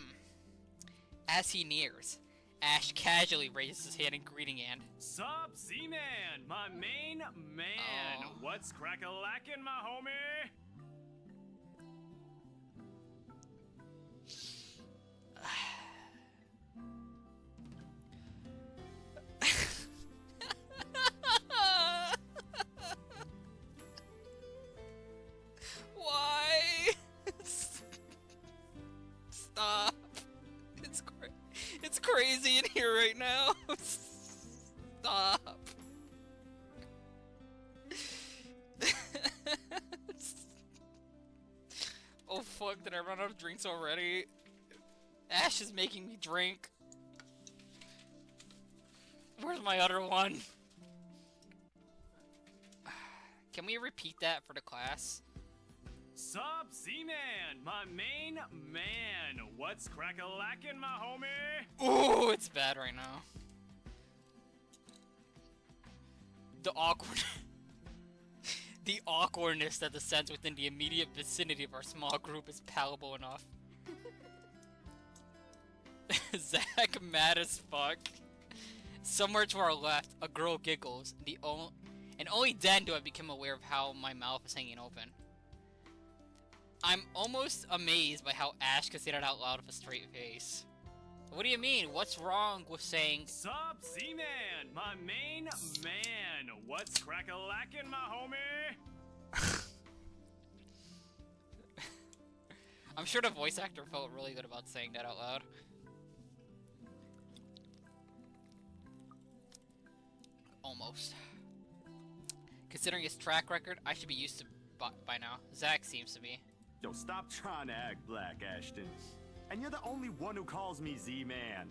As he nears, Ash casually raises his hand in greeting and... Sup, Z-Man, my main man. Oh. What's crack-a-lackin', my homie? Why? Stop. It's crazy in here right now. Stop. Oh fuck, did I run out of drinks already? Ash is making me drink. Where's my other one? Can we repeat that for the class? Sup, Z-Man, my main man. What's crack-a-lackin', my homie? Ooh, it's bad right now. The awkwardness that descends within the immediate vicinity of our small group is palatable enough. Zach mad as fuck. Somewhere to our left, a girl giggles, and only then do I become aware of how my mouth is hanging open. I'm almost amazed by how Ash can say that out loud with a straight face. What do you mean? What's wrong with saying... Sup, Z-Man, my main man. What's crack-a-lackin', my homie? I'm sure the voice actor felt really good about saying that out loud. Almost. Considering his track record, I should be used to by now. Zach seems to be. Yo, stop trying to act black, Ashton. And you're the only one who calls me Z-Man.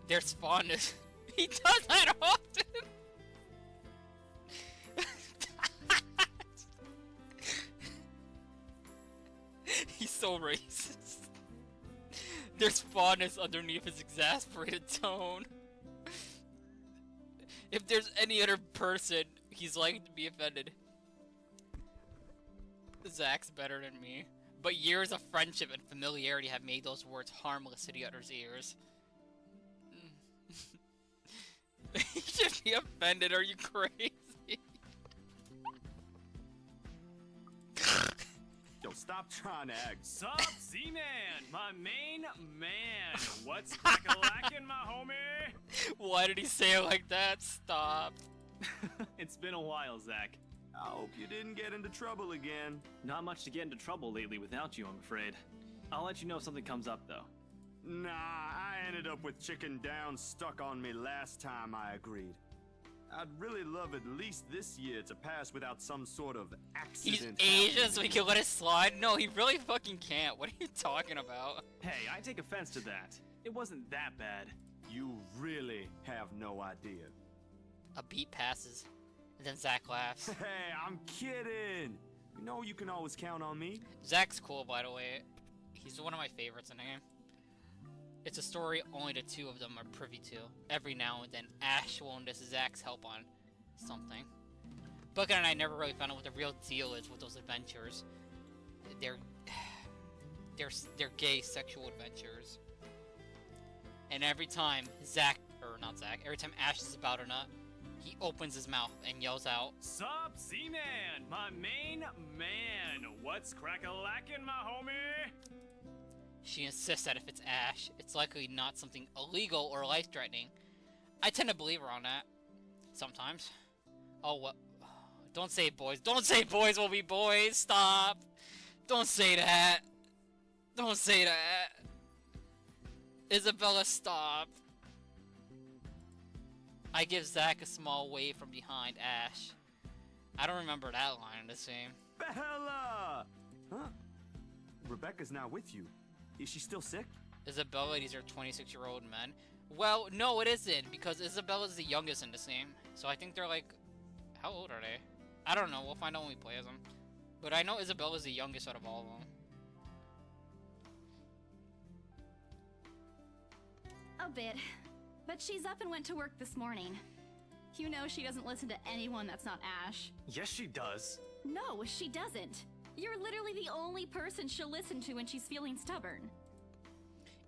There's fondness. He does that often! He's so racist. There's fondness underneath his exasperated tone. If there's any other person he's likely to be offended, Zach's better than me. But years of friendship and familiarity have made those words harmless to the other's ears. He should be offended, are you crazy? Yo, stop trying to act. Sup, Z-Man, my main man. What's crack-a-lackin', my homie? Why did he say it like that? Stop. It's been a while, Zach. I hope you didn't get into trouble again. Not much to get into trouble lately without you, I'm afraid. I'll let you know if something comes up, though. Nah, I ended up with Chicken Down stuck on me last time I agreed. I'd really love at least this year to pass without some sort of accident. He's Asian, so he can let it slide? No, he really fucking can't. What are you talking about? Hey, I take offense to that. It wasn't that bad. You really have no idea. A beat passes, and then Zach laughs. Hey, I'm kidding. You know you can always count on me. Zach's cool, by the way. He's one of my favorites in the game. It's a story only the two of them are privy to. Every now and then, Ash will enlist Zach's help on something. Bucket and I never really found out what the real deal is with those adventures. They're gay sexual adventures. And every time every time Ash is about or not, he opens his mouth and yells out, Sup, Z-Man, my main man. What's crack-a-lackin', my homie? She insists that if it's Ash, it's likely not something illegal or life-threatening. I tend to believe her on that. Sometimes. Oh, what? Don't say boys. Don't say boys will be boys. Stop. Don't say that. Don't say that. Isabella, stop. I give Zach a small wave from behind Ash. I don't remember that line in the same. Bella! Huh? Rebecca's not with you. Is she still sick? Isabella, these are 26-year-old men. Well, no, it isn't, because Isabella's the youngest in the game. So I think they're like... How old are they? I don't know, we'll find out when we play as them. But I know Isabella's the youngest out of all of them. A bit. But she's up and went to work this morning. You know she doesn't listen to anyone that's not Ash. Yes, she does. No, she doesn't. You're literally the only person she'll listen to when she's feeling stubborn.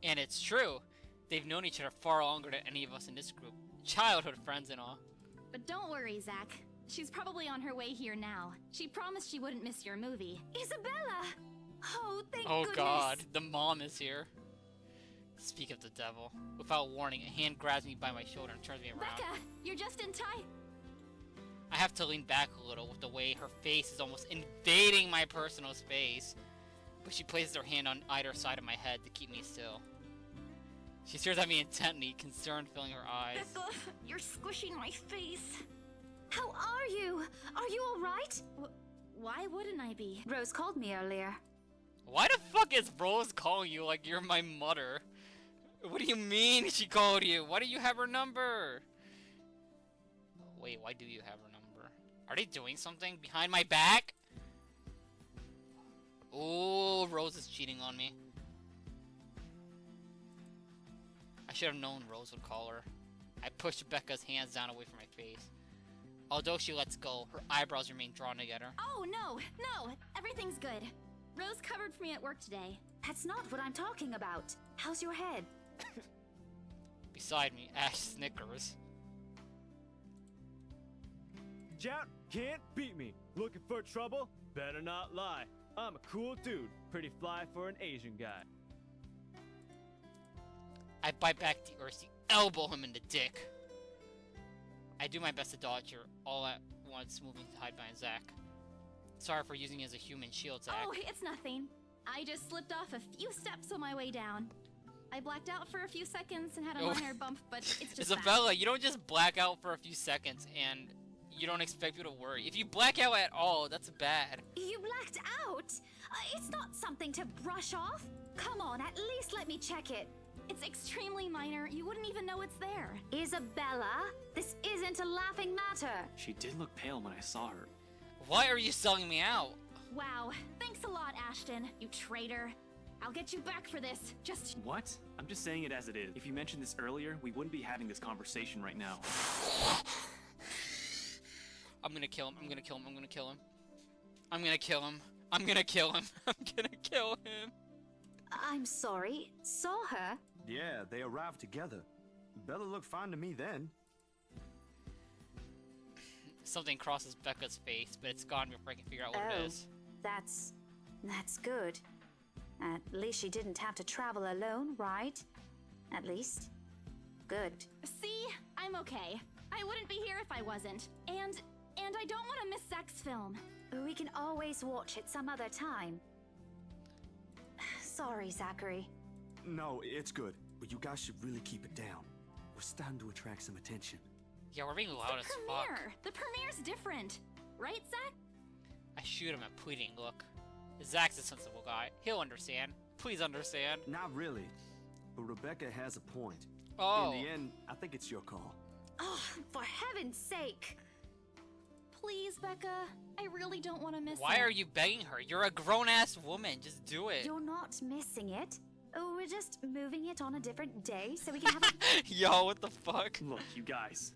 And it's true. They've known each other far longer than any of us in this group. Childhood friends and all. But don't worry, Zach. She's probably on her way here now. She promised she wouldn't miss your movie. Isabella! Oh, thank goodness. Oh god, the mom is here. Speak of the devil. Without warning, a hand grabs me by my shoulder and turns me around. Becca, you're just in time. I have to lean back a little with the way her face is almost invading my personal space. But she places her hand on either side of my head to keep me still. She stares at me intently, concern filling her eyes. Becca, you're squishing my face. How are you? Are you alright? Why wouldn't I be? Rose called me earlier. Why the fuck is Rose calling you like you're my mother? What do you mean she called you? Why do you have her number? Wait, why do you have her number? Are they doing something behind my back? Oh, Rose is cheating on me. I should have known Rose would call her. I pushed Becca's hands down away from my face. Although she lets go, her eyebrows remain drawn together. Oh, no, everything's good. Rose covered for me at work today. That's not what I'm talking about. How's your head? Beside me, Ash snickers. Jout can't beat me. Looking for trouble? Better not lie. I'm a cool dude. Pretty fly for an Asian guy. I bite back the Ursi, elbow him in the dick. I do my best to dodge her, all at once moving to hide behind Zach. Sorry for using it as a human shield, Zach. Oh, it's nothing. I just slipped off a few steps on my way down. I blacked out for a few seconds and had a minor bump, but it's just Isabella, you don't just black out for a few seconds and you don't expect people to worry. If you black out at all, that's bad. You blacked out? It's not something to brush off. Come on, at least let me check it. It's extremely minor. You wouldn't even know it's there. Isabella, this isn't a laughing matter. She did look pale when I saw her. Why are you selling me out? Wow. Thanks a lot, Ashton, you traitor. I'll get you back for this. Just... What? I'm just saying it as it is. If you mentioned this earlier, we wouldn't be having this conversation right now. I'm gonna kill him. I'm gonna kill him. I'm gonna kill him. I'm gonna kill him. I'm gonna kill him. I'm gonna kill him. I'm sorry. Saw her? Yeah, they arrived together. Bella looked fine to me then. Something crosses Becca's face, but it's gone before I can figure out what it is. That's good. At least she didn't have to travel alone, right? At least. Good. See? I'm okay. I wouldn't be here if I wasn't. And I don't want to miss Zach's film. We can always watch it some other time. Sorry, Zachary. No, it's good. But you guys should really keep it down. We're starting to attract some attention. Yeah, we're being loud as fuck. The premiere's different. Right, Zach? I shoot him at pleading look. Zach's a sensible guy. He'll understand. Please understand. Not really. But Rebecca has a point. Oh. In the end, I think it's your call. Oh, for heaven's sake. Please, Becca. I really don't want to miss it. Why are you begging her? You're a grown-ass woman. Just do it. You're not missing it. Oh, we're just moving it on a different day so we can have a... Yo, what the fuck? Look, you guys.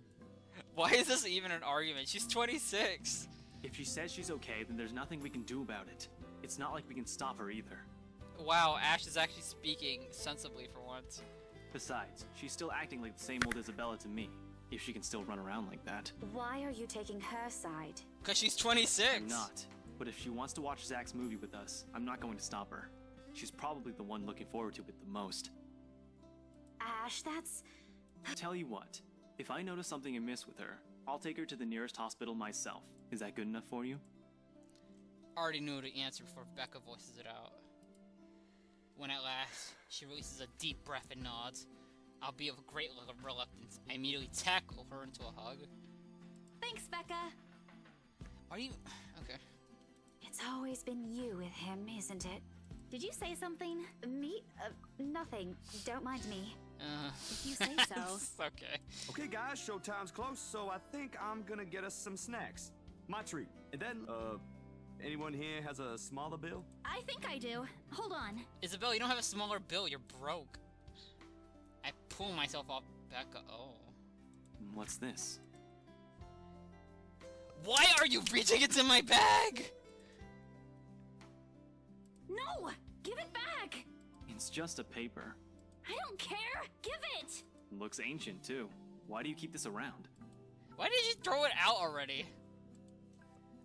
Why is this even an argument? She's 26. If she says she's okay, then there's nothing we can do about it. It's not like we can stop her either. Wow, Ash is actually speaking sensibly for once. Besides, she's still acting like the same old Isabella to me, if she can still run around like that. Why are you taking her side? Because she's 26. I'm not. But if she wants to watch Zach's movie with us, I'm not going to stop her. She's probably the one looking forward to it the most. Ash, that's... Tell you what, if I notice something amiss with her, I'll take her to the nearest hospital myself. Is that good enough for you? I already knew the answer before Becca voices it out. When at last, she releases a deep breath and nods, albeit with great reluctance, I immediately tackle her into a hug. Thanks, Becca. Are you... Okay. It's always been you with him, isn't it? Did you say something? Me? Nothing. Don't mind me. If you say so. Okay. Okay, guys, showtime's close, so I think I'm gonna get us some snacks. My treat. And then, anyone here has a smaller bill? I think I do. Hold on. Isabel, you don't have a smaller bill. You're broke. I pull myself off Becca. Oh. What's this? Why are you reaching into my bag? No! Give it back! It's just a paper. I don't care! Give it! Looks ancient, too. Why do you keep this around? Why did you throw it out already?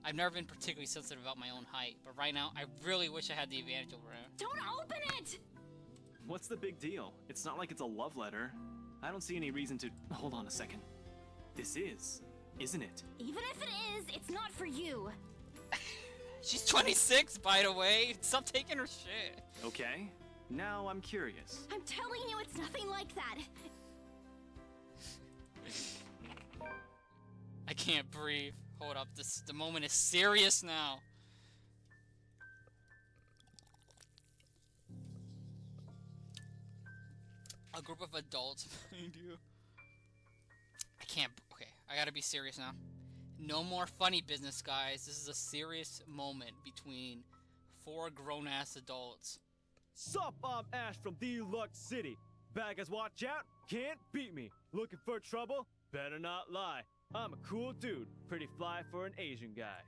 I've never been particularly sensitive about my own height, but right now, I really wish I had the advantage over him. Don't open it! What's the big deal? It's not like it's a love letter. I don't see any reason to... Hold on a second. This is, isn't it? Even if it is, it's not for you. She's 26, by the way. Stop taking her shit. Okay. Now I'm curious. I'm telling you, it's nothing like that. I can't breathe. Hold up, the moment is serious now. A group of adults behind you. I can't. Okay, I gotta be serious now. No more funny business, guys. This is a serious moment between four grown-ass adults. Sup, I'm Ash from Deluxe City. Bad guys, watch out, can't beat me. Looking for trouble? Better not lie. I'm a cool dude, pretty fly for an Asian guy.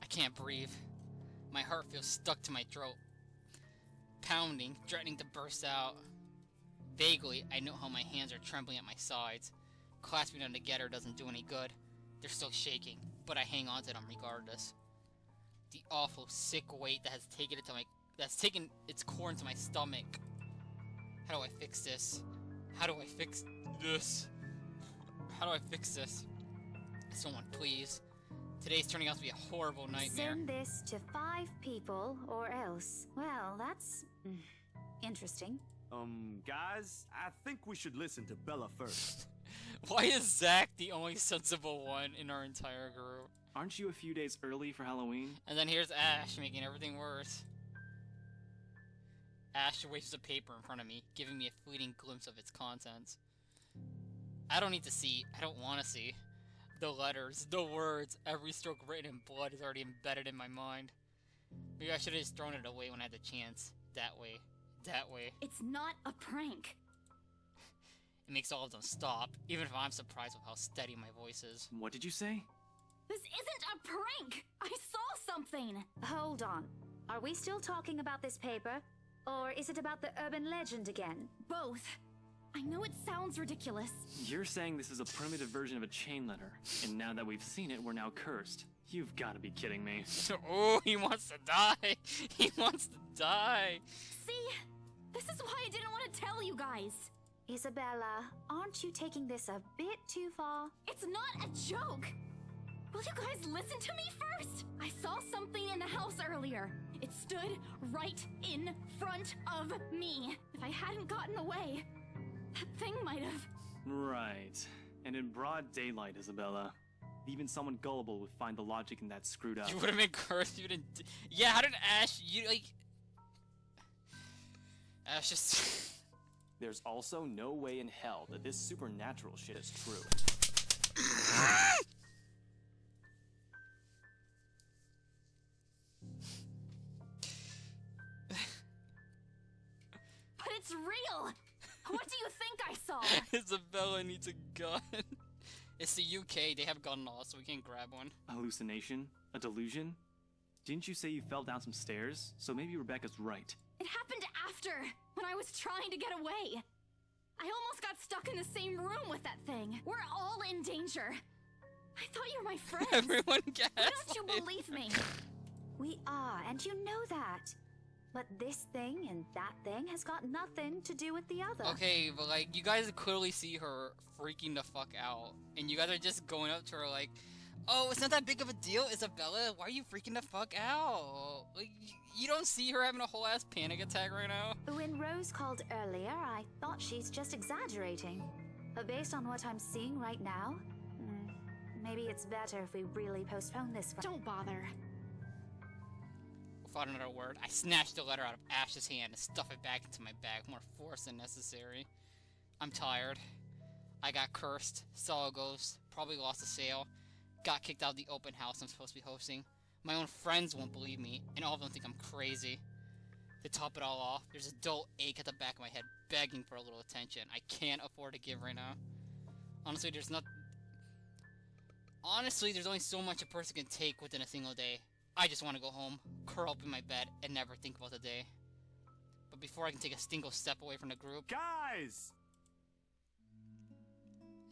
I can't breathe. My heart feels stuck to my throat. Pounding, threatening to burst out. Vaguely, I know how my hands are trembling at my sides. Clasping them together doesn't do any good. They're still shaking, but I hang on to them regardless. The awful, sick weight that has taken its core into my stomach. How do I fix this? How do I fix this? How do I fix this? Someone please. Today's turning out to be a horrible nightmare. Send this to 5 people or else. Well, that's interesting. Guys, I think we should listen to Bella first. Why is Zach the only sensible one in our entire group? Aren't you a few days early for Halloween? And then here's Ash making everything worse. Ash waves a paper in front of me, giving me a fleeting glimpse of its contents. I don't need to see. I don't want to see. The letters, the words, every stroke written in blood is already embedded in my mind. Maybe I should have just thrown it away when I had the chance. That way. That way. It's not a prank. It makes all of them stop, even if I'm surprised with how steady my voice is. What did you say? This isn't a prank! I saw something! Hold on. Are we still talking about this paper? Or is it about the urban legend again? Both. I know it sounds ridiculous. You're saying this is a primitive version of a chain letter, and now that we've seen it, we're now cursed. You've got to be kidding me. Oh, he wants to die! He wants to die! See? This is why I didn't want to tell you guys! Isabella, aren't you taking this a bit too far? It's not a joke! Will you guys listen to me first? I saw something in the house earlier. It stood right in front of me. If I hadn't gotten away, that thing might have... Right. And in broad daylight, Isabella. Even someone gullible would find the logic in that screwed up. You would have been cursed, you didn't... Yeah, how did Ash... You, like... Ash just... There's also no way in hell that this supernatural shit is true. But it's real! What do you think I saw? Isabella needs a gun. It's the UK, they have gun laws, so we can't grab one. A hallucination? A delusion? Didn't you say you fell down some stairs? So maybe Rebecca's right. It happened after, when I was trying to get away. I almost got stuck in the same room with that thing. We're all in danger. I thought you were my friends. Everyone gaslighted. Why don't you believe me? We are, and you know that. But this thing and that thing has got nothing to do with the other. Okay, but like, you guys clearly see her freaking the fuck out. And you guys are just going up to her like, oh, it's not that big of a deal, Isabella. Why are you freaking the fuck out? Like, you don't see her having a whole ass panic attack right now? When Rose called earlier, I thought she's just exaggerating. But based on what I'm seeing right now, maybe it's better if we really postpone this for— Don't bother. Without another word, I snatched the letter out of Ash's hand and stuffed it back into my bag, more force than necessary. I'm tired. I got cursed, saw a ghost, probably lost a sale, got kicked out of the open house I'm supposed to be hosting. My own friends won't believe me, and all of them think I'm crazy. To top it all off, there's a dull ache at the back of my head begging for a little attention I can't afford to give right now. Honestly, there's only so much a person can take within a single day. I just want to go home, curl up in my bed, and never think about the day. But before I can take a single step away from the group... Guys!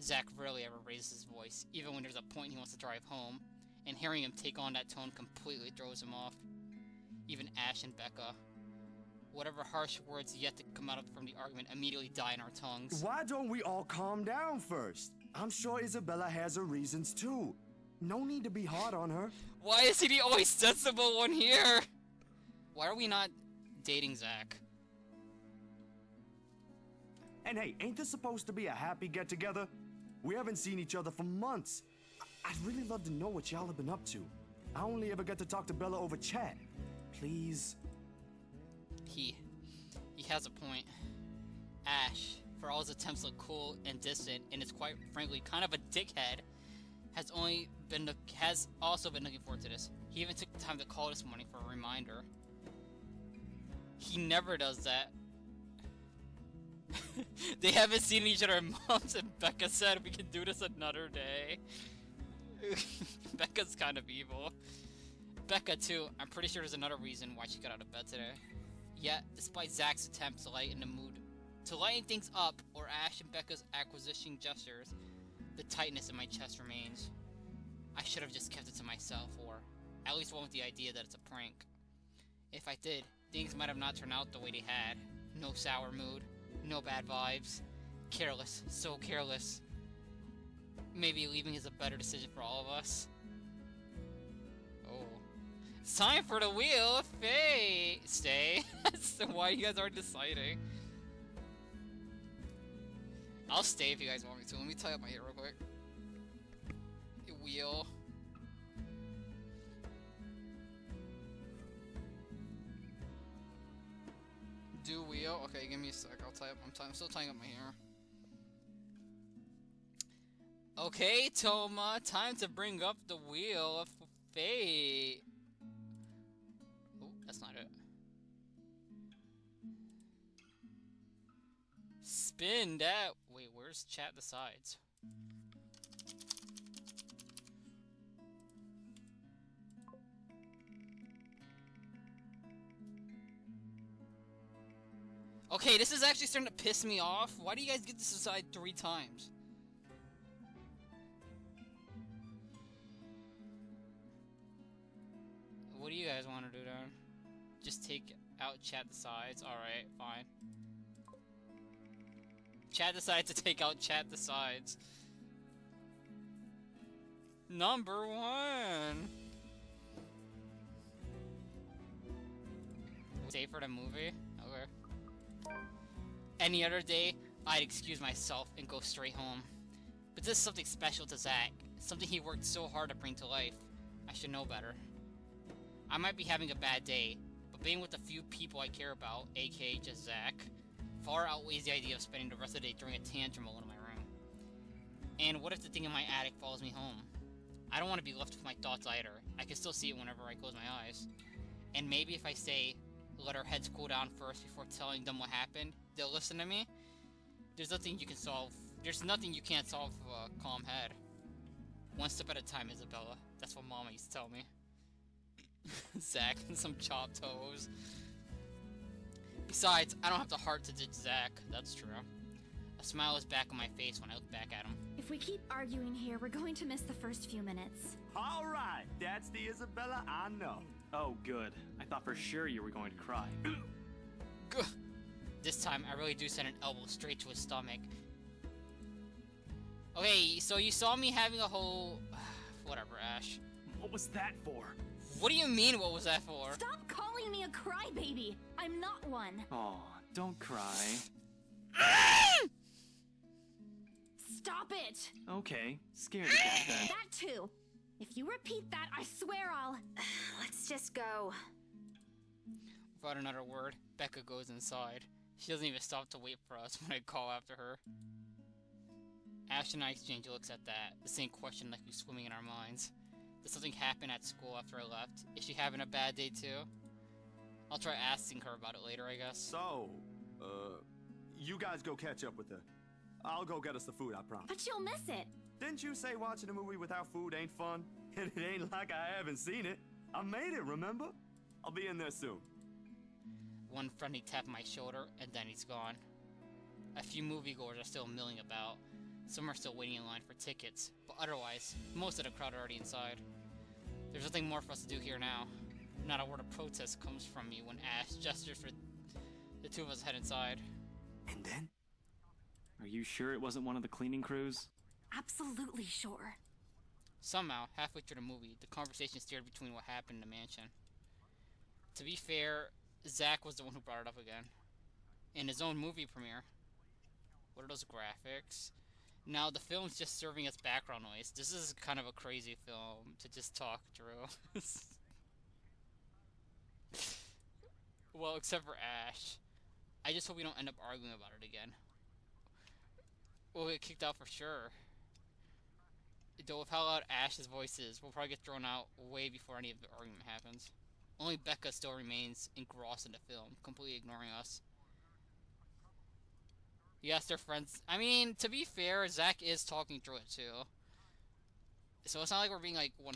Zach rarely ever raises his voice, even when there's a point he wants to drive home, and hearing him take on that tone completely throws him off. Even Ash and Becca. Whatever harsh words yet to come out from the argument immediately die in our tongues. Why don't we all calm down first? I'm sure Isabella has her reasons too. No need to be hard on her. Why is he the only sensible one here? Why are we not dating Zach? And hey, ain't this supposed to be a happy get-together? We haven't seen each other for months. I'd really love to know what y'all have been up to. I only ever get to talk to Bella over chat. Please. He has a point. Ash, for all his attempts to look cool and distant, and is quite frankly kind of a dickhead, has also been looking forward to this. He even took the time to call this morning for a reminder. He never does that. They haven't seen each other in months, and Becca said we can do this another day. Becca's kind of evil. Becca, too, I'm pretty sure there's another reason why she got out of bed today. Yet, despite Zach's attempts to lighten things up, or Ash and Becca's acquisition gestures, the tightness in my chest remains. I should have just kept it to myself, or at least went with the idea that it's a prank. If I did, things might have not turned out the way they had. No sour mood, no bad vibes. Careless, so careless. Maybe leaving is a better decision for all of us. It's time for the wheel of fate. Stay. So why you guys aren't deciding? I'll stay if you guys want me to. Let me tie up my hair real quick. Wheel. Do wheel. Okay, give me a sec. I'll tie up. I'm still tying up my hair. Okay, Toma. Time to bring up the wheel of fate. Oh, that's not it. Spin that. Wait, where's chat decides? Okay, this is actually starting to piss me off. Why do you guys get to decide 3 times? What do you guys want to do then? Just take out chat decides. Alright, fine. Chat decides to take out chat decides. Number 1. Stay for the movie? Okay. Any other day, I'd excuse myself and go straight home. But this is something special to Zach. Something he worked so hard to bring to life. I should know better. I might be having a bad day, but being with the few people I care about, aka just Zach, far outweighs the idea of spending the rest of the day throwing a tantrum alone in my room. And what if the thing in my attic follows me home? I don't want to be left with my thoughts either. I can still see it whenever I close my eyes. And maybe if I say, let our heads cool down first before telling them what happened, they'll listen to me. There's nothing you can't solve with a calm head. One step at a time, Isabella. That's what Mama used to tell me. Zach and some chopped toes. Besides, I don't have the heart to ditch Zach. That's true. A smile is back on my face when I look back at him. If we keep arguing here, we're going to miss the first few minutes. All right, that's the Isabella I know. Oh, good. I thought for sure you were going to cry. This time, I really do send an elbow straight to his stomach. Okay, so you saw me having a whole... Whatever, Ash. What was that for? What do you mean, what was that for? Stop calling me a crybaby! I'm not one. Aw, don't cry. Stop it! Okay, scared to death then. That too! If you repeat that, I swear I'll... Let's just go. Without another word, Becca goes inside. She doesn't even stop to wait for us when I call after her. Ash and I exchange looks at that, the same question like we swimming in our minds. Did something happen at school after I left? Is she having a bad day too? I'll try asking her about it later, I guess. So, you guys go catch up with her. I'll go get us the food, I promise. But you'll miss it. Didn't you say watching a movie without food ain't fun? And it ain't like I haven't seen it. I made it, remember? I'll be in there soon. One friendly tap on my shoulder, and then he's gone. A few moviegoers are still milling about. Some are still waiting in line for tickets, but otherwise, most of the crowd are already inside. There's nothing more for us to do here now. Not a word of protest comes from me when Ash gestures for the two of us head inside. And then? Are you sure it wasn't one of the cleaning crews? Absolutely sure. Somehow, halfway through the movie, the conversation steered between what happened in the mansion. To be fair, Zach was the one who brought it up again. In his own movie premiere. What are those graphics? Now, the film's just serving as background noise. This is kind of a crazy film to just talk through. Well, except for Ash. I just hope we don't end up arguing about it again. We'll get kicked out for sure. Though with how loud Ash's voice is, we'll probably get thrown out way before any of the argument happens. Only Becca still remains engrossed in the film, completely ignoring us. Yes, they're friends. I mean, to be fair, Zach is talking through it too. So it's not like we're being like 100%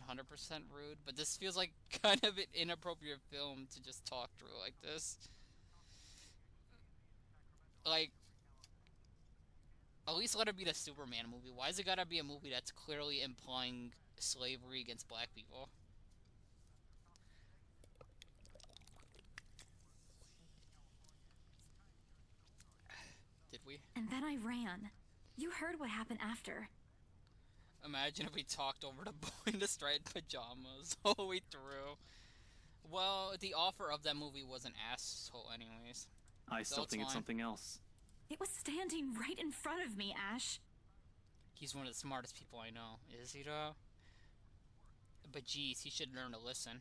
rude, but this feels like kind of an inappropriate film to just talk through like this. Like, at least let it be the Superman movie. Why is it gotta be a movie that's clearly implying slavery against black people? Did we? And then I ran. You heard what happened after. Imagine if we talked over the boy in the striped pajamas all the way through. Well, the author of that movie was an asshole anyways. I still think it's something else. It was standing right in front of me, Ash. He's one of the smartest people I know. Is he though? But geez, he should learn to listen.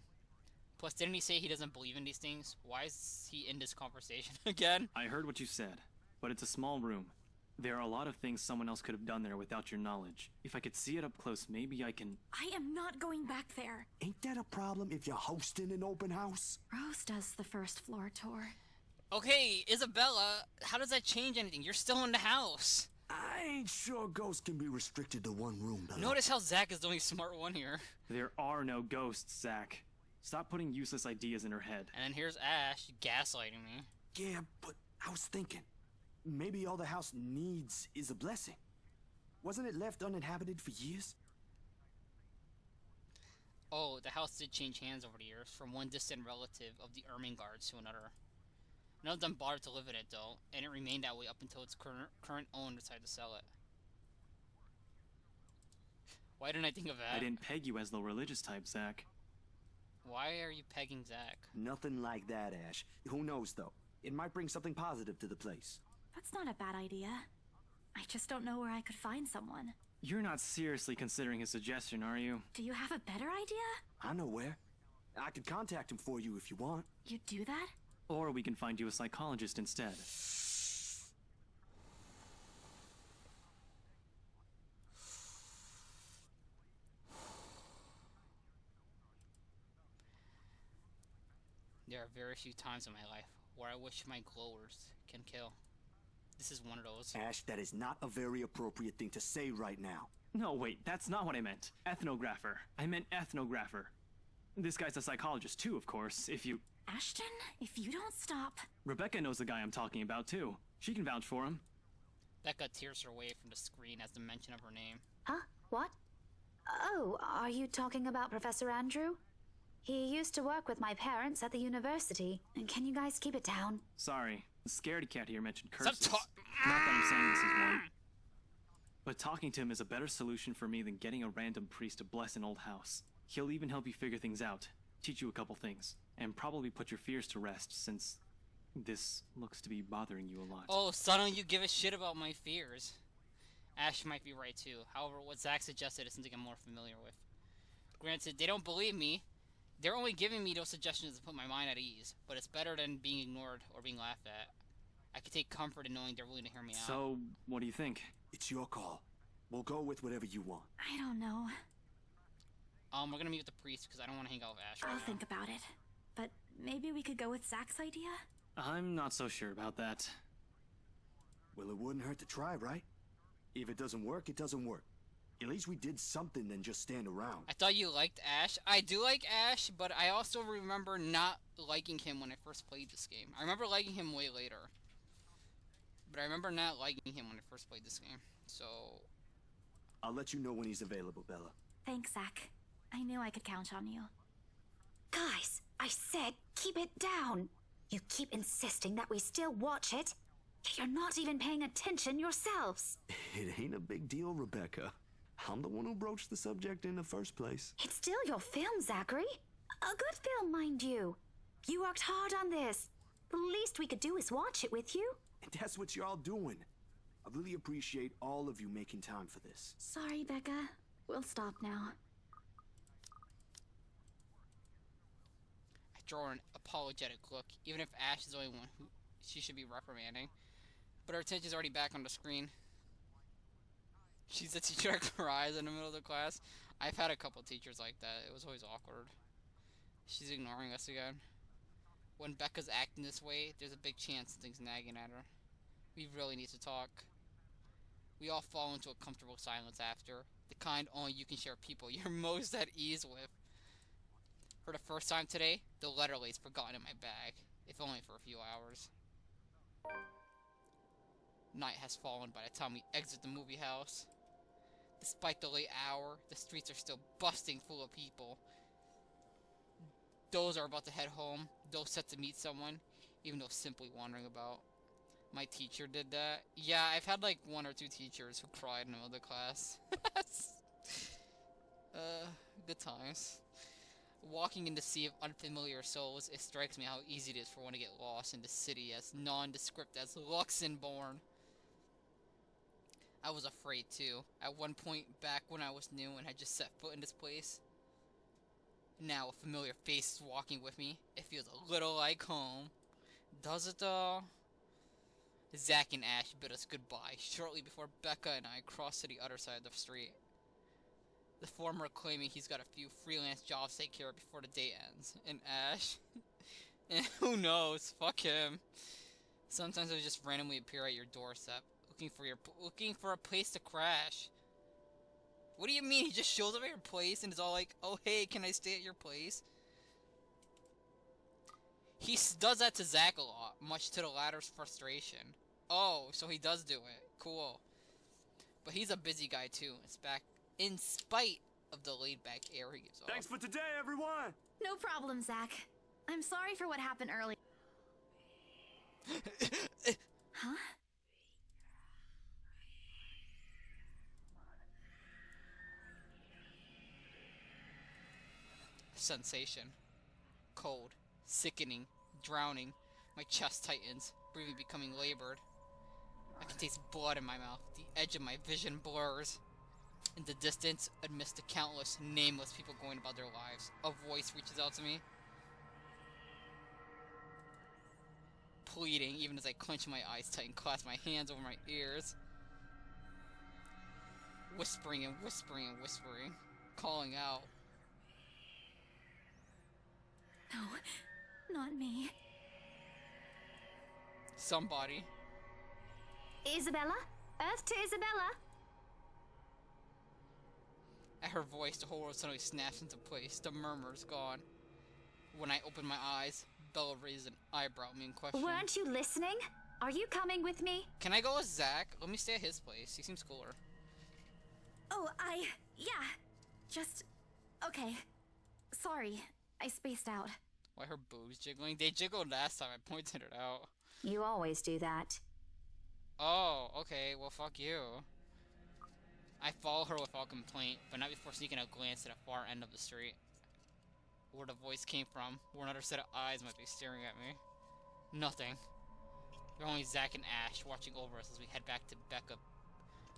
Plus, didn't he say he doesn't believe in these things? Why is he in this conversation again? I heard what you said, but it's a small room. There are a lot of things someone else could have done there without your knowledge. If I could see it up close, maybe I can... I am not going back there. Ain't that a problem if you're hosting an open house? Rose does the first floor tour. Okay, Isabella, how does that change anything? You're still in the house. I ain't sure ghosts can be restricted to one room, though. Notice how Zach is the only smart one here. There are no ghosts, Zach. Stop putting useless ideas in her head. And then here's Ash gaslighting me. Yeah, but I was thinking, maybe all the house needs is a blessing. Wasn't it left uninhabited for years? Oh, the house did change hands over the years, from one distant relative of the Ermengardes to another. None of them bothered to live in it, though, and it remained that way up until its current owner decided to sell it. Why didn't I think of that? I didn't peg you as the religious type, Zach. Why are you pegging Zach? Nothing like that, Ash. Who knows, though? It might bring something positive to the place. That's not a bad idea. I just don't know where I could find someone. You're not seriously considering his suggestion, are you? Do you have a better idea? I know where. I could contact him for you if you want. You'd do that? Or we can find you a psychologist instead. There are very few times in my life where I wish my glowers can kill. This is one of those. Ash, that is not a very appropriate thing to say right now. No, wait, that's not what I meant. Ethnographer. I meant ethnographer. This guy's a psychologist too, of course, if you... Ashton, if you don't stop... Rebecca knows the guy I'm talking about too. She can vouch for him. Becca tears her away from the screen as the mention of her name. Huh? What? Oh, are you talking about Professor Andrew? He used to work with my parents at the university. And can you guys keep it down? Sorry, the scaredy cat here mentioned curses. Stop Not that I'm saying this is one. But talking to him is a better solution for me than getting a random priest to bless an old house. He'll even help you figure things out, teach you a couple things, and probably put your fears to rest since this looks to be bothering you a lot. Oh, so don't you give a shit about my fears? Ash might be right too. However, what Zach suggested is something I'm more familiar with. Granted, they don't believe me. They're only giving me those suggestions to put my mind at ease, but it's better than being ignored or being laughed at. I can take comfort in knowing they're willing to hear me out. So, what do you think? It's your call. We'll go with whatever you want. I don't know. We're gonna meet with the priest because I don't want to hang out with Ash right I'll now. think about it. But maybe we could go with Zach's idea? I'm not so sure about that. Well, it wouldn't hurt to try, right? If it doesn't work, it doesn't work. At least we did something than just stand around. I thought you liked Ash. I do like Ash, but I also remember not liking him when I first played this game. I remember liking him way later. But I remember not liking him when I first played this game. So... I'll let you know when he's available, Bella. Thanks, Zach. I knew I could count on you. Guys, I said keep it down. You keep insisting that we still watch it, yet you're not even paying attention yourselves. It ain't a big deal, Rebecca. I'm the one who broached the subject in the first place. It's still your film, Zachary. A good film, mind you. You worked hard on this. The least we could do is watch it with you. And that's what you're all doing. I really appreciate all of you making time for this. Sorry, Becca. We'll stop now. I draw an apologetic look, even if Ash is the only one who she should be reprimanding. But her attention's already back on the screen. She's the teacher that cries in the middle of the class. I've had a couple teachers like that. It was always awkward. She's ignoring us again. When Becca's acting this way, there's a big chance something's nagging at her. We really need to talk. We all fall into a comfortable silence after. The kind only you can share people you're most at ease with. For the first time today, the letter lays forgotten in my bag. If only for a few hours. Night has fallen by the time we exit the movie house. Despite the late hour, the streets are still busting full of people. Those are about to head home, those set to meet someone, even those simply wandering about. My teacher did that. Yeah, I've had like one or two teachers who cried in the middle of the class. Good times. Walking in the sea of unfamiliar souls, it strikes me how easy it is for one to get lost in the city as nondescript as Luxembourg. I was afraid too, at one point back when I was new and had just set foot in this place. Now a familiar face is walking with me. It feels a little like home. Does it though? Zach and Ash bid us goodbye shortly before Becca and I crossed to the other side of the street. The former claiming he's got a few freelance jobs to take care of before the day ends. And Ash? Who knows? Fuck him. Sometimes he'll just randomly appear at your doorstep, looking for a place to crash. What do you mean? He just shows up at your place and is all like, "Oh hey, can I stay at your place?" He does that to Zach a lot, much to the latter's frustration. Oh, so he does do it. Cool. But he's a busy guy too. It's back in spite of the laid-back air he gives off. Thanks for today, everyone! No problem, Zach. I'm sorry for what happened earlier. Huh? Sensation. Cold. Sickening. Drowning. My chest tightens. Breathing becoming labored. I can taste blood in my mouth. The edge of my vision blurs. In the distance, amidst the countless, nameless people going about their lives, a voice reaches out to me. Pleading, even as I clench my eyes tight and clasp my hands over my ears. Whispering and whispering and whispering. Calling out. No, not me. Somebody. Isabella? Earth to Isabella? At her voice, the whole world suddenly snaps into place. The murmur's gone. When I open my eyes, Bella raises an eyebrow at me in question. Weren't you listening? Are you coming with me? Can I go with Zach? Let me stay at his place. He seems cooler. Oh, yeah. Just... okay. Sorry, I spaced out. Why her boobs jiggling? They jiggled last time, I pointed it out. You always do that. Oh, okay, well fuck you. I follow her without complaint, but not before sneaking a glance at the far end of the street. Where the voice came from, where another set of eyes might be staring at me. Nothing. There are only Zach and Ash watching over us as we head back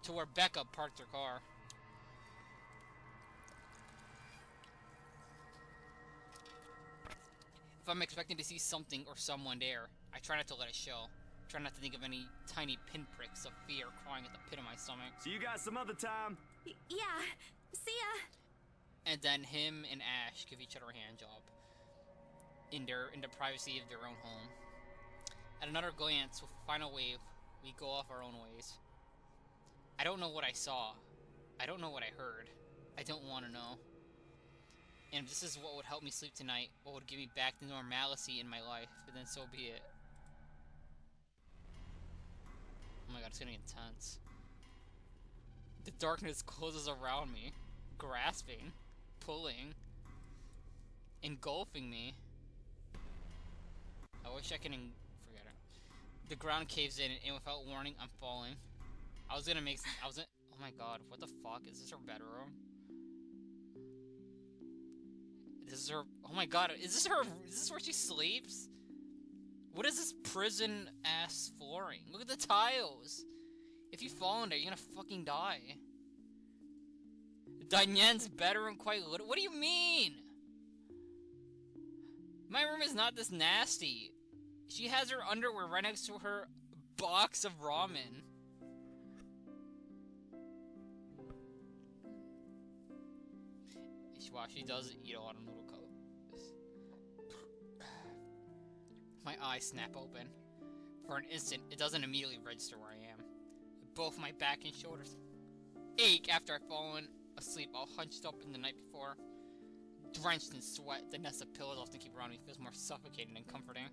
to where Becca parked her car. If I'm expecting to see something or someone there, I try not to let it show. Try not to think of any tiny pinpricks of fear crawling at the pit of my stomach. See you guys some other time. Yeah, see ya. And then him and Ash give each other a hand job in the privacy of their own home. At another glance, with a final wave, we go off our own ways. I don't know what I saw. I don't know what I heard. I don't want to know. And if this is what would help me sleep tonight, what would give me back to normalcy in my life, then so be it. Oh my god, it's getting intense. The darkness closes around me, grasping, pulling, engulfing me. I wish I could forget it. The ground caves in, and without warning, I'm falling. Oh my god, what the fuck? Is this her bedroom? This is her. Oh my god, is this where she sleeps? What is this prison ass flooring? Look at the tiles. If you fall in there, you're gonna fucking die. Diane's bedroom quite little. What do you mean? My room is not this nasty. She has her underwear right next to her box of ramen. Wow, she does eat a lot of noodle cups. My eyes snap open. For an instant, it doesn't immediately register where I am. Both my back and shoulders ache after I've fallen asleep all hunched up in the night before. Drenched in sweat, the nest of pillows often keep around me feels more suffocating than comforting.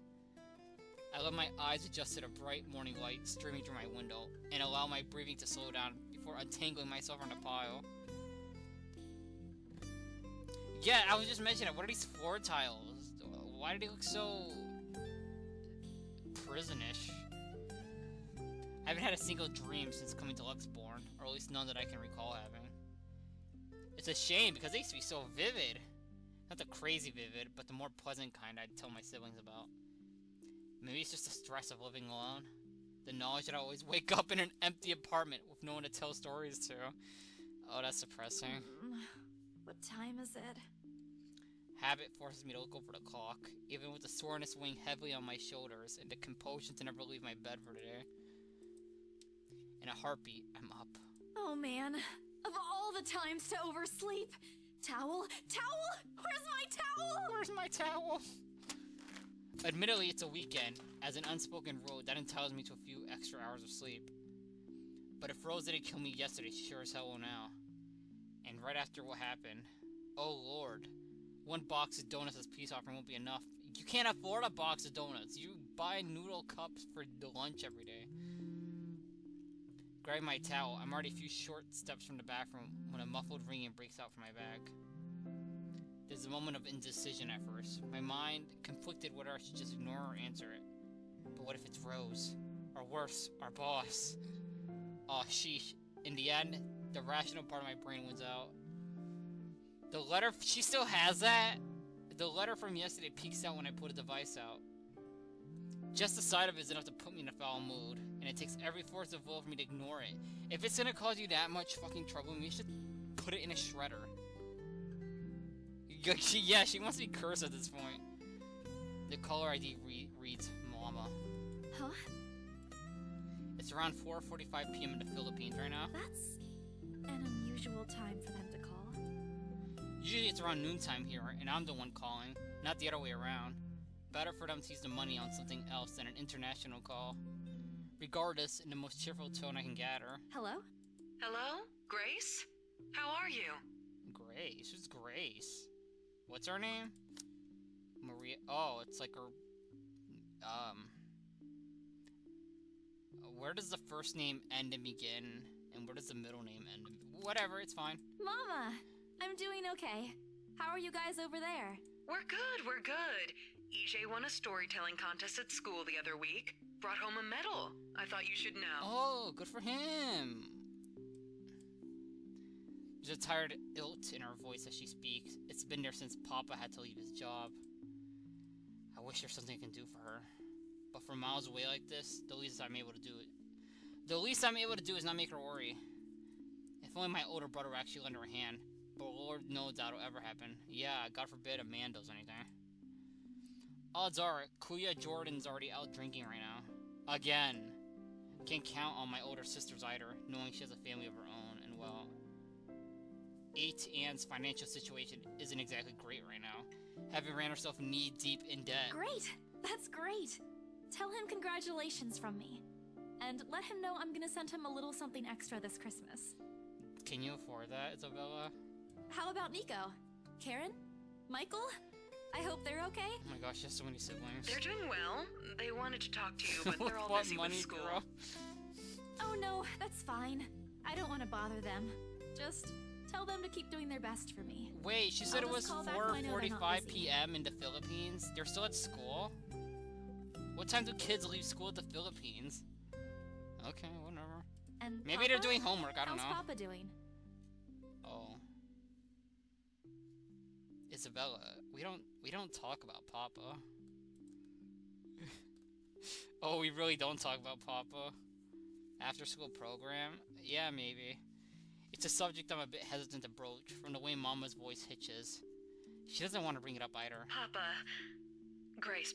I let my eyes adjust to the bright morning light streaming through my window, and allow my breathing to slow down before untangling myself from the pile. Yeah, I was just mentioning it. What are these floor tiles? Why do they look so prisonish? I haven't had a single dream since coming to Luxembourg, or at least none that I can recall having. It's a shame because they used to be so vivid. Not the crazy vivid, but the more pleasant kind I'd tell my siblings about. Maybe it's just the stress of living alone. The knowledge that I always wake up in an empty apartment with no one to tell stories to. Oh, that's depressing. What time is it? Habit forces me to look over the clock, even with the soreness weighing heavily on my shoulders and the compulsion to never leave my bed for today. In a heartbeat, I'm up. Oh man, of all the times to oversleep. Towel? Towel? Where's my towel? Where's my towel? Admittedly, it's a weekend. As an unspoken rule, that entitles me to a few extra hours of sleep. But if Rose didn't kill me yesterday, she sure as hell will now. And right after what happened, oh lord, one box of donuts as peace offering won't be enough. You can't afford a box of donuts. You buy noodle cups for lunch every day. Grab my towel. I'm already a few short steps from the bathroom when a muffled ringing breaks out from my bag. There's a moment of indecision at first. My mind conflicted whether I should just ignore or answer it. But what if it's Rose? Or worse, our boss? Aw, sheesh. In the end, the rational part of my brain wins out. The letter, she still has that? The letter from yesterday peeks out when I put a device out. Just the sight of it is enough to put me in a foul mood, and it takes every force of will for me to ignore it. If it's gonna cause you that much fucking trouble, you should put it in a shredder. Yeah, she wants to be cursed at this point. The caller ID reads Mama. Huh? It's around 4:45 p.m. in the Philippines right now. That's an unusual time for them to call. Usually it's around noontime here, and I'm the one calling, not the other way around. Better for them to use the money on something else than an international call. Regardless, in the most cheerful tone I can gather. Hello? Hello? Grace? How are you? Grace? Who's Grace? What's her name? Maria. Oh, it's like her. Where does the first name end and begin? And where does the middle name end? Whatever, it's fine. Mama! I'm doing okay. How are you guys over there? We're good, we're good. EJ won a storytelling contest at school the other week. Brought home a medal. I thought you should know. Oh, good for him. There's a tired ilt in her voice as she speaks. It's been there since Papa had to leave his job. I wish there's something I can do for her. But from miles away like this, the least I'm able to do is not make her worry. If only my older brother would actually lend her a hand. But Lord knows that'll ever happen. Yeah, God forbid a man does anything. Odds are, Kuya Jordan's already out drinking right now. Again. Can't count on my older sisters either, knowing she has a family of her own, and well... 8 Anne's financial situation isn't exactly great right now, having ran herself knee-deep in debt. Great! That's great! Tell him congratulations from me. And let him know I'm gonna send him a little something extra this Christmas. Can you afford that, Isabella? How about Nico? Karen? Michael? I hope they're okay? Oh my gosh, she has so many siblings. They're doing well. They wanted to talk to you, but they're all What busy money, with school. girl? Oh no, that's fine. I don't want to bother them. Just tell them to keep doing their best for me. Wait, she said I'll it was just call back when I know they're not 4:45 busy. p.m. in the Philippines? They're still at school? What time do kids leave school at the Philippines? Okay, whatever. And Maybe Papa? they're doing homework, I don't How's know. Papa doing? Oh. Isabella, we don't talk about Papa. Oh, we really don't talk about Papa? After school program? Yeah, maybe. It's a subject I'm a bit hesitant to broach from the way Mama's voice hitches. She doesn't want to bring it up either. Papa. Grace,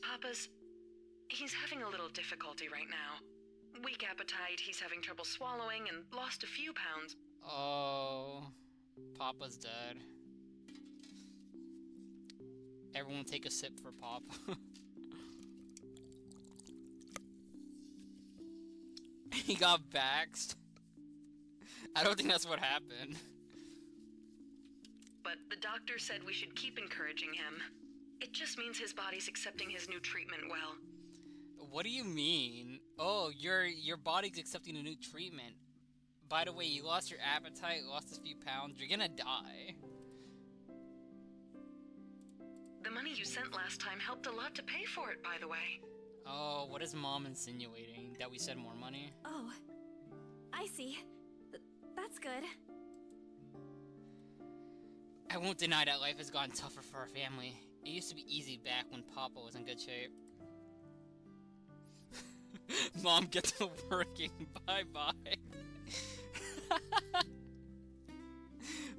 he's having a little difficulty right now. Weak appetite, he's having trouble swallowing, and lost a few pounds. Oh, Papa's dead. Everyone take a sip for Papa. He got vaxxed. I don't think that's what happened. But the doctor said we should keep encouraging him. It just means his body's accepting his new treatment well. What do you mean? Oh, your body's accepting a new treatment. By the way, you lost your appetite, lost a few pounds, you're gonna die. The money you sent last time helped a lot to pay for it, by the way. Oh, what is Mom insinuating? That we send more money? Oh, I see. That's good. I won't deny that life has gotten tougher for our family. It used to be easy back when Papa was in good shape. Mom, get to working. Bye-bye.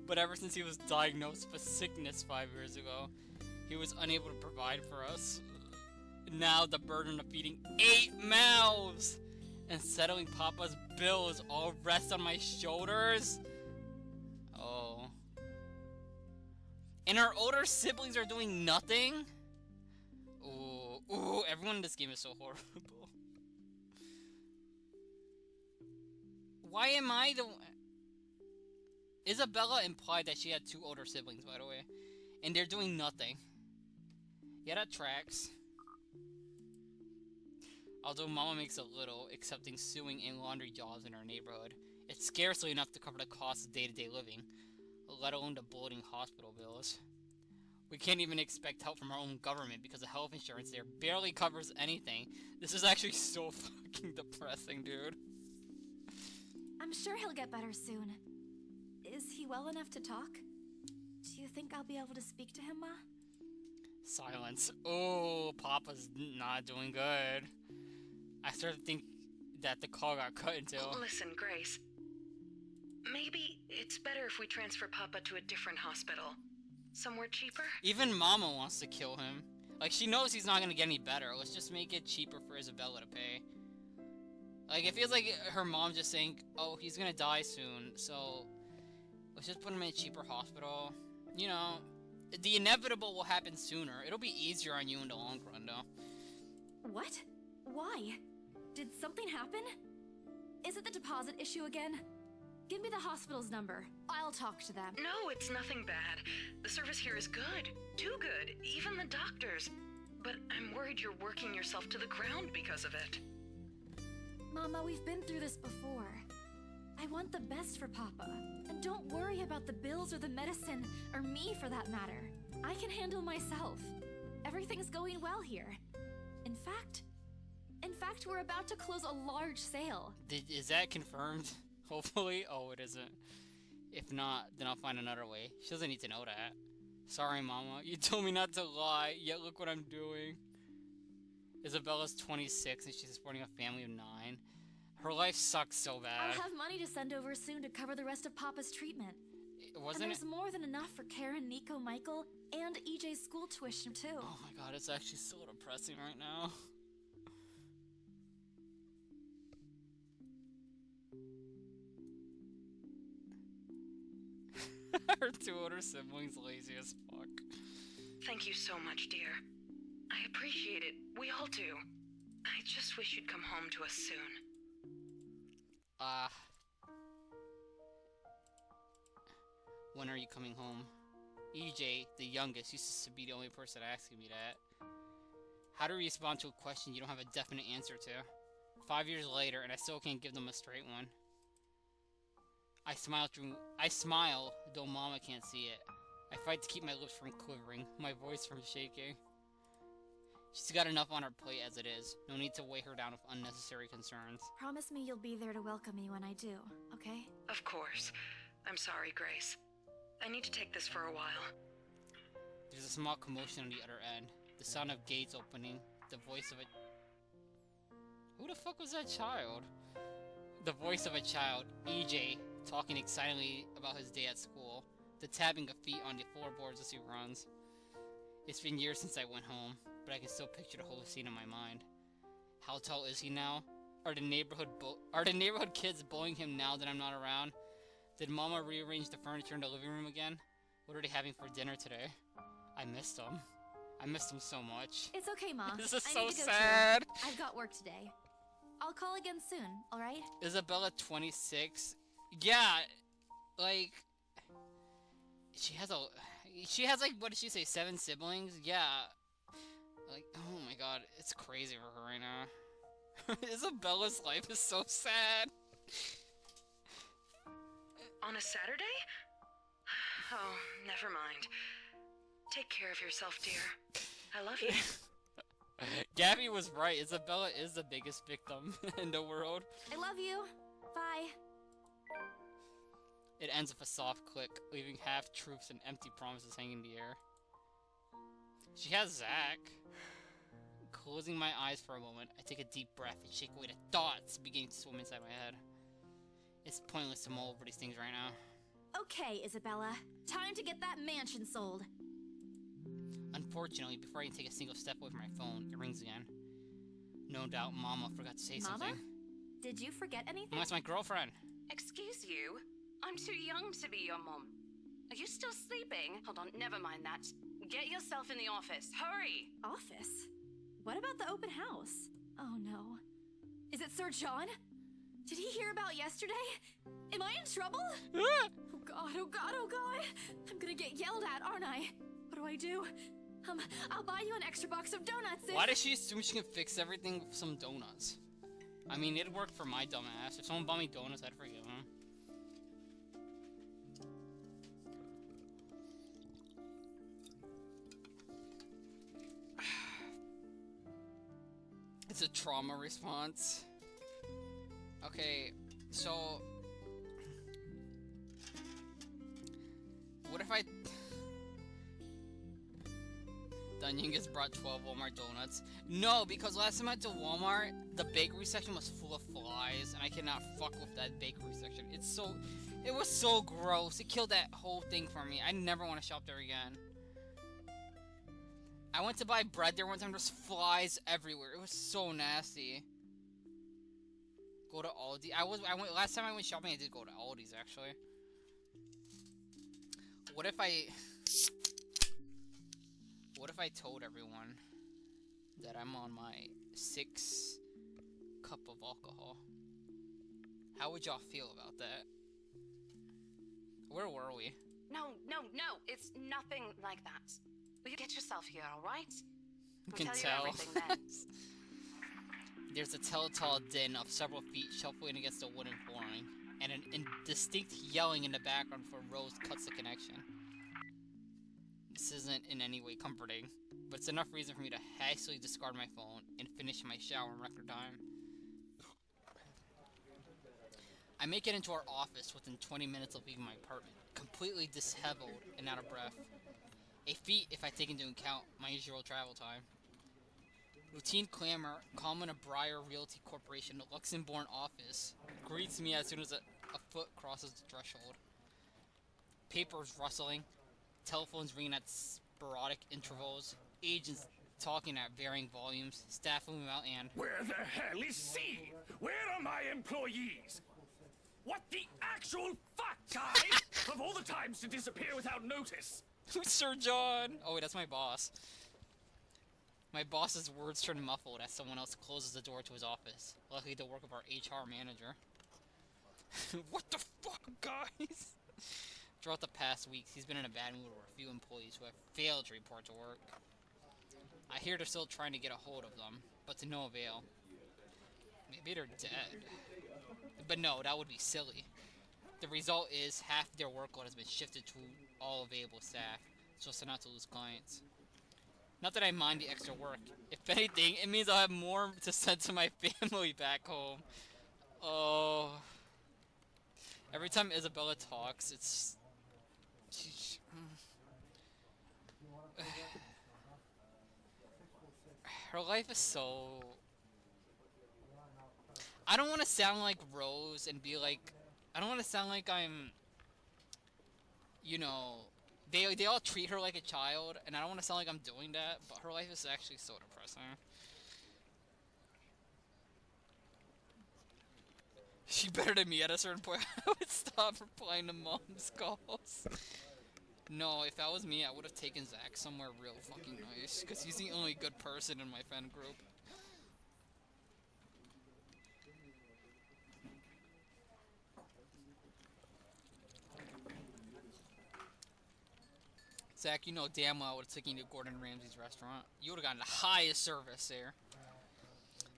But ever since he was diagnosed with sickness 5 years ago, he was unable to provide for us. Now the burden of feeding 8 mouths and settling Papa's bills all rest on my shoulders. Oh. And our older siblings are doing nothing? Ooh, everyone in this game is so horrible. Why am I the... Isabella implied that she had 2 older siblings, by the way. And they're doing nothing. Yeah, that tracks. Although Mama makes a little, accepting sewing and laundry jobs in our neighborhood, it's scarcely enough to cover the costs of day-to-day living, let alone the bloating hospital bills. We can't even expect help from our own government because the health insurance there barely covers anything. This is actually so fucking depressing, dude. I'm sure he'll get better soon. Is he well enough to talk? Do you think I'll be able to speak to him, Ma? Silence. Oh, Papa's not doing good. I started to think that the call got cut into. Listen, Grace. Maybe it's better if we transfer Papa to a different hospital. Somewhere cheaper? Even Mama wants to kill him. Like, she knows he's not gonna get any better. Let's just make it cheaper for Isabella to pay. Like, it feels like her mom just saying, oh, he's gonna die soon, so let's just put him in a cheaper hospital. You know, the inevitable will happen sooner. It'll be easier on you in the long run, though. What? Why? Did something happen? Is it the deposit issue again? Give me the hospital's number. I'll talk to them. No, it's nothing bad. The service here is good. Too good. Even the doctors. But I'm worried you're working yourself to the ground because of it. Mama, we've been through this before. I want the best for Papa. And don't worry about the bills or the medicine, or me for that matter. I can handle myself. Everything's going well here. In fact, we're about to close a large sale. Is that confirmed? Hopefully. Oh, it isn't. If not, then I'll find another way. She doesn't need to know that. Sorry, Mama. You told me not to lie, yet look what I'm doing. Isabella's 26 and she's supporting a family of 9. Her life sucks so bad. I'll have money to send over soon to cover the rest of Papa's treatment. Wasn't and there's more than enough for Karen, Nico, Michael, and EJ's school tuition too. Oh my god, it's actually so depressing right now. Her 2 older siblings lazy as fuck. Thank you so much, dear. I appreciate it. We all do. I just wish you'd come home to us soon. When are you coming home? EJ, the youngest, used to be the only person asking me that. How to respond to a question you don't have a definite answer to. 5 years later, and I still can't give them a straight one. I smile, though Mama can't see it. I fight to keep my lips from quivering, my voice from shaking. She's got enough on her plate as it is. No need to weigh her down with unnecessary concerns. Promise me you'll be there to welcome me when I do, okay? Of course. I'm sorry, Grace. I need to take this for a while. There's a small commotion on the other end. The sound of gates opening. The voice of a... Who the fuck was that child? The voice of a child, EJ, talking excitedly about his day at school. The tapping of feet on the floorboards as he runs. It's been years since I went home, but I can still picture the whole scene in my mind. How tall is he now? Are the neighborhood kids bullying him now that I'm not around? Did Mama rearrange the furniture in the living room again? What are they having for dinner today? I missed them. I missed them so much. It's okay, Ma. This is I so need to go sad. too. I've got work today. I'll call again soon, alright? Isabella, 26. Yeah, like... She has like, what did she say, 7 siblings? Yeah. Like, oh my god, it's crazy for her right now. Isabella's life is so sad. On a Saturday? Oh, never mind. Take care of yourself, dear. I love you. Gabby was right. Isabella is the biggest victim in the world. I love you. Bye. It ends with a soft click, leaving half-truths and empty promises hanging in the air. She has Zach. Closing my eyes for a moment, I take a deep breath and shake away the thoughts beginning to swim inside my head. It's pointless to mull over these things right now. Okay, Isabella. Time to get that mansion sold. Unfortunately, before I can take a single step away from my phone, it rings again. No doubt Mama forgot to say something. Did you forget anything? That's my girlfriend. Excuse you? I'm too young to be your mom. Are you still sleeping? Hold on, never mind that. Get yourself in the office. Hurry! Office? What about the open house? Oh no. Is it Sir John? Did he hear about yesterday? Am I in trouble? Oh god, oh god, oh god! I'm gonna get yelled at, aren't I? What do I do? I'll buy you an extra box of donuts if— Why does she assume she can fix everything with some donuts? I mean, it'd work for my dumb ass. If someone bought me donuts, I'd forgive them. It's a trauma response. Okay, so what if Dunyan gets brought 12 Walmart donuts? No, because last time I went to Walmart, the bakery section was full of flies, and I cannot fuck with that bakery section. It was so gross. It killed that whole thing for me. I never want to shop there again. I went to buy bread there one time. There's flies everywhere. It was so nasty. Go to Aldi. Last time I went shopping, I did go to Aldi's actually. What if I told everyone that I'm on my 6th cup of alcohol? How would y'all feel about that? Where were we? No, it's nothing like that. Will you get yourself here, alright? You I'll can tell you tell. everything then. There's a telltale din of several feet shuffling against the wooden flooring, and an indistinct yelling in the background before Rose cuts the connection. This isn't in any way comforting, but it's enough reason for me to hastily discard my phone and finish my shower in record time. I make it into our office within 20 minutes of leaving my apartment, completely disheveled and out of breath. A feat if I take into account my usual travel time. Routine clamor, common a Breyer Realty Corporation Luxembourg office, greets me as soon as a foot crosses the threshold. Papers rustling, telephones ringing at sporadic intervals, agents talking at varying volumes, staff moving out, and— Where the hell is C? Where are my employees? What the actual fuck, guys? Of all the times to disappear without notice. Who's Sir John? Oh wait, that's my boss. My boss's words turn muffled as someone else closes the door to his office, likely the work of our HR manager. What the fuck, guys? Throughout the past weeks, he's been in a bad mood over a few employees who have failed to report to work. I hear they're still trying to get a hold of them, but to no avail. Maybe they're dead. But no, that would be silly. The result is half their workload has been shifted to all available staff, so as not to lose clients. Not that I mind the extra work. If anything, it means I'll have more to send to my family back home. Oh. Every time Isabella talks, it's... Her life is so... I don't want to sound like Rose and be like... I don't want to sound like I'm... You know... They all treat her like a child, and I don't want to sound like I'm doing that, but her life is actually so depressing. She better than me at a certain point. I would stop replying to mom's calls. No, if that was me, I would have taken Zach somewhere real fucking nice, because he's the only good person in my fan group. Zach, you know damn well I would have taken you to Gordon Ramsay's restaurant. You would have gotten the highest service there.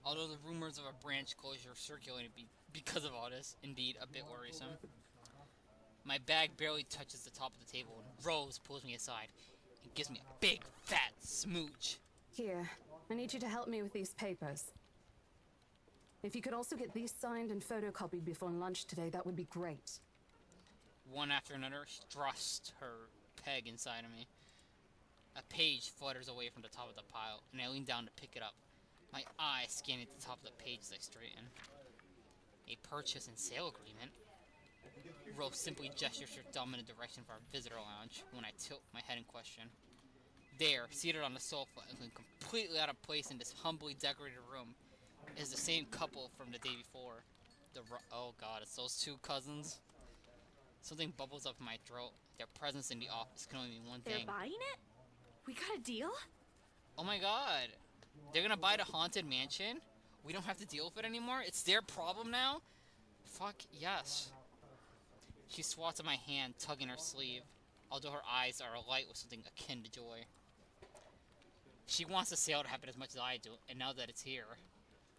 Although the rumors of a branch closure circulating because of all this, indeed a bit worrisome. My bag barely touches the top of the table, and Rose pulls me aside and gives me a big, fat smooch. Here, I need you to help me with these papers. If you could also get these signed and photocopied before lunch today, that would be great. One after another, she thrust her peg inside of me. A page flutters away from the top of the pile, and I lean down to pick it up. My eyes scanning the top of the page as I straighten. A purchase and sale agreement? Rose simply gestures her thumb in the direction of our visitor lounge when I tilt my head in question. There, seated on the sofa, and completely out of place in this humbly decorated room, is the same couple from the day before. Oh god, it's those two cousins. Something bubbles up in my throat. Their presence in the office can only mean one thing. They're buying it? We got a deal? Oh my god. They're gonna buy the haunted mansion? We don't have to deal with it anymore? It's their problem now? Fuck yes. She swats at my hand, tugging her sleeve, although her eyes are alight with something akin to joy. She wants the sale to happen as much as I do, and now that it's here,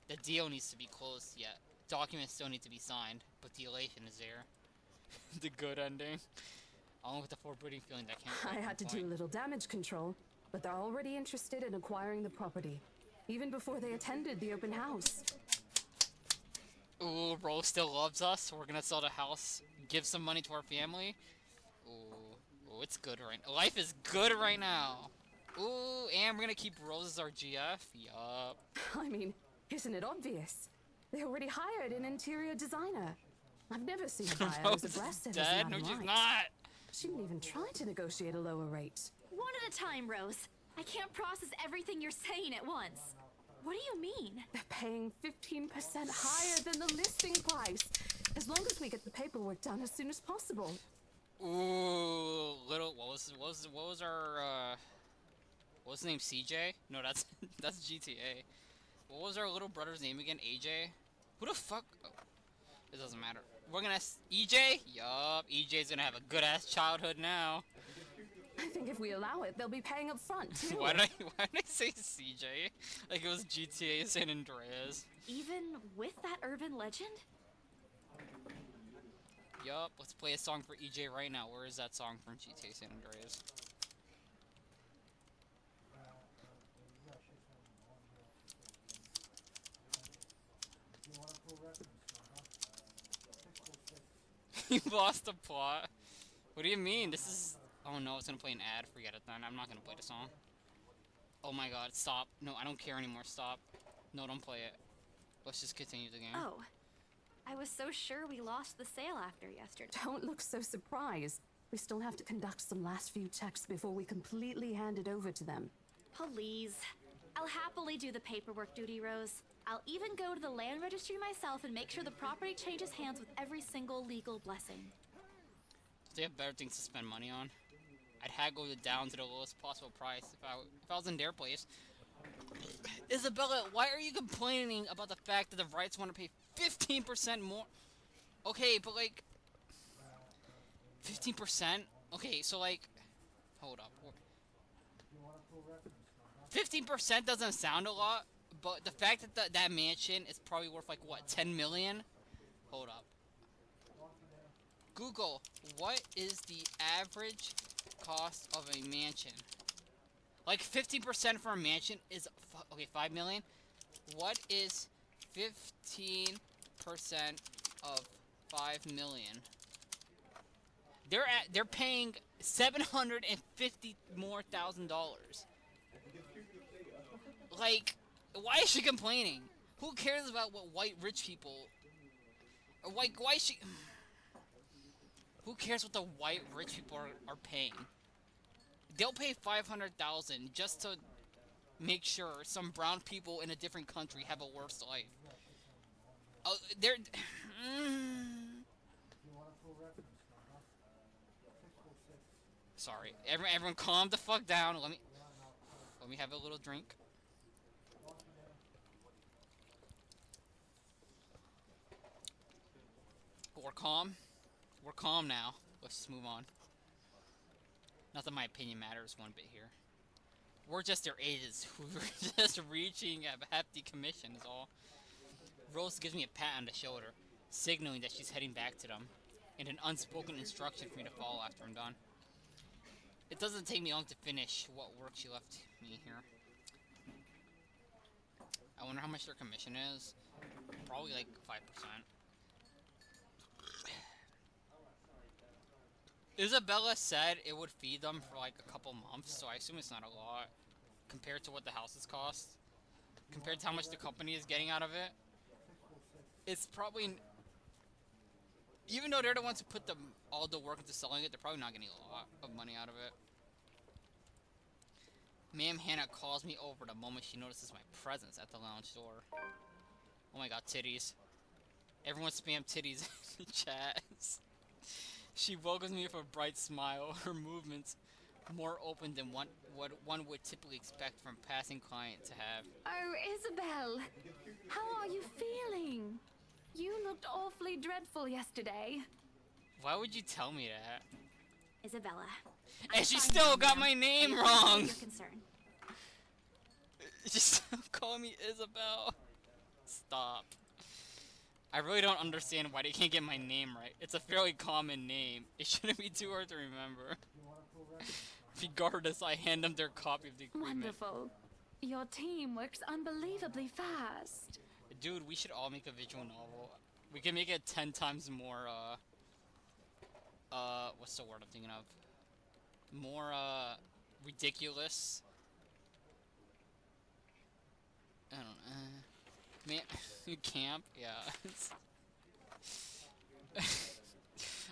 the deal needs to be closed yet. Documents still need to be signed, but the elation is there. The good ending. Along with the foreboding feeling that can't. I had to do a little damage control, but they're already interested in acquiring the property, even before they attended the open house. Ooh, Rose still loves us. We're gonna sell the house, give some money to our family. Ooh, it's good right now. Life is good right now. Ooh, and we're gonna keep Rose as our GF. Yup. I mean, isn't it obvious? They already hired an interior designer. I've never seen a buyer as aggressive as dead? Madam No, she's Light. not. She didn't even try to negotiate a lower rate. One at a time, Rose. I can't process everything you're saying at once. What do you mean? They're paying 15% higher than the listing price, as long as we get the paperwork done as soon as possible. Ooh, little. What was our what's his name? CJ? No, that's GTA. What was our little brother's name again? AJ? Who the fuck? Oh, it doesn't matter. We're gonna EJ? Yup, EJ's gonna have a good ass childhood now. I think if we allow it, they'll be paying up front too. Why did I say CJ? Like it was GTA San Andreas. Even with that urban legend? Yup, let's play a song for EJ right now. Where is that song from GTA San Andreas? You lost the plot. What do you mean? This is... Oh no, it's gonna play an ad. Forget it then. I'm not gonna play the song. Oh my god, stop. No, I don't care anymore. Stop. No, don't play it. Let's just continue the game. Oh. I was so sure we lost the sale after yesterday. Don't look so surprised. We still have to conduct some last few checks before we completely hand it over to them. Please. I'll happily do the paperwork duty, Rose. I'll even go to the land registry myself and make sure the property changes hands with every single legal blessing. Do they have better things to spend money on? I'd haggle it down to the lowest possible price if I was in their place. Isabella, why are you complaining about the fact that the rights want to pay 15% more? Okay, but like... 15%? Okay, so like... Hold up. 15% doesn't sound a lot, but the fact that that mansion is probably worth like, what, 10 million? Hold up. Google, what is the average cost of a mansion? Like 15% for a mansion is, okay, 5 million. What is 15% of 5 million? They're paying $750 more thousand. Like, why is she complaining? Who cares about what white rich people, or why is she? Who cares what the white rich people are paying? They'll pay $500,000 just to make sure some brown people in a different country have a worse life. Oh, they're. Sorry, everyone, calm the fuck down. Let me have a little drink. We're calm. We're calm now. Let's just move on. Not that my opinion matters one bit here. We're just their agents who are just reaching a hefty commission is all. Rose gives me a pat on the shoulder, signaling that she's heading back to them, and an unspoken instruction for me to follow after I'm done. It doesn't take me long to finish what work she left me here. I wonder how much their commission is. Probably like 5%. Isabella said it would feed them for like a couple months, so I assume it's not a lot compared to what the houses cost. Compared to how much the company is getting out of it. It's probably... Even though they're the ones who put all the work into selling it, they're probably not getting a lot of money out of it. Ma'am Hannah calls me over the moment she notices my presence at the lounge door. Oh my god, titties. Everyone spam titties in the chat. She welcomes me with a bright smile, her movements more open than what one would typically expect from a passing client to have. Oh, Isabel! How are you feeling? You looked awfully dreadful yesterday. Why would you tell me that? Isabella. And she still got my name wrong! Your concern. She's still calling me Isabel. Stop. I really don't understand why they can't get my name right. It's a fairly common name. It shouldn't be too hard to remember. Regardless, I hand them their copy of the agreement. Wonderful. Your team works unbelievably fast. Dude, we should all make a visual novel. We can make it 10 times more, what's the word I'm thinking of? More, ridiculous. I don't know. Man, camp? Yeah.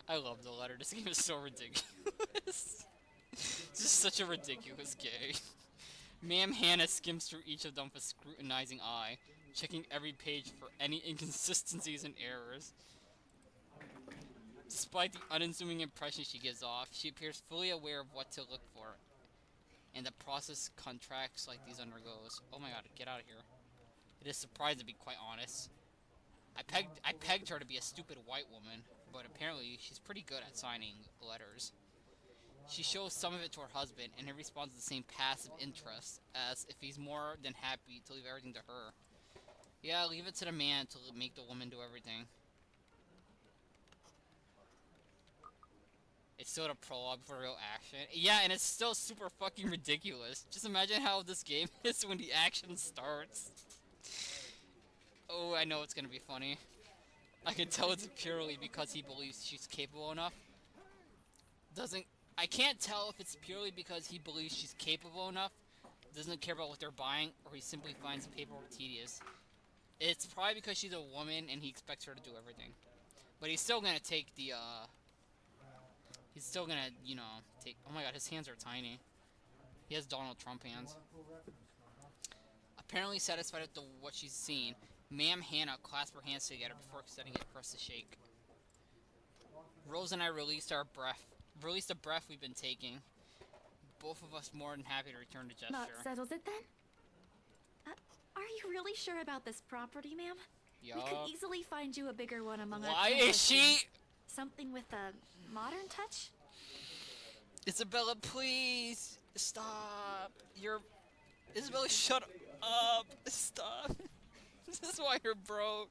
I love the letter. This game is so ridiculous. It's just such a ridiculous game. Ma'am Hannah skims through each of them with a scrutinizing eye, checking every page for any inconsistencies and errors. Despite the unassuming impression she gives off, she appears fully aware of what to look for, and the process contracts like these undergoes. Oh my god, get out of here. It is surprising, to be quite honest. I pegged her to be a stupid white woman, but apparently she's pretty good at signing letters. She shows some of it to her husband, and he responds with the same passive interest, as if he's more than happy to leave everything to her. Yeah, leave it to the man to make the woman do everything. It's still a prologue for real action. Yeah, and it's still super fucking ridiculous. Just imagine how this game is when the action starts. Oh, I know it's gonna be funny. I can tell it's purely because he believes she's capable enough. I can't tell if it's purely because he believes she's capable enough, doesn't care about what they're buying, or he simply finds the paperwork tedious. It's probably because she's a woman and he expects her to do everything. But he's still gonna take the, he's still gonna, you know, take... Oh my god, his hands are tiny. He has Donald Trump hands. Apparently satisfied with what she's seen, Ma'am Hannah clasped her hands together before extending it for us to shake. Rose and I released a breath we've been taking. Both of us more than happy to return the gesture. That settles it then? Are you really sure about this property, ma'am? Yup. We could easily find you a bigger one among our Why is she... Something with a modern touch? Isabella, please! Stop! Isabella, shut up! Stop! This is why you're broke.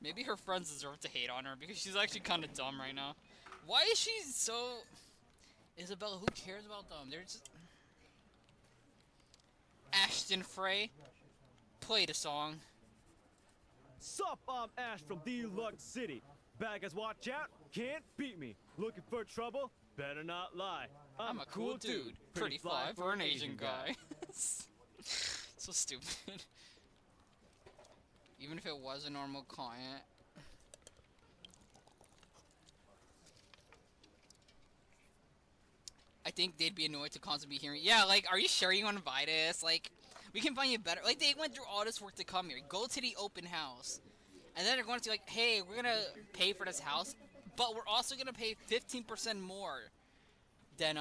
Maybe her friends deserve to hate on her because she's actually kind of dumb right now. Why is she so... Isabella, who cares about them? They're just... Ashton Frey, play the song. Sup, I'm Ash from Deluxe City. Bad guys, watch out, can't beat me. Looking for trouble? Better not lie. I'm a cool dude. Pretty fly for an Asian guy. So stupid. Even if it was a normal client. I think they'd be annoyed to constantly be hearing, yeah, like, are you sure you want to buy this? Like, we can find you better. Like, they went through all this work to come here. Go to the open house. And then they're going to be like, hey, we're going to pay for this house, but we're also going to pay 15% more than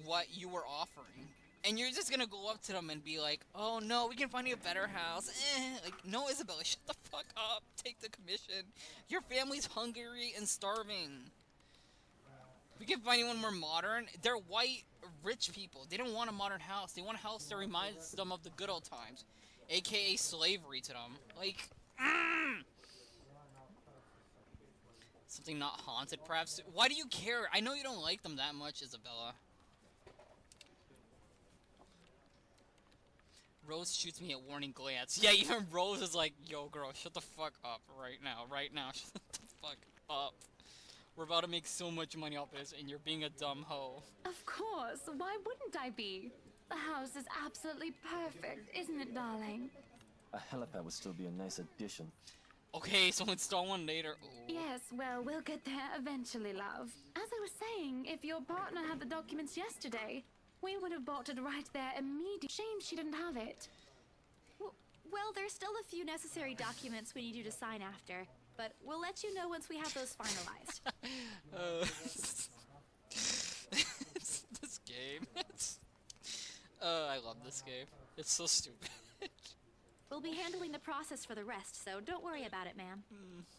what you were offering. And you're just going to go up to them and be like, oh, no, we can find you a better house. Like, no, Isabella, shut the fuck up. Take the commission. Your family's hungry and starving. We can find you one more modern. They're white, rich people. They don't want a modern house. They want a house that reminds them of the good old times. AKA slavery to them. Like, something not haunted, perhaps. Why do you care? I know you don't like them that much, Isabella. Rose shoots me a warning glance. Yeah, even Rose is like, yo, girl, shut the fuck up right now. Right now. Shut the fuck up. We're about to make so much money off this, and you're being a dumb hoe. Of course. Why wouldn't I be? The house is absolutely perfect, isn't it, darling? A helipad would still be a nice addition. Okay, so install one later. Ooh. Yes, well, we'll get there eventually, love. As I was saying, if your partner had the documents yesterday, we would have bought it right there immediately. Shame she didn't have it. Well, there's still a few necessary documents we need you to sign after, but we'll let you know once we have those finalized. This game. I love this game. It's so stupid. We'll be handling the process for the rest, so don't worry about it, ma'am.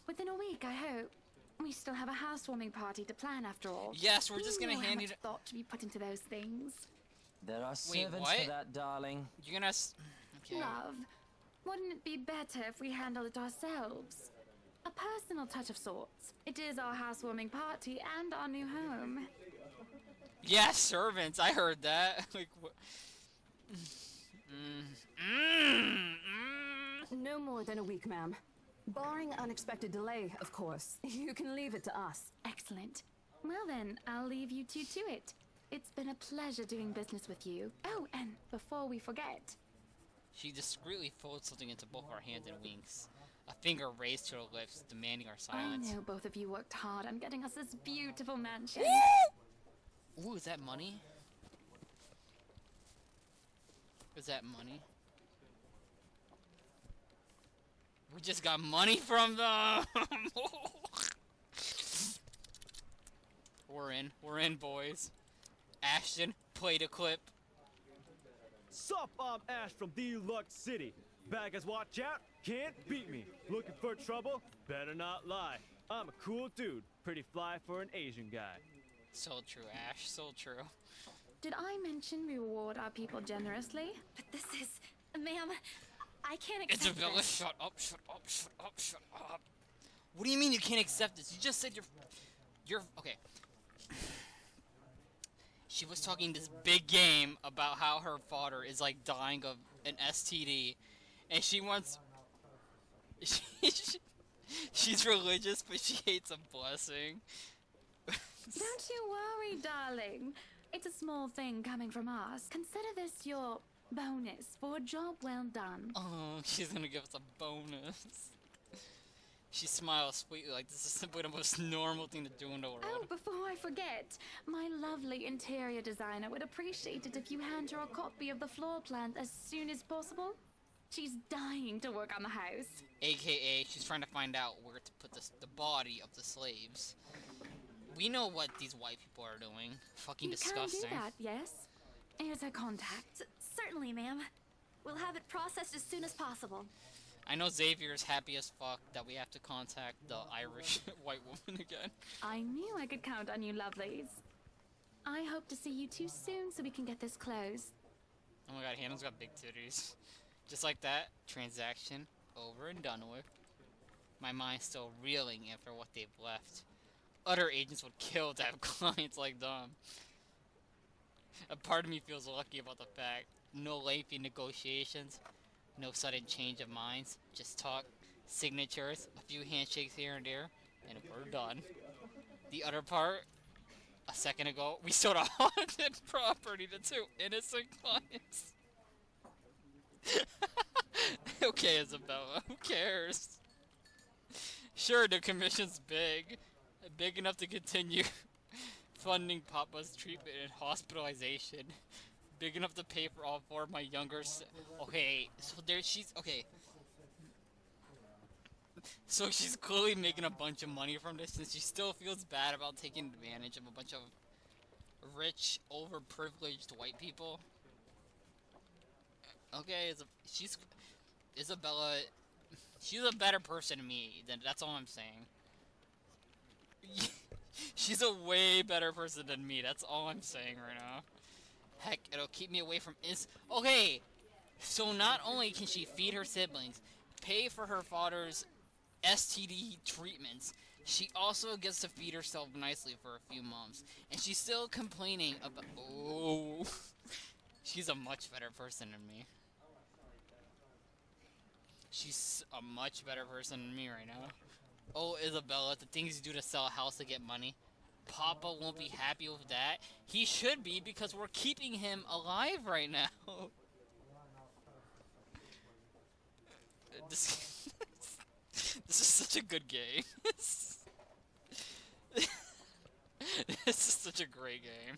Within a week, I hope. We still have a housewarming party to plan, after all. Yes, we're just gonna hand you you. Thought to be put into those things. There are servants for that, darling. You're gonna. Okay. Love, wouldn't it be better if we handled it ourselves? A personal touch of sorts. It is our housewarming party and our new home. Yes, servants. I heard that. Like what? No more than a week, ma'am. Barring unexpected delay, of course. You can leave it to us. Excellent. Well then, I'll leave you two to it. It's been a pleasure doing business with you. Oh, and before we forget... She discreetly folds something into both our hands and winks. A finger raised to her lips, demanding our silence. I know both of you worked hard on getting us this beautiful mansion. Ooh, is that money? Is that money? We just got money from them! We're in, boys. Ashton, play the clip. Sup, I'm Ash from Deluxe City. Back as watch out, can't beat me. Looking for trouble? Better not lie. I'm a cool dude, pretty fly for an Asian guy. So true, Ash, so true. Did I mention we reward our people generously? But this is... Ma'am, I can't accept Isabella, this. shut up, shut up, shut up, shut up. What do you mean you can't accept this? You just said you're... Okay. She was talking this big game about how her father is like dying of an STD, and she wants... She's religious, but she hates a blessing. Don't you worry, darling. It's a small thing coming from us. Consider this your bonus for a job well done. Oh, she's gonna give us a bonus. She smiles sweetly like this is simply the most normal thing to do in the world. Oh, before I forget, my lovely interior designer would appreciate it if you hand her a copy of the floor plan as soon as possible. She's dying to work on the house. AKA, she's trying to find out where to put the body of the slaves. We know what these white people are doing. Fucking disgusting. You can do that, yes? Here's her contact. Certainly, ma'am. We'll have it processed as soon as possible. I know Xavier's happy as fuck that we have to contact the Irish white woman again. I knew I could count on you, lovelies. I hope to see you two soon so we can get this closed. Oh my god, Hannah's got big titties. Just like that, transaction over and done with. My mind's still reeling after what they've left. Other agents would kill to have clients like them. A part of me feels lucky about the fact no lengthy negotiations, no sudden change of minds, just talk, signatures, a few handshakes here and there, and we're done. The other part, a second ago, we sold a haunted property to two innocent clients. Okay, Isabella, who cares? Sure, the commission's big. Big enough to continue funding Papa's treatment and hospitalization. Big enough to pay for all four of my younger okay, so there she's... Okay. So she's clearly making a bunch of money from this, and she still feels bad about taking advantage of a bunch of rich, overprivileged white people. Okay, Isabella... She's a better person than me, that's all I'm saying. She's a way better person than me, that's all I'm saying right now. Heck, it'll keep me away from okay! So not only can she feed her siblings, pay for her father's STD treatments, she also gets to feed herself nicely for a few months. And she's still complaining about... Oh... She's a much better person than me. She's a much better person than me right now. Oh, Isabella, the things you do to sell a house to get money. Papa won't be happy with that. He should be, because we're keeping him alive right now. This, this is such a good game. This is such a great game.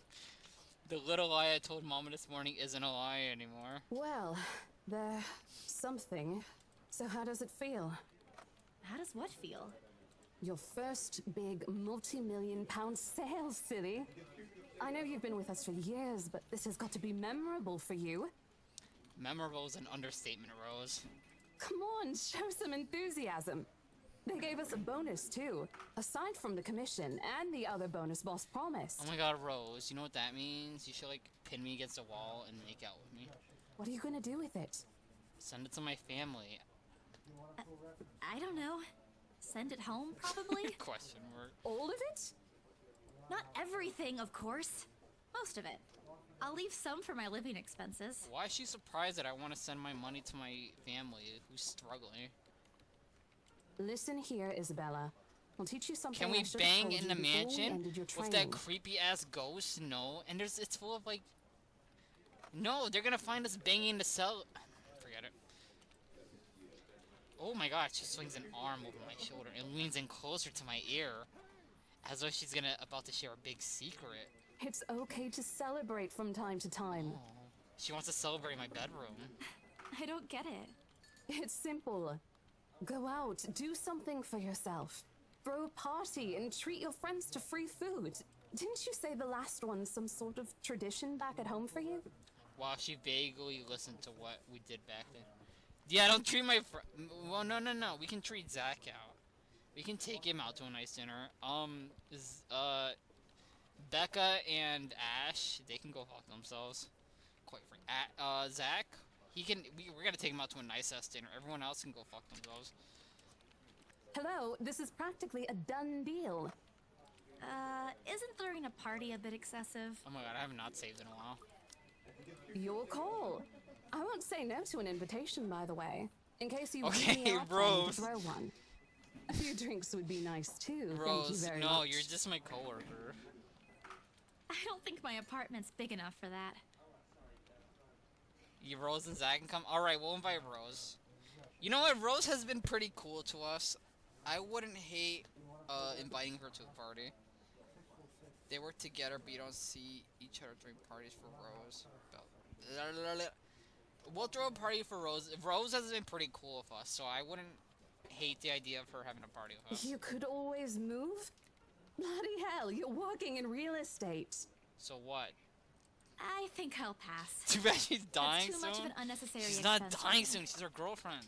The little lie I told Mama this morning isn't a lie anymore. Well, there's something. So how does it feel? How does what feel? Your first big multi-million-pound sale, silly. I know you've been with us for years, but this has got to be memorable for you. Memorable is an understatement, Rose. Come on, show some enthusiasm. They gave us a bonus, too, aside from the commission and the other bonus boss promised. Oh my god, Rose, you know what that means? You should, like, pin me against a wall and make out with me. What are you gonna do with it? Send it to my family. I don't know. Send it home, probably? Question mark. All of it? Not everything, of course. Most of it. I'll leave some for my living expenses. Why is she surprised that I want to send my money to my family who's struggling? Listen here, Isabella. I'll teach you something. Can we I should've bang told in you the before we mansion ended your with that training. creepy ass ghost? No. And it's full of like. No, they're gonna find us banging the cell. Forget it. Oh my god, she swings an arm over my shoulder and leans in closer to my ear, as though she's about to share a big secret. It's okay to celebrate from time to time. Oh, she wants to celebrate my bedroom. I don't get it. It's simple. Go out, do something for yourself. Throw a party and treat your friends to free food. Didn't you say the last one's some sort of tradition back at home for you? Wow, she vaguely listened to what we did back then. Yeah, don't treat my well, no. We can treat Zach out. We can take him out to a nice dinner. Becca and Ash, they can go fuck themselves. Quite frankly. Zach, we're gonna take him out to a nice ass dinner. Everyone else can go fuck themselves. Hello, this is practically a done deal. Isn't throwing a party a bit excessive? Oh my god, I have not saved in a while. Your call. I won't say no to an invitation, by the way. In case you okay, really are planning to Rose. throw one. A few drinks would be nice too. Rose, Thank you very no, much. you're just my coworker. I don't think my apartment's big enough for that. You, Rose and Zach can come? Alright, we'll invite Rose. You know what? Rose has been pretty cool to us. I wouldn't hate inviting her to a party. They work together, but you don't see each other during parties for Rose. We'll throw a party for Rose. Rose has been pretty cool with us, so I wouldn't hate the idea of her having a party with us. You could always move? Bloody hell, you're working in real estate. So what? I think I'll pass. Too bad she's dying That's too soon. much of an unnecessary She's expense. not dying soon. She's her girlfriend.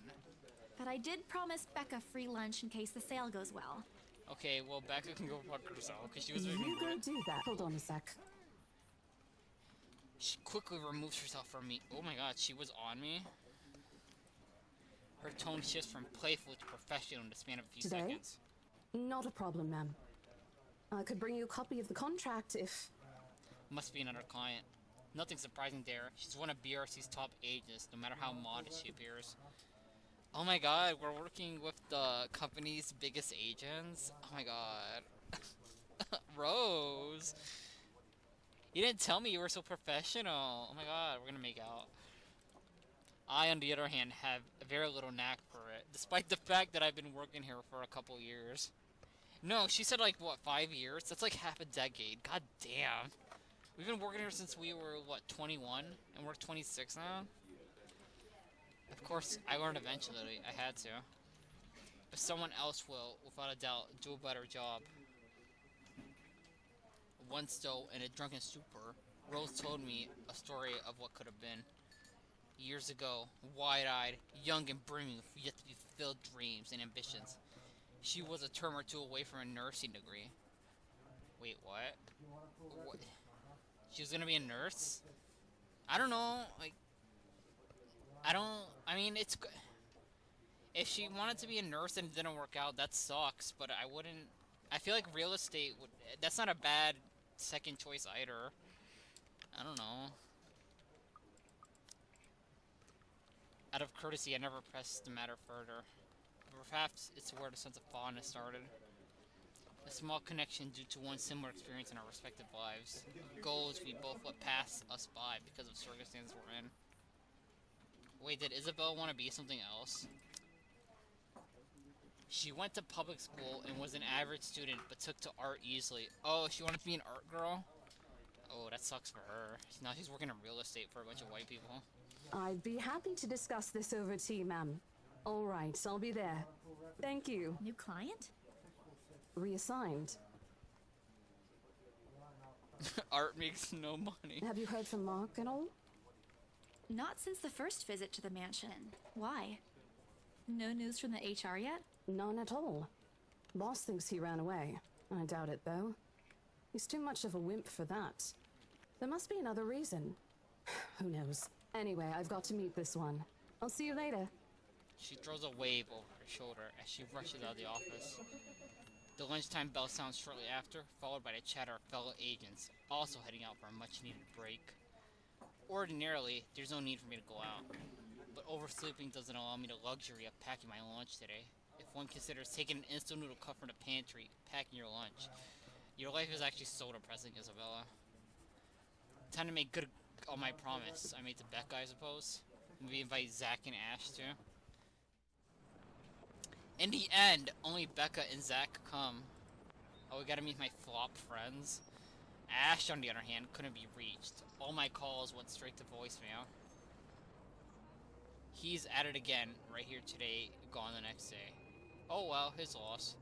But I did promise Becca free lunch in case the sale goes well. Okay, well, Becca can go fuck herself because she was with me. You go do that. Hold on a sec. She quickly removes herself from me. Oh my god, she was on me. Her tone shifts from playful to professional in the span of a few Today? seconds. Not a problem, ma'am. I could bring you a copy of the contract if... Must be another client. Nothing surprising there. She's one of BRC's top agents, no matter how modest she appears. Oh my god, we're working with the company's biggest agents? Oh my god. Rose! You didn't tell me you were so professional. Oh my god, we're gonna make out. I, on the other hand, have very little knack for it, despite the fact that I've been working here for a couple years. No, she said like, what, 5 years? That's like half a decade. God damn. We've been working here since we were, what, 21? And we're 26 now? Of course, I learned eventually. I had to. But someone else will, without a doubt, do a better job. Once, though, in a drunken stupor, Rose told me a story of what could have been. Years ago, wide-eyed, young and brimming with yet-to-be-fulfilled dreams and ambitions. She was a term or two away from a nursing degree. Wait, what? She was gonna be a nurse? I don't know, like... I mean, it's... If she wanted to be a nurse and it didn't work out, that sucks, but I wouldn't... I feel like real estate would... That's not a bad second choice either. I don't know. Out of courtesy, I never pressed the matter further. Perhaps it's where the sense of fondness started. A small connection due to one similar experience in our respective lives. Goals we both let pass us by because of circumstances we're in. Wait, did Isabel want to be something else? She went to public school and was an average student, but took to art easily. Oh, she wanted to be an art girl? Oh, that sucks for her. Now she's working in real estate for a bunch of white people. I'd be happy to discuss this over tea, ma'am. All right, I'll be there. Thank you. New client? Reassigned. Art makes no money. Have you heard from Mark at all? Not since the first visit to the mansion. Why? No news from the HR yet? None at all. Boss thinks he ran away. I doubt it, though. He's too much of a wimp for that. There must be another reason. Who knows? Anyway, I've got to meet this one. I'll see you later. She throws a wave over her shoulder as she rushes out of the office. The lunchtime bell sounds shortly after, followed by the chatter of fellow agents, also heading out for a much-needed break. Ordinarily, there's no need for me to go out, but oversleeping doesn't allow me the luxury of packing my lunch today. If one considers taking an instant noodle cup from the pantry, packing your lunch, your life is actually so depressing, Isabella. Time to make good on my promise I made to Becca, I suppose. Maybe invite Zach and Ash too. In the end, only Becca and Zach come. Oh, we gotta meet my flop friends. Ash, on the other hand, couldn't be reached. All my calls went straight to voicemail. He's at it again, right here today, gone the next day. Oh well, his loss.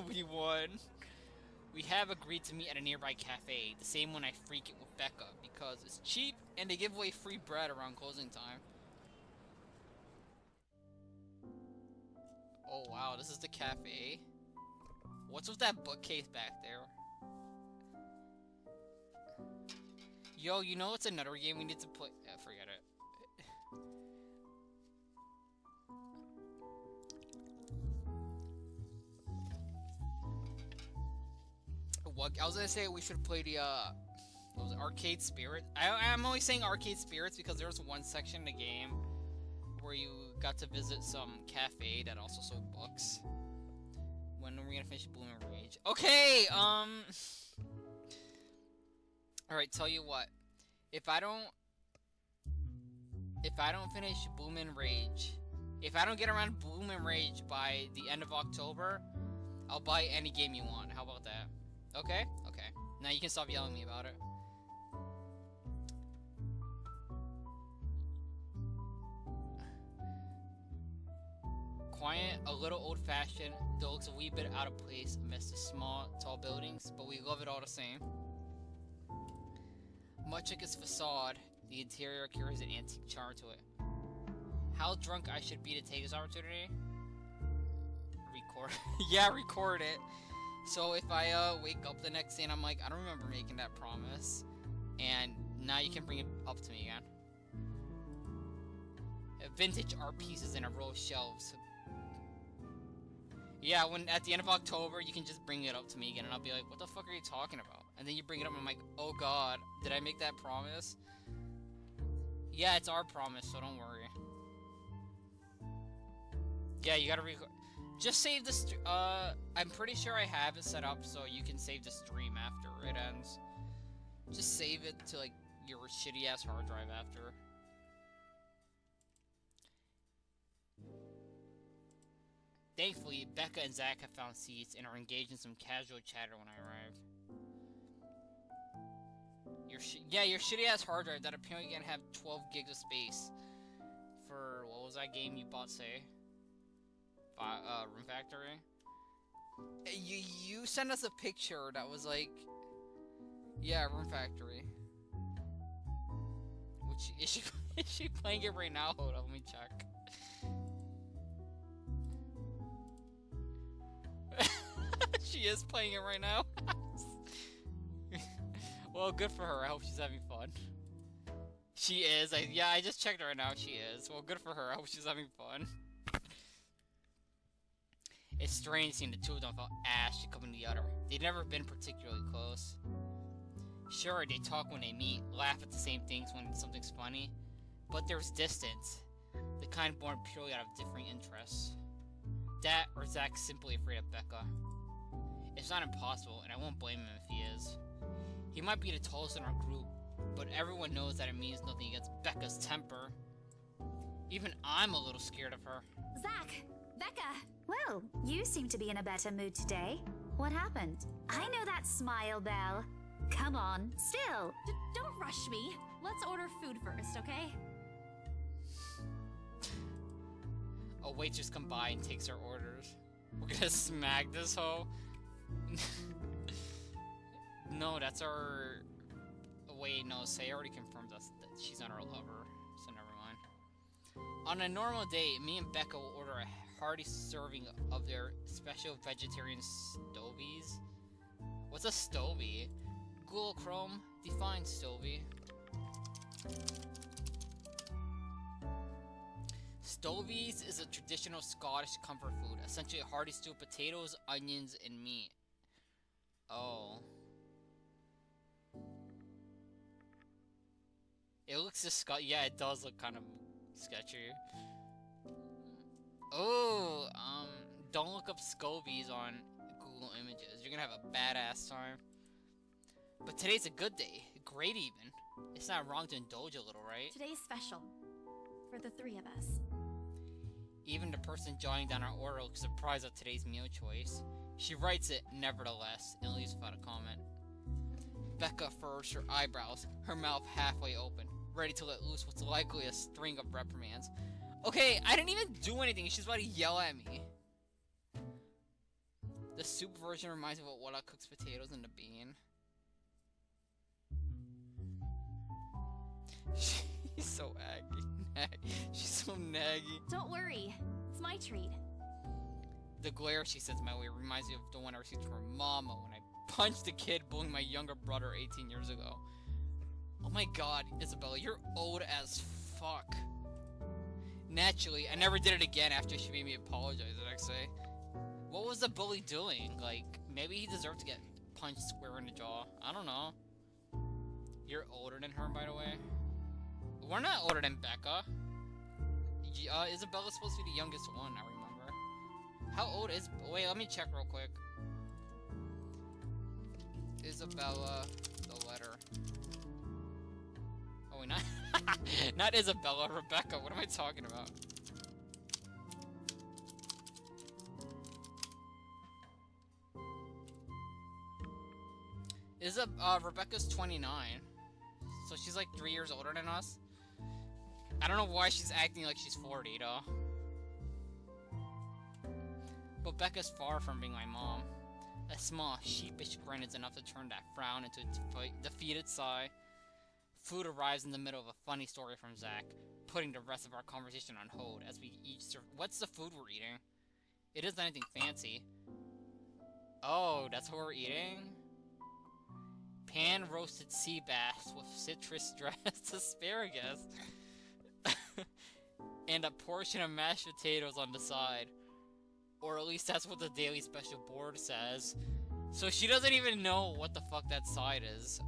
We won. We have agreed to meet at a nearby cafe, the same one I frequent with Becca, because it's cheap and they give away free bread around closing time. Oh wow, this is the cafe. What's with that bookcase back there? Yo, you know it's another game we need to play? Forget it. What I was gonna say, we should play the what was it, Arcade Spirit. I'm only saying Arcade Spirits because there was one section in the game where you got to visit some cafe that also sold books. When are we gonna finish Bloom and Rage? Okay, alright, tell you what. If I don't finish Bloom and Rage, if I don't get around Bloom and Rage by the end of October, I'll buy any game you want. How about that? Okay? Okay. Now you can stop yelling at me about it. Quiet, a little old-fashioned, though looks a wee bit out of place amidst the small, tall buildings, but we love it all the same. Much like its facade, the interior carries an antique charm to it. How drunk I should be to take this opportunity? Record. Yeah, record it. So if I wake up the next day and I'm like, I don't remember making that promise, and now you can bring it up to me again. Vintage art pieces in a row of shelves. Yeah, when at the end of October, you can just bring it up to me again, and I'll be like, what the fuck are you talking about? And then you bring it up, and I'm like, oh god, did I make that promise? Yeah, it's our promise, so don't worry. Yeah, you gotta record. Just save the I'm pretty sure I have it set up so you can save the stream after it ends. Just save it to, like, your shitty-ass hard drive after. Thankfully, Becca and Zach have found seats and are engaged in some casual chatter when I arrived. Your shitty-ass hard drive that apparently can have 12 gigs of space for, what was that game you bought, say? Room Factory? You sent us a picture that was like, yeah, Room Factory. Which, is she playing it right now? Hold on, let me check. She is playing it right now. Well, good for her. I hope she's having fun. She is. Yeah, I just checked her right now. She is. Well, good for her. I hope she's having fun. It's strange seeing the two of them felt Ash becoming the other. They'd never been particularly close. Sure, they talk when they meet, laugh at the same things when something's funny, but there's distance. The kind born purely out of differing interests. That, or Zach's simply afraid of Becca. It's not impossible, and I won't blame him if he is. He might be the tallest in our group, but everyone knows that it means nothing against Becca's temper. Even I'm a little scared of her. Zach! Becca! Well, you seem to be in a better mood today. What happened? I know that smile, Belle. Come on, still. Don't rush me. Let's order food first, okay? A waitress comes by and takes our orders. We're gonna smack this hoe. No, that's our... Wait, no, Say already confirmed us that she's not our lover, so never mind. On a normal day, me and Becca will order a hearty serving of their special vegetarian stovies. What's a stovie? Google Chrome, define stovie. Stovies is a traditional Scottish comfort food, essentially a hearty stew of potatoes, onions, and meat. Oh. It looks disgusting. Yeah, it does look kind of sketchy. Oh, don't look up Scovies on Google Images. You're gonna have a badass time. But today's a good day. Great even. It's not wrong to indulge a little, right? Today's special. For the three of us. Even the person jotting down our order looks surprised at today's meal choice. She writes it, nevertheless, and leaves without a comment. Becca furrows her eyebrows, her mouth halfway open, ready to let loose what's likely a string of reprimands. Okay, I didn't even do anything. She's about to yell at me. The soup version reminds me of what cooks potatoes in the bean. She's so aggy. She's so naggy. Don't worry. It's my treat. The glare she sends my way reminds me of the one I received from her mama when I punched a kid bullying my younger brother 18 years ago. Oh my god, Isabella, you're old as fuck. Naturally, I never did it again after she made me apologize the next day. What was the bully doing? Like, maybe he deserved to get punched square in the jaw. I don't know. You're older than her, by the way. We're not older than Becca. Isabella's supposed to be the youngest one, I remember. How old is... Wait, let me check real quick. Isabella, the letter. Oh, wait, not... not Isabella, Rebecca. What am I talking about? Rebecca's 29. So she's like 3 years older than us. I don't know why she's acting like she's 40, though. But Becca's far from being my mom. A small, sheepish grin is enough to turn that frown into a defeated sigh. Food arrives in the middle of a funny story from Zach, putting the rest of our conversation on hold as we each serve. What's the food we're eating? It isn't anything fancy. Oh, that's what we're eating? Pan-roasted sea bass with citrus-dressed asparagus. And a portion of mashed potatoes on the side. Or at least that's what the daily special board says. So she doesn't even know what the fuck that side is.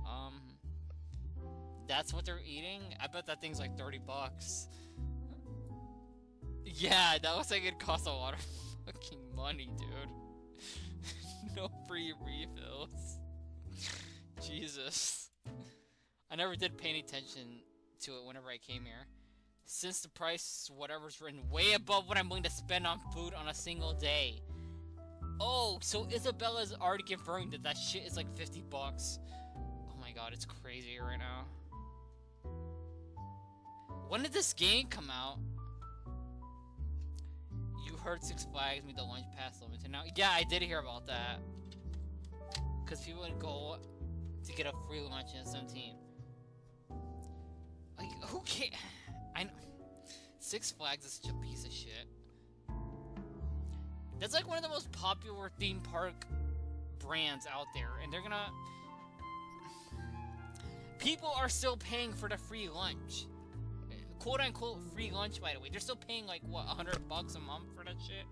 That's what they're eating? I bet that thing's like 30 bucks. Yeah, that looks like it costs a lot of fucking money, dude. No free refills. Jesus. I never did pay any attention to it whenever I came here. Since the price, whatever's written, way above what I'm willing to spend on food on a single day. Oh, so Isabella's already confirming that that shit is like 50 bucks. Oh my god, it's crazy right now. When did this game come out? You heard Six Flags made the lunch pass limited now? Yeah, I did hear about that. Because people would go to get a free lunch in 17. Like, who cares? I know. Six Flags is such a piece of shit. That's like one of the most popular theme park brands out there, and they're gonna... People are still paying for the free lunch. Quote-unquote free lunch, by the way. They're still paying, like, what, $100 a month for that shit?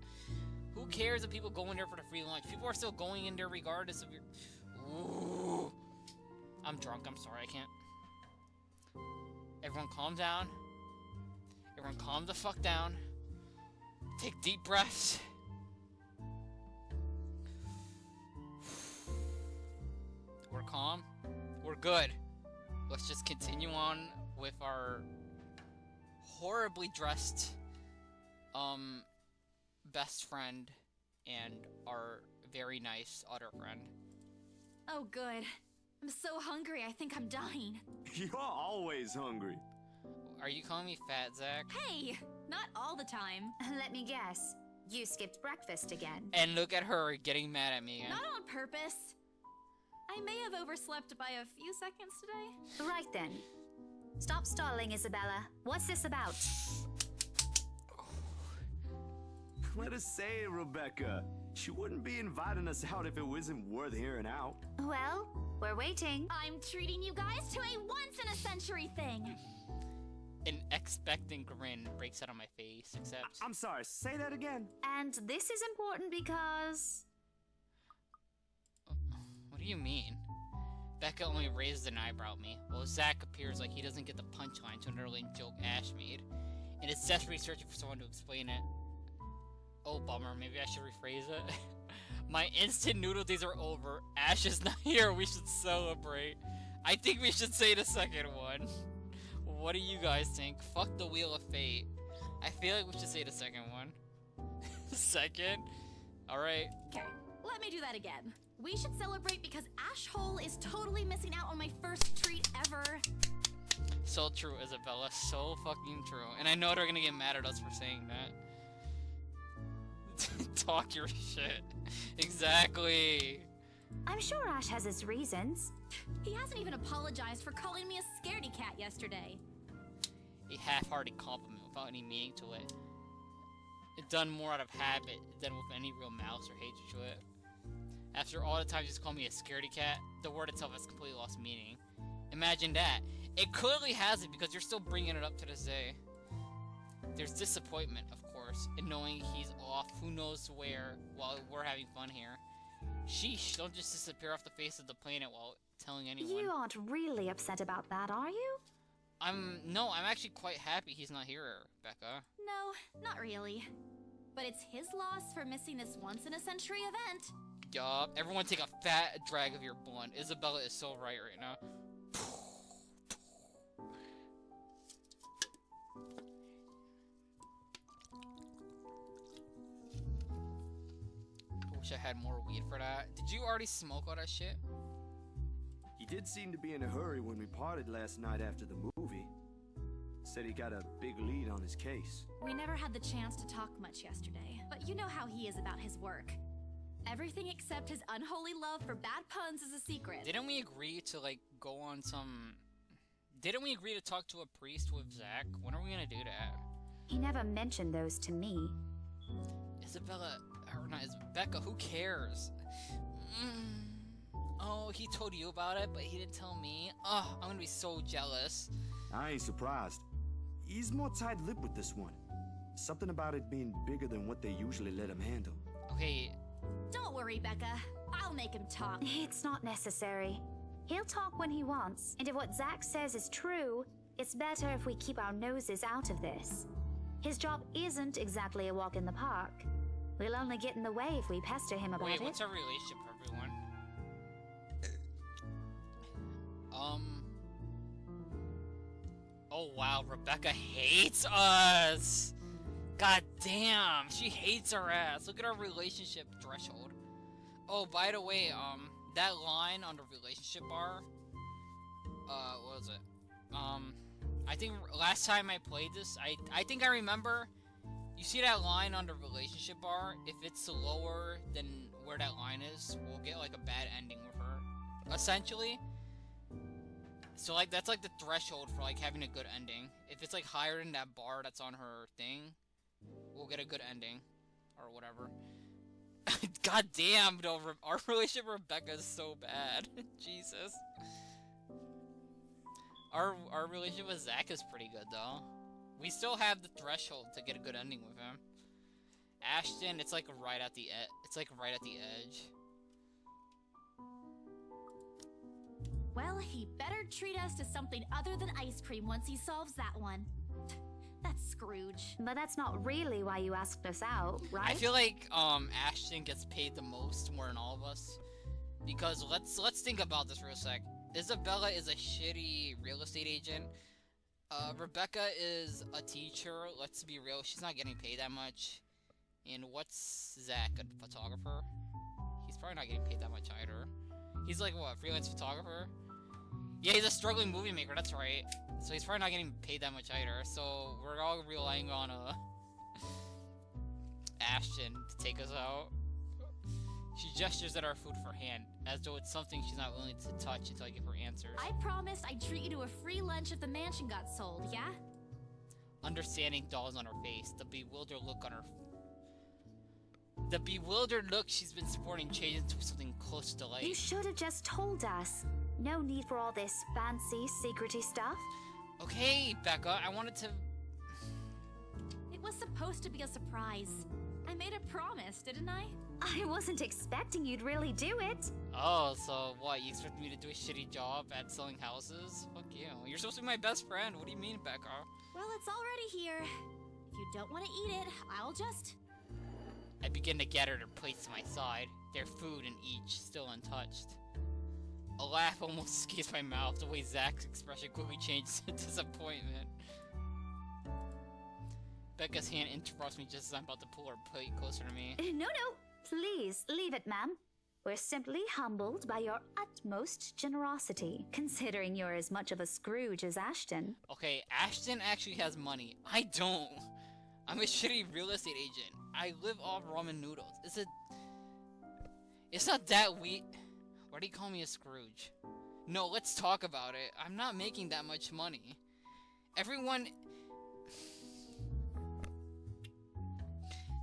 Who cares if people go in there for the free lunch? People are still going in there regardless of your... Ooh. I'm drunk, I'm sorry, I can't... Everyone calm down. Everyone calm the fuck down. Take deep breaths. We're calm. We're good. Let's just continue on with our horribly dressed best friend and our very nice other friend. Oh, good. I'm so hungry, I think I'm dying. You're always hungry. Are you calling me fat, Zach? Hey, not all the time. Let me guess. You skipped breakfast again. And look at her getting mad at me. Not on purpose. I may have overslept by a few seconds today. Right then. Stop stalling, Isabella. What's this about? Let us say it, Rebecca. She wouldn't be inviting us out if it wasn't worth hearing out. Well, we're waiting. I'm treating you guys to a once-in-a-century thing. An expectant grin breaks out on my face, except... I'm sorry, say that again. And this is important because... What do you mean? Becca only raised an eyebrow at me, while Zach appears like he doesn't get the punchline to an early joke Ash made, and is desperately searching for someone to explain it. Oh, bummer, maybe I should rephrase it. My instant noodle days are over. Ash is not here, we should celebrate. I think we should say the second one. What do you guys think? Fuck the Wheel of Fate. I feel like we should say the second one. Second? Alright. Okay, let me do that again. We should celebrate because Ash Hole is totally missing out on my first treat ever. So true, Isabella. So fucking true. And I know they're gonna get mad at us for saying that. Talk your shit. Exactly. I'm sure Ash has his reasons. He hasn't even apologized for calling me a scaredy cat yesterday. A half-hearted compliment without any meaning to it. It done more out of habit than with any real malice or hatred to it. After all the times he's called me a scaredy cat, the word itself has completely lost meaning. Imagine that. It clearly hasn't because you're still bringing it up to this day. There's disappointment, of course, in knowing he's off who knows where while we're having fun here. Sheesh, don't just disappear off the face of the planet while telling anyone. You aren't really upset about that, are you? No, I'm actually quite happy he's not here, Becca. No, not really. But it's his loss for missing this once-in-a-century event. Yup, everyone take a fat drag of your blunt. Isabella is so right now. Wish I had more weed for that. Did you already smoke all that shit? He did seem to be in a hurry when we parted last night after the movie. Said he got a big lead on his case. We never had the chance to talk much yesterday, but you know how he is about his work. Everything except his unholy love for bad puns is a secret. Didn't we agree to, like, go on some... Didn't we agree to talk to a priest with Zach? When are we gonna do that? He never mentioned those to me. Isabella, or not, Becca, who cares? Oh, he told you about it, but he didn't tell me. Oh, I'm gonna be so jealous. I ain't surprised. He's more tight-lipped with this one. Something about it being bigger than what they usually let him handle. Okay. Don't worry, Becca. I'll make him talk. It's not necessary. He'll talk when he wants, and if what Zach says is true, it's better if we keep our noses out of this. His job isn't exactly a walk in the park. We'll only get in the way if we pester him about it. Wait, what's our relationship, everyone? Oh wow, Rebecca hates us! God damn, she hates our ass. Look at our relationship threshold. Oh, by the way, that line on the relationship bar, what was it? I think last time I played this, I think I remember, you see that line on the relationship bar? If it's lower than where that line is, we'll get like a bad ending with her, essentially. So like, that's like the threshold for like having a good ending. If it's like higher than that bar that's on her thing, we'll get a good ending, or whatever. God damn, though, our relationship with Rebecca is so bad. Jesus. Our relationship with Zach is pretty good, though. We still have the threshold to get a good ending with him. Ashton, it's like right at the edge. Well, he better treat us to something other than ice cream once he solves that one. That's Scrooge. But that's not really why you asked us out, right? I feel like Ashton gets paid the most more than all of us. Because let's think about this for a sec. Isabella is a shitty real estate agent. Rebecca is a teacher. Let's be real, she's not getting paid that much. And what's Zach, a photographer? He's probably not getting paid that much either. He's like, what, freelance photographer? Yeah, he's a struggling movie maker, that's right. So he's probably not getting paid that much either. So we're all relying on Ashton to take us out. She gestures at our food for hand, as though it's something she's not willing to touch until I give her answers. I promised I'd treat you to a free lunch if the mansion got sold, yeah? Understanding dawns on her face, the bewildered look on her... The bewildered look she's been supporting changes to something close to delight. You should have just told us. No need for all this fancy, secrety stuff. Okay, Becca, I wanted to... It was supposed to be a surprise. I made a promise, didn't I? I wasn't expecting you'd really do it. Oh, so what, you expect me to do a shitty job at selling houses? Fuck you. You're supposed to be my best friend. What do you mean, Becca? Well, it's already here. If you don't want to eat it, I'll just... I begin to gather their plates to my side, their food in each still untouched. A laugh almost escapes my mouth, the way Zach's expression quickly changes to disappointment. Becca's hand interrupts me just as I'm about to pull her plate closer to me. No, please leave it, ma'am. We're simply humbled by your utmost generosity, considering you're as much of a Scrooge as Ashton. Okay, Ashton actually has money. I don't. I'm a shitty real estate agent. I live off ramen noodles. It's not that we... Why do you call me a Scrooge? No, let's talk about it. I'm not making that much money. Everyone...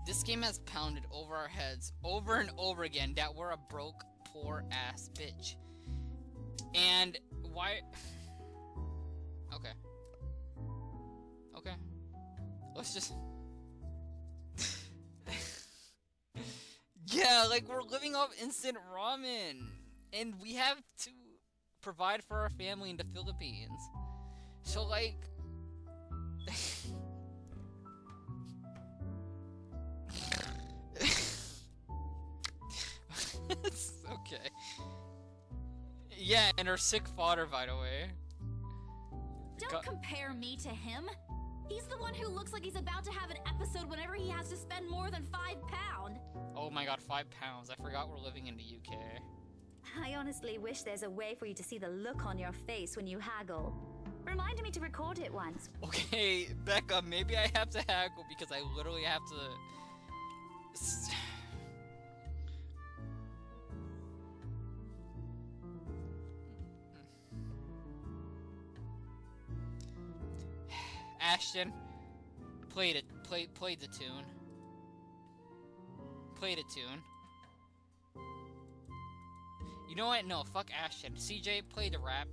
This game has pounded over our heads over and over again that we're a broke, poor ass bitch. And why... Okay. Okay. Let's just... Yeah, like, we're living off instant ramen. And we have to provide for our family in the Philippines. So, like... It's okay. Yeah, and her sick father, by the way. Don't compare me to him. He's the one who looks like he's about to have an episode whenever he has to spend more than £5. Oh my god, £5. I forgot we're living in the UK. I honestly wish there's a way for you to see the look on your face when you haggle. Remind me to record it once. Okay, Becca, maybe I have to haggle because I literally have to... Ashton, play the tune. Play the tune. You know what? No, fuck Ashton. CJ, play the rap.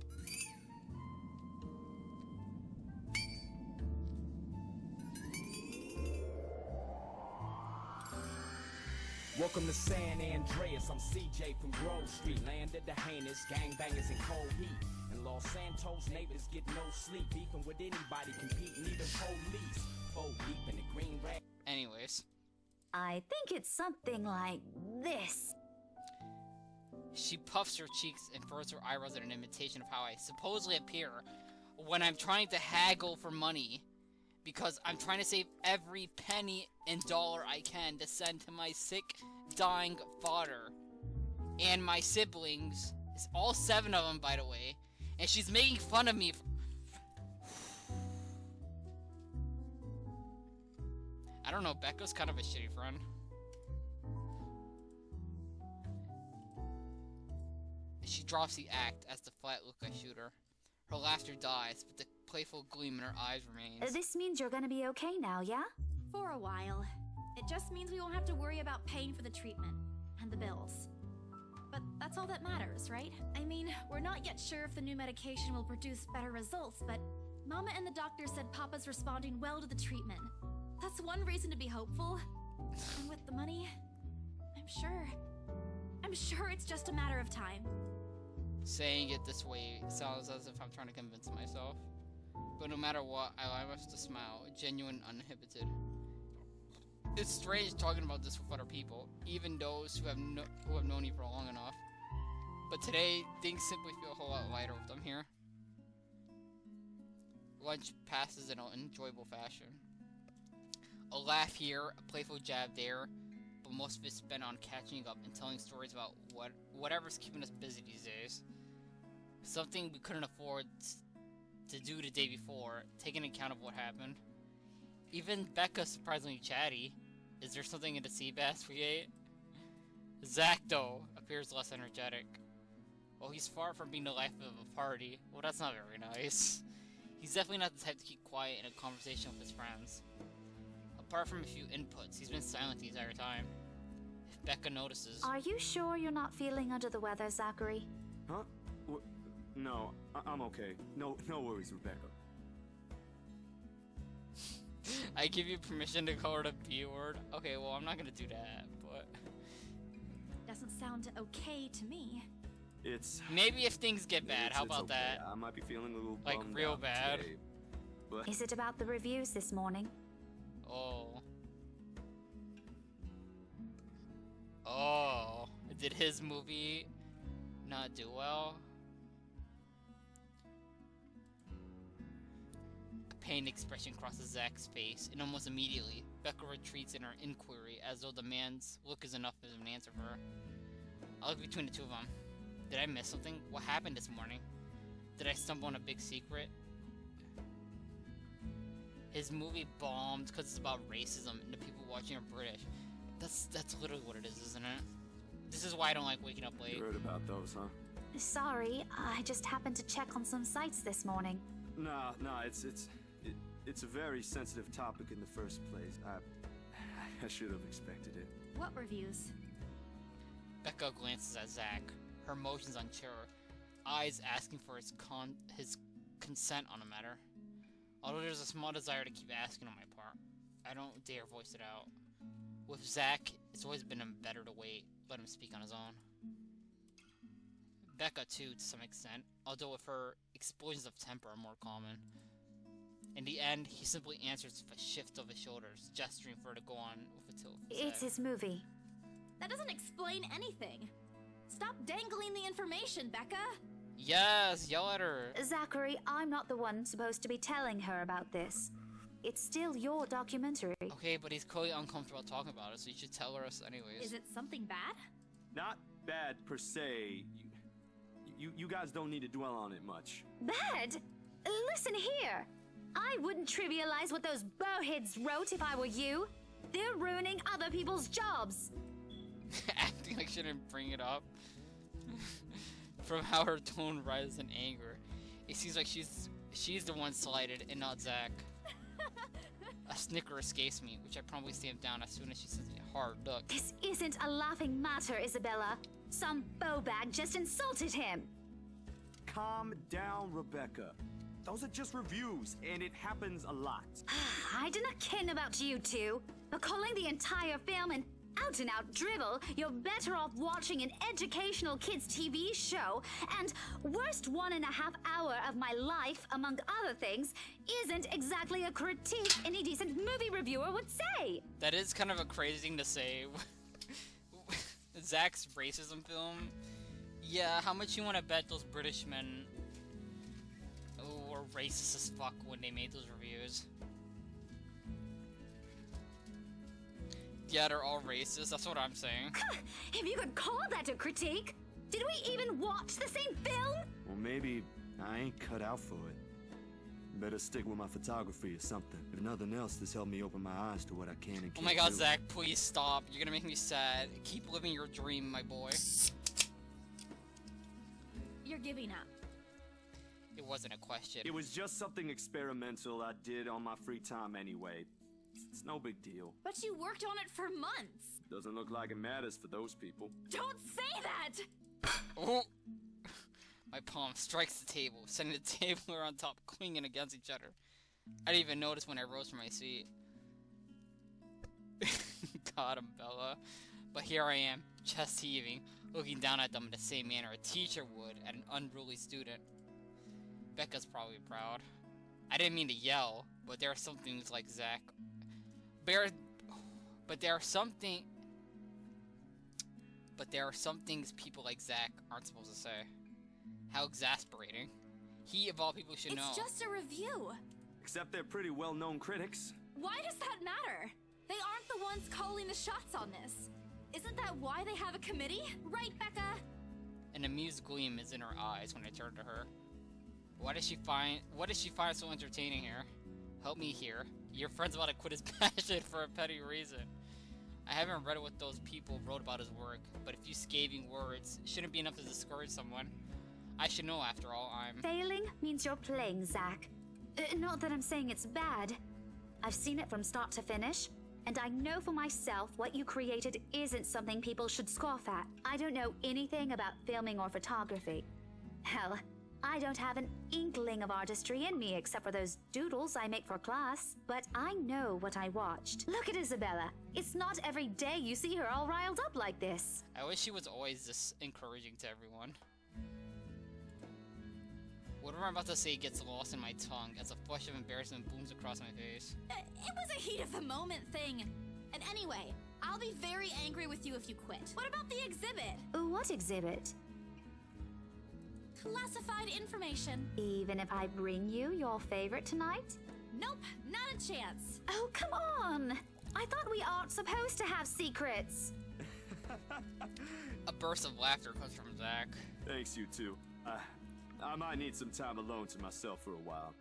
Welcome to San Andreas, I'm CJ from Grove Street. Land of the heinous, gangbangers in cold heat. In Los Santos, neighbors get no sleep. Beefing with anybody, competing, even police. Four deep in the green rag. Anyways. I think it's something like this. She puffs her cheeks and furrows her eyebrows in an imitation of how I supposedly appear when I'm trying to haggle for money. Because I'm trying to save every penny and dollar I can to send to my sick, dying father. And my siblings. It's all 7 of them, by the way. And she's making fun of me. I don't know, Becca's kind of a shitty friend. She drops the act as the flat look I shoot her. Her laughter dies, but the playful gleam in her eyes remains. This means you're gonna be okay now, yeah? For a while. It just means we won't have to worry about paying for the treatment and the bills. But that's all that matters, right? I mean, we're not yet sure if the new medication will produce better results, but Mama and the doctor said Papa's responding well to the treatment. That's one reason to be hopeful. And with the money, I'm sure it's just a matter of time. Saying it this way sounds as if I'm trying to convince myself. But no matter what, I allow myself to smile, genuine, uninhibited. It's strange talking about this with other people, even those who have known you for long enough. But today, things simply feel a whole lot lighter with them here. Lunch passes in an enjoyable fashion. A laugh here, a playful jab there, but most of it spent on catching up and telling stories about whatever's keeping us busy these days. Something we couldn't afford to do the day before, taking account of what happened. Even Becca's surprisingly chatty. Is there something in the sea bass we ate? Zach, though, appears less energetic. Well, he's far from being the life of a party. Well, that's not very nice. He's definitely not the type to keep quiet in a conversation with his friends. Apart from a few inputs, he's been silent the entire time. If Becca notices... Are you sure you're not feeling under the weather, Zachary? Huh? No, I'm okay. No worries, Rebecca. I give you permission to call her the B word? Okay, well, I'm not gonna do that, but... Doesn't sound okay to me. It's... Maybe if things get bad, how about okay. that? I might be feeling a little like, bummed real out bad. today, but... Is it about the reviews this morning? Oh, did his movie not do well? A pained expression crosses Zach's face, and almost immediately, Becca retreats in her inquiry as though the man's look is enough of an answer for her. I look between the two of them. Did I miss something? What happened this morning? Did I stumble on a big secret? His movie bombed because it's about racism and the people watching are British. That's literally what it is, isn't it? This is why I don't like waking up late. You heard about those, huh? Sorry, I just happened to check on some sites this morning. Nah, it's a very sensitive topic in the first place. I should have expected it. What reviews? Becca glances at Zach, her emotions unsure, eyes asking for his consent on a matter. Although there's a small desire to keep asking on my part, I don't dare voice it out. With Zach, it's always been better to wait, let him speak on his own. Becca, too, to some extent, although with her, explosions of temper are more common. In the end, he simply answers with a shift of his shoulders, gesturing for her to go on with a tilt. It's his movie. That doesn't explain anything. Stop dangling the information, Becca! Yes, yell at her! Zachary, I'm not the one supposed to be telling her about this. It's still your documentary. Okay, but he's clearly uncomfortable talking about it, so you should tell us anyways. Is it something bad? Not bad per se. You guys don't need to dwell on it much. Bad? Listen here. I wouldn't trivialize what those bowheads wrote if I were you. They're ruining other people's jobs. Acting like she didn't bring it up. From how her tone rises in anger, it seems like she's the one slighted and not Zach. A snicker escapes me, which I promptly stamp down as soon as she says a hard look. This isn't a laughing matter, Isabella. Some bowbag just insulted him. Calm down, Rebecca. Those are just reviews, and it happens a lot. I do not ken about you two, but calling the entire film an out-and-out drivel, you're better off watching an educational kids' TV show, and worst 1.5 hour of my life, among other things, isn't exactly a critique any decent movie reviewer would say. That is kind of a crazy thing to say. Zach's racism film? Yeah, how much you want to bet those British men were racist as fuck when they made those reviews? Yeah, they're all racist, that's what I'm saying. If you could call that a critique, did we even watch the same film? Well, maybe I ain't cut out for it. Better stick with my photography or something. If nothing else, this helped me open my eyes to what I can and can't Oh my god, do. Zach, please stop. You're gonna make me sad. Keep living your dream, my boy. You're giving up. It wasn't a question. It was just something experimental I did on my free time anyway. It's no big deal. But you worked on it for months. Doesn't look like it matters for those people. Don't say that! Oh! My palm strikes the table, sending the table on top clinging against each other. I didn't even notice when I rose from my seat. Got him, Bella. But here I am, chest heaving, looking down at them in the same manner a teacher would at an unruly student. Becca's probably proud. I didn't mean to yell, but there are some things like Zach. But there are some things people like Zach aren't supposed to say. How exasperating. He, of all people, should know. It's just a review. Except they're pretty well-known critics. Why does that matter? They aren't the ones calling the shots on this. Isn't that why they have a committee? Right, Becca? An amused gleam is in her eyes when I turn to her. What does she find so entertaining here? Help me here. Your friend's about to quit his passion for a petty reason. I haven't read what those people wrote about his work, but a few scathing words shouldn't be enough to discourage someone. I should know, after all. Failing means you're playing, Zach. Not that I'm saying it's bad. I've seen it from start to finish, and I know for myself what you created isn't something people should scoff at. I don't know anything about filming or photography. Hell, I don't have an inkling of artistry in me except for those doodles I make for class, but I know what I watched. Look at Isabella. It's not every day you see her all riled up like this. I wish she was always this encouraging to everyone. Whatever I'm about to say gets lost in my tongue as a flush of embarrassment booms across my face. It was a heat of the moment thing. And anyway, I'll be very angry with you if you quit. What about the exhibit? What exhibit? Classified information. Even if I bring you your favorite tonight? Nope, not a chance. Oh, come on! I thought we aren't supposed to have secrets. A burst of laughter comes from Zach. Thanks, you two. I might need some time alone to myself for a while.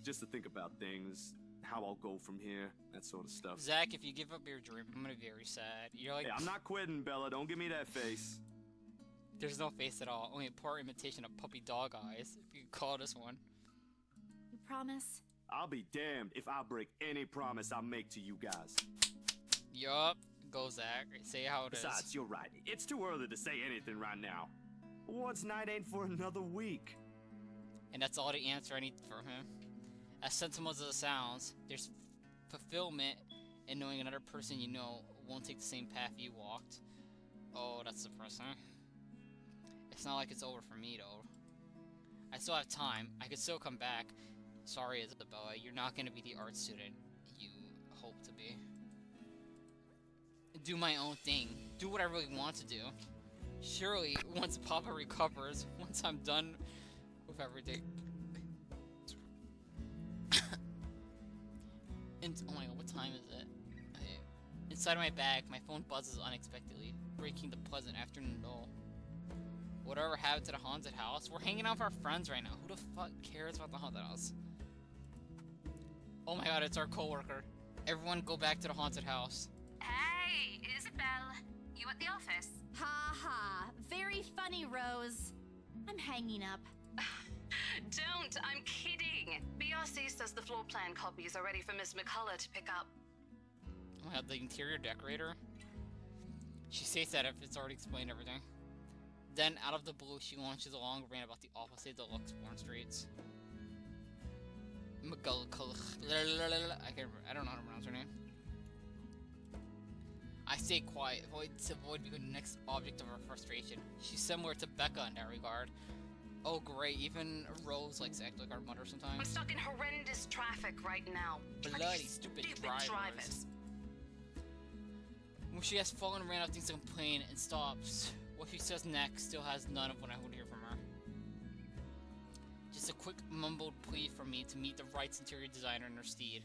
Just to think about things, how I'll go from here, that sort of stuff. Zach, if you give up your dream, I'm gonna be very sad. You're like... Hey, I'm not quitting, Bella. Don't give me that face. There's no face at all, only a poor imitation of puppy dog eyes, if you could call this one. You promise? I'll be damned if I break any promise I make to you guys. Yup. Go, Zach. Say how it is. Besides, you're right. It's too early to say anything right now. Awards night ain't for another week. And that's all the answer I need from him. As sensible as it sounds, there's fulfillment in knowing another person you know won't take the same path you walked. Oh, that's depressing. It's not like it's over for me, though. I still have time. I could still come back. Sorry, Isabella, you're not going to be the art student you hope to be. Do my own thing. Do what I really want to do. Surely, once Papa recovers, once I'm done with everything. And, oh my god, what time is it? Inside of my bag, my phone buzzes unexpectedly, breaking the pleasant afternoon lull. Whatever happened to the haunted house? We're hanging out with our friends right now. Who the fuck cares about the haunted house? Oh my god, it's our coworker. Everyone go back to the haunted house. Hey, Isabel. You at the office? Ha ha. Very funny, Rose. I'm hanging up. Don't, I'm kidding. BRC says the floor plan copies are ready for Miss McCullough to pick up. Oh my god, the interior decorator? She states that if it's already explained everything. Then, out of the blue, she launches a long rant about the opposite deluxe porn streets. I don't know how to pronounce her name. I stay quiet, to avoid becoming the next object of her frustration. She's similar to Becca in that regard. Oh great, even Rose likes to act like our mother sometimes. I'm stuck in horrendous traffic right now. Bloody stupid drivers. When she has fallen ran out things to complain and stops, what she says next still has none of what I would hear from her. Just a quick mumbled plea from me to meet the Wright's interior designer in her steed.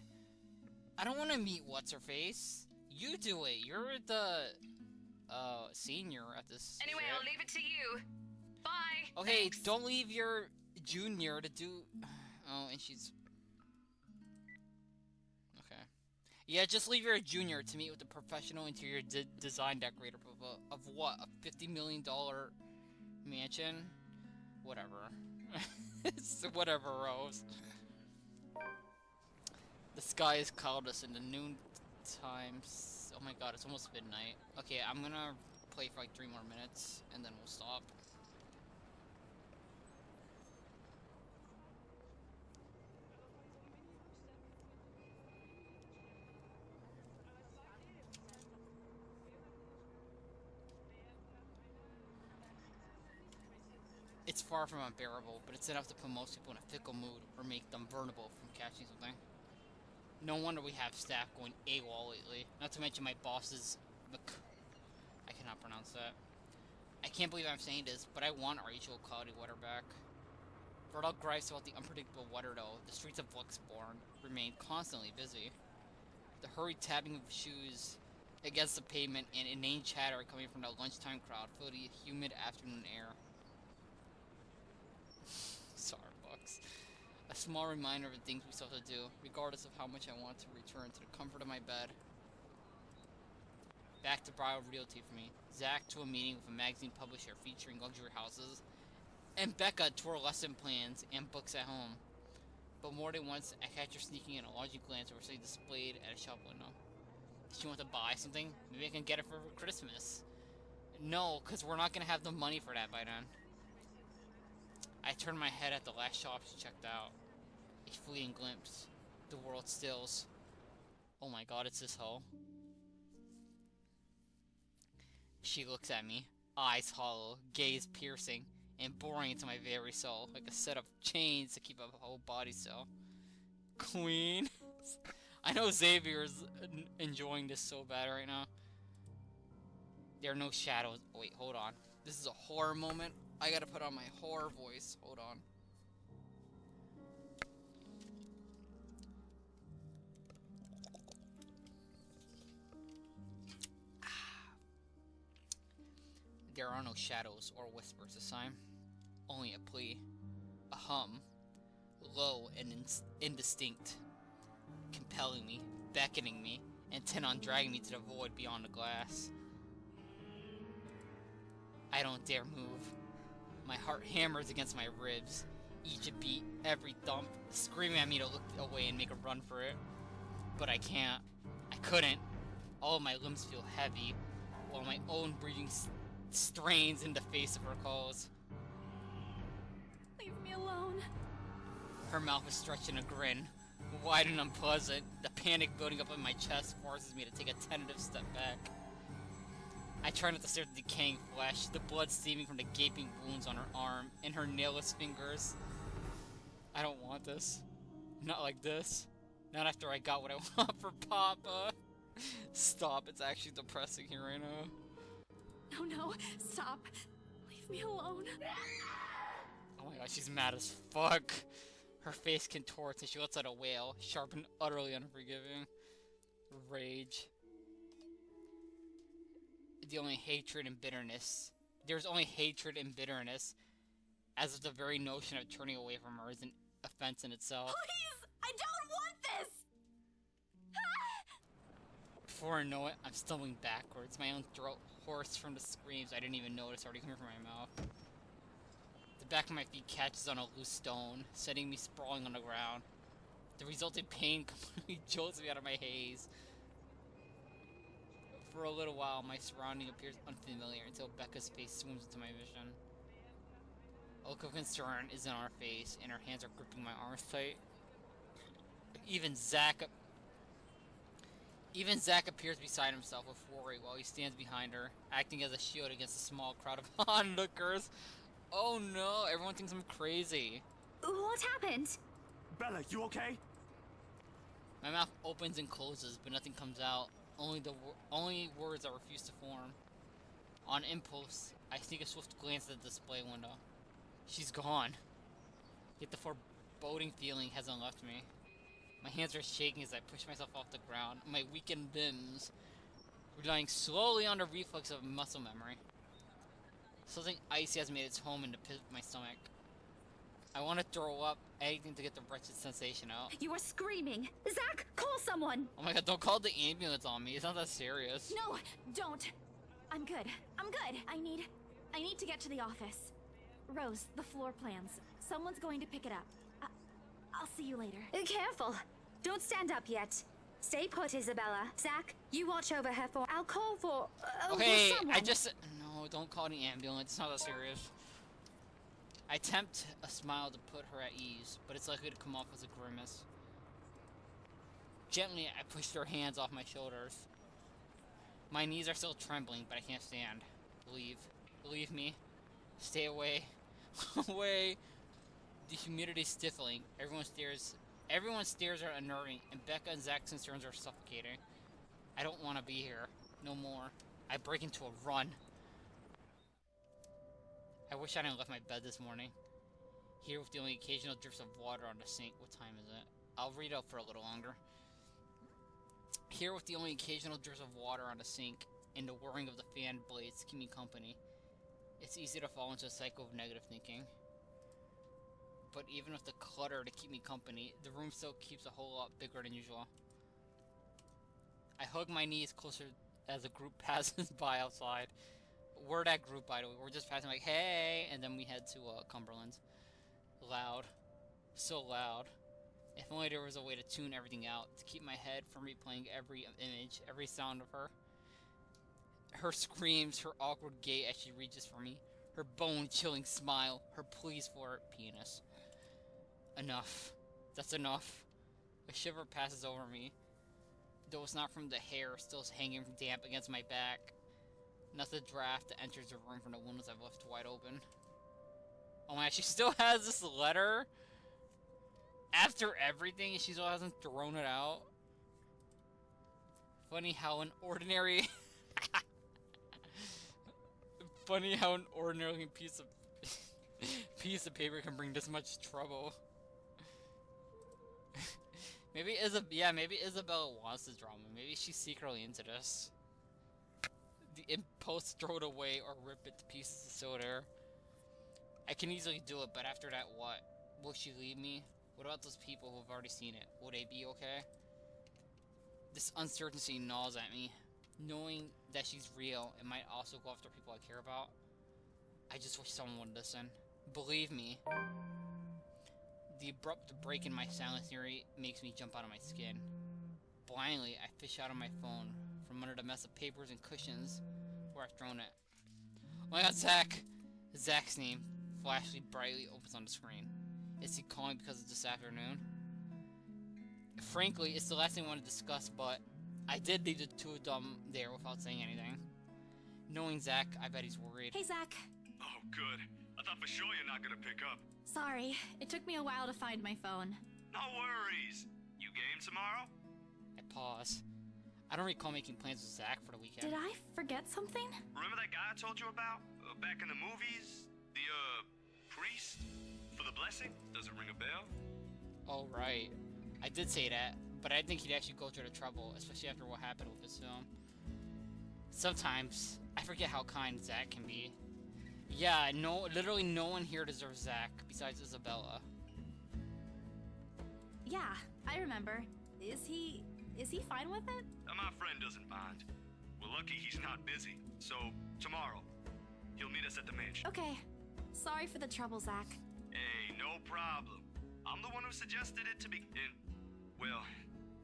I don't want to meet what's-her-face. You do it. You're the, senior at this Anyway, shit. I'll leave it to you. Bye. Okay, Thanks. don't leave your junior to do... Oh, and she's... Okay. Yeah, just leave your junior to meet with the professional interior design decorator of what? A $50 million mansion? Whatever. Whatever, Rose. The sky is cloudless in the noon times. Oh my god, it's almost midnight. Okay, I'm gonna play for like 3 more minutes, and then we'll stop. It's far from unbearable, but it's enough to put most people in a fickle mood or make them vulnerable from catching something. No wonder we have staff going AWOL lately. Not to mention my boss's I cannot pronounce that. I can't believe I'm saying this, but I want our usual quality weather back. For all gripes about the unpredictable weather though, the streets of Luxborn remain constantly busy. The hurried tapping of shoes against the pavement and inane chatter coming from the lunchtime crowd fill the humid afternoon air. Starbucks. A small reminder of the things we still have to do, regardless of how much I want to return to the comfort of my bed. Back to Brio Realty for me. Zach to a meeting with a magazine publisher featuring luxury houses, and Becca to her lesson plans and books at home. But more than once, I catch her sneaking in a longing glance over something displayed at a shop window. Does she want to buy something? Maybe I can get it for Christmas. No, because we're not going to have the money for that by then. I turn my head at the last shop she checked out. A fleeting glimpse. The world stills. Oh my god, it's this hoe. She looks at me, eyes hollow, gaze piercing, and boring into my very soul, like a set of chains to keep a whole body still. Queen? I know Xavier's enjoying this so bad right now. There are no shadows. Oh, wait, hold on. This is a horror moment. I gotta put on my horror voice. Hold on. There are no shadows or whispers this time. Only a plea. A hum. Low and indistinct. Compelling me, beckoning me, intent on dragging me to the void beyond the glass. I don't dare move. My heart hammers against my ribs. Each beat, every thump, screaming at me to look away and make a run for it. But I can't. I couldn't. All of my limbs feel heavy, while my own breathing strains in the face of her calls. Leave me alone. Her mouth is stretched in a grin, wide and unpleasant. The panic building up in my chest forces me to take a tentative step back. I try not to stare at the decaying flesh, the blood steaming from the gaping wounds on her arm and her nailless fingers. I don't want this. Not like this. Not after I got what I want for Papa. Stop, it's actually depressing here right now. No, stop. Leave me alone. Oh my god, she's mad as fuck. Her face contorts and she lets out a wail, sharp and utterly unforgiving. Rage. There's only hatred and bitterness, as if the very notion of turning away from her is an offense in itself. Please! I don't want this! Before I know it, I'm stumbling backwards, my own throat hoarse from the screams I didn't even notice already coming from my mouth. The back of my feet catches on a loose stone, setting me sprawling on the ground. The resulting pain completely jolts me out of my haze. For a little while, my surrounding appears unfamiliar until Becca's face swims into my vision. A look of concern is in our face, and her hands are gripping my arms tight. Even Zach appears beside himself with worry while he stands behind her, acting as a shield against a small crowd of onlookers. Oh no, everyone thinks I'm crazy. What happened? Bella, you okay? My mouth opens and closes, but nothing comes out. Only words that refuse to form. On impulse, I sneak a swift glance at the display window. She's gone. Yet the foreboding feeling hasn't left me. My hands are shaking as I push myself off the ground, my weakened limbs relying slowly on the reflex of muscle memory. Something icy has made its home in the pit of my stomach. I want to throw up, anything to get the wretched sensation out. You are screaming! Zach, call someone! Oh my god, don't call the ambulance on me, it's not that serious. No, don't! I'm good. I need to get to the office. Rose, the floor plans. Someone's going to pick it up. I'll see you later. Careful! Don't stand up yet. Stay put, Isabella. Zach, you watch over her for... I'll call for... Okay, someone. No, don't call the ambulance, it's not that serious. I attempt a smile to put her at ease, but it's likely to come off as a grimace. Gently, I push her hands off my shoulders. My knees are still trembling, but I can't stand. Leave me. Stay away. Away. The humidity's stifling. Everyone's stares are unnerving, and Becca and Zach's concerns are suffocating. I don't want to be here. No more. I break into a run. I wish I hadn't left my bed this morning. Here with the only occasional drips of water on the sink. What time is it? I'll read out for a little longer. Here with the only occasional drips of water on the sink and the whirring of the fan blades to keep me company. It's easy to fall into a cycle of negative thinking. But even with the clutter to keep me company, the room still keeps a whole lot bigger than usual. I hug my knees closer as a group passes by outside. We're that group, by the way. We're just passing like, hey, and then we head to Cumberland's. Loud. So loud. If only there was a way to tune everything out, to keep my head from replaying every image, every sound of her. Her screams, her awkward gait as she reaches for me, her bone-chilling smile, her pleas for her penis. Enough. That's enough. A shiver passes over me, though it's not from the hair still hanging damp against my back. Not the draft that enters the room from the windows I've left wide open. Oh my, she still has this letter? After everything, she still hasn't thrown it out? Funny how an ordinary... Funny how an ordinary piece of paper can bring this much trouble. Maybe Isabella wants this drama. Maybe she's secretly into this. The impulse throw it away or rip it to pieces is still there. I can easily do it, but after that, what? Will she leave me? What about those people who have already seen it? Will they be okay? This uncertainty gnaws at me. Knowing that she's real, it might also go after people I care about. I just wish someone would listen. Believe me. The abrupt break in my silent theory makes me jump out of my skin. Blindly, I fish out of my phone from under the mess of papers and cushions where I've thrown it. Oh my god, Zach! Zach's name flashly brightly opens on the screen. Is he calling because it's this afternoon? Frankly, it's the last thing I want to discuss, but I did leave the two of them there without saying anything. Knowing Zach, I bet he's worried. Hey, Zach. Oh, good. I thought for sure you're not gonna pick up. Sorry, it took me a while to find my phone. No worries. You game tomorrow? I pause. I don't recall making plans with Zach for the weekend. Did I forget something? Remember that guy I told you about? Back in the movies? The, priest? For the blessing? Does it ring a bell? Oh, right. I did say that, but I didn't think he'd actually go through the trouble, especially after what happened with this film. Sometimes, I forget how kind Zach can be. Yeah, literally no one here deserves Zach, besides Isabella. Yeah, I remember. Is he fine with it? My friend doesn't mind. We're lucky he's not busy, so tomorrow, he'll meet us at the mansion. Okay. Sorry for the trouble, Zach. Hey, no problem. I'm the one who suggested it to begin. Well,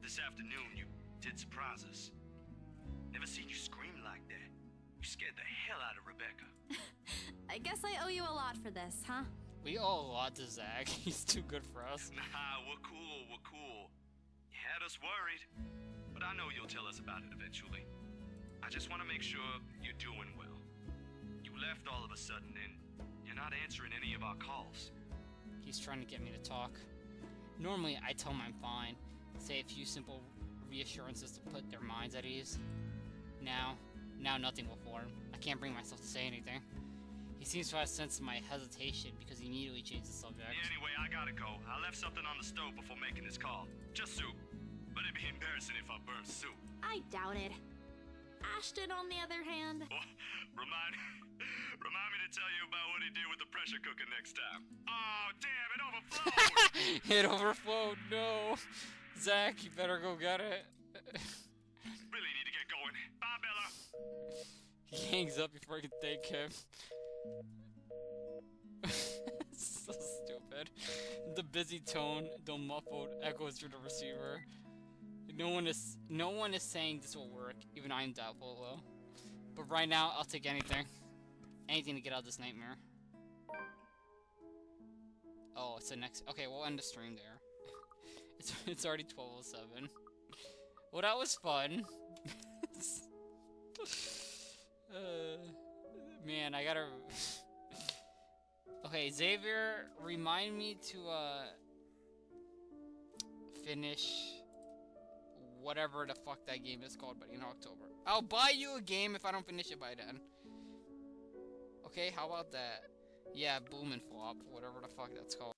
this afternoon you did surprise us. Never seen you scream like that. You scared the hell out of Rebecca. I guess I owe you a lot for this, huh? We owe a lot to Zach. He's too good for us. Nah, we're cool. You had us worried. But I know you'll tell us about it eventually. I just want to make sure you're doing well. You left all of a sudden and you're not answering any of our calls. He's trying to get me to talk. Normally, I tell him I'm fine. Say a few simple reassurances to put their minds at ease. Now nothing will form. I can't bring myself to say anything. He seems to have sensed my hesitation because he immediately changed the subject. Yeah, anyway, I gotta go. I left something on the stove before making this call. Just soup. But it'd be embarrassing if I burned soup. I doubt it. Ashton, on the other hand... Oh, remind me to tell you about what he did with the pressure cooker next time. Oh, damn, it overflowed! It overflowed, no. Zach, you better go get it. Really need to get going. Bye, Bella. He hangs up before I can thank him. So stupid. The busy tone, though muffled, echoes through the receiver. No one is saying this will work, even I am doubtful it will. But right now, I'll take anything. Anything to get out of this nightmare. Oh, it's the next... Okay, we'll end the stream there. It's already 12:07. Well, that was fun. Man, I gotta... Oh Okay, Xavier, remind me to finish whatever the fuck that game is called, but in October. I'll buy you a game if I don't finish it by then. Okay, how about that? Yeah, Boom and Flop, whatever the fuck that's called.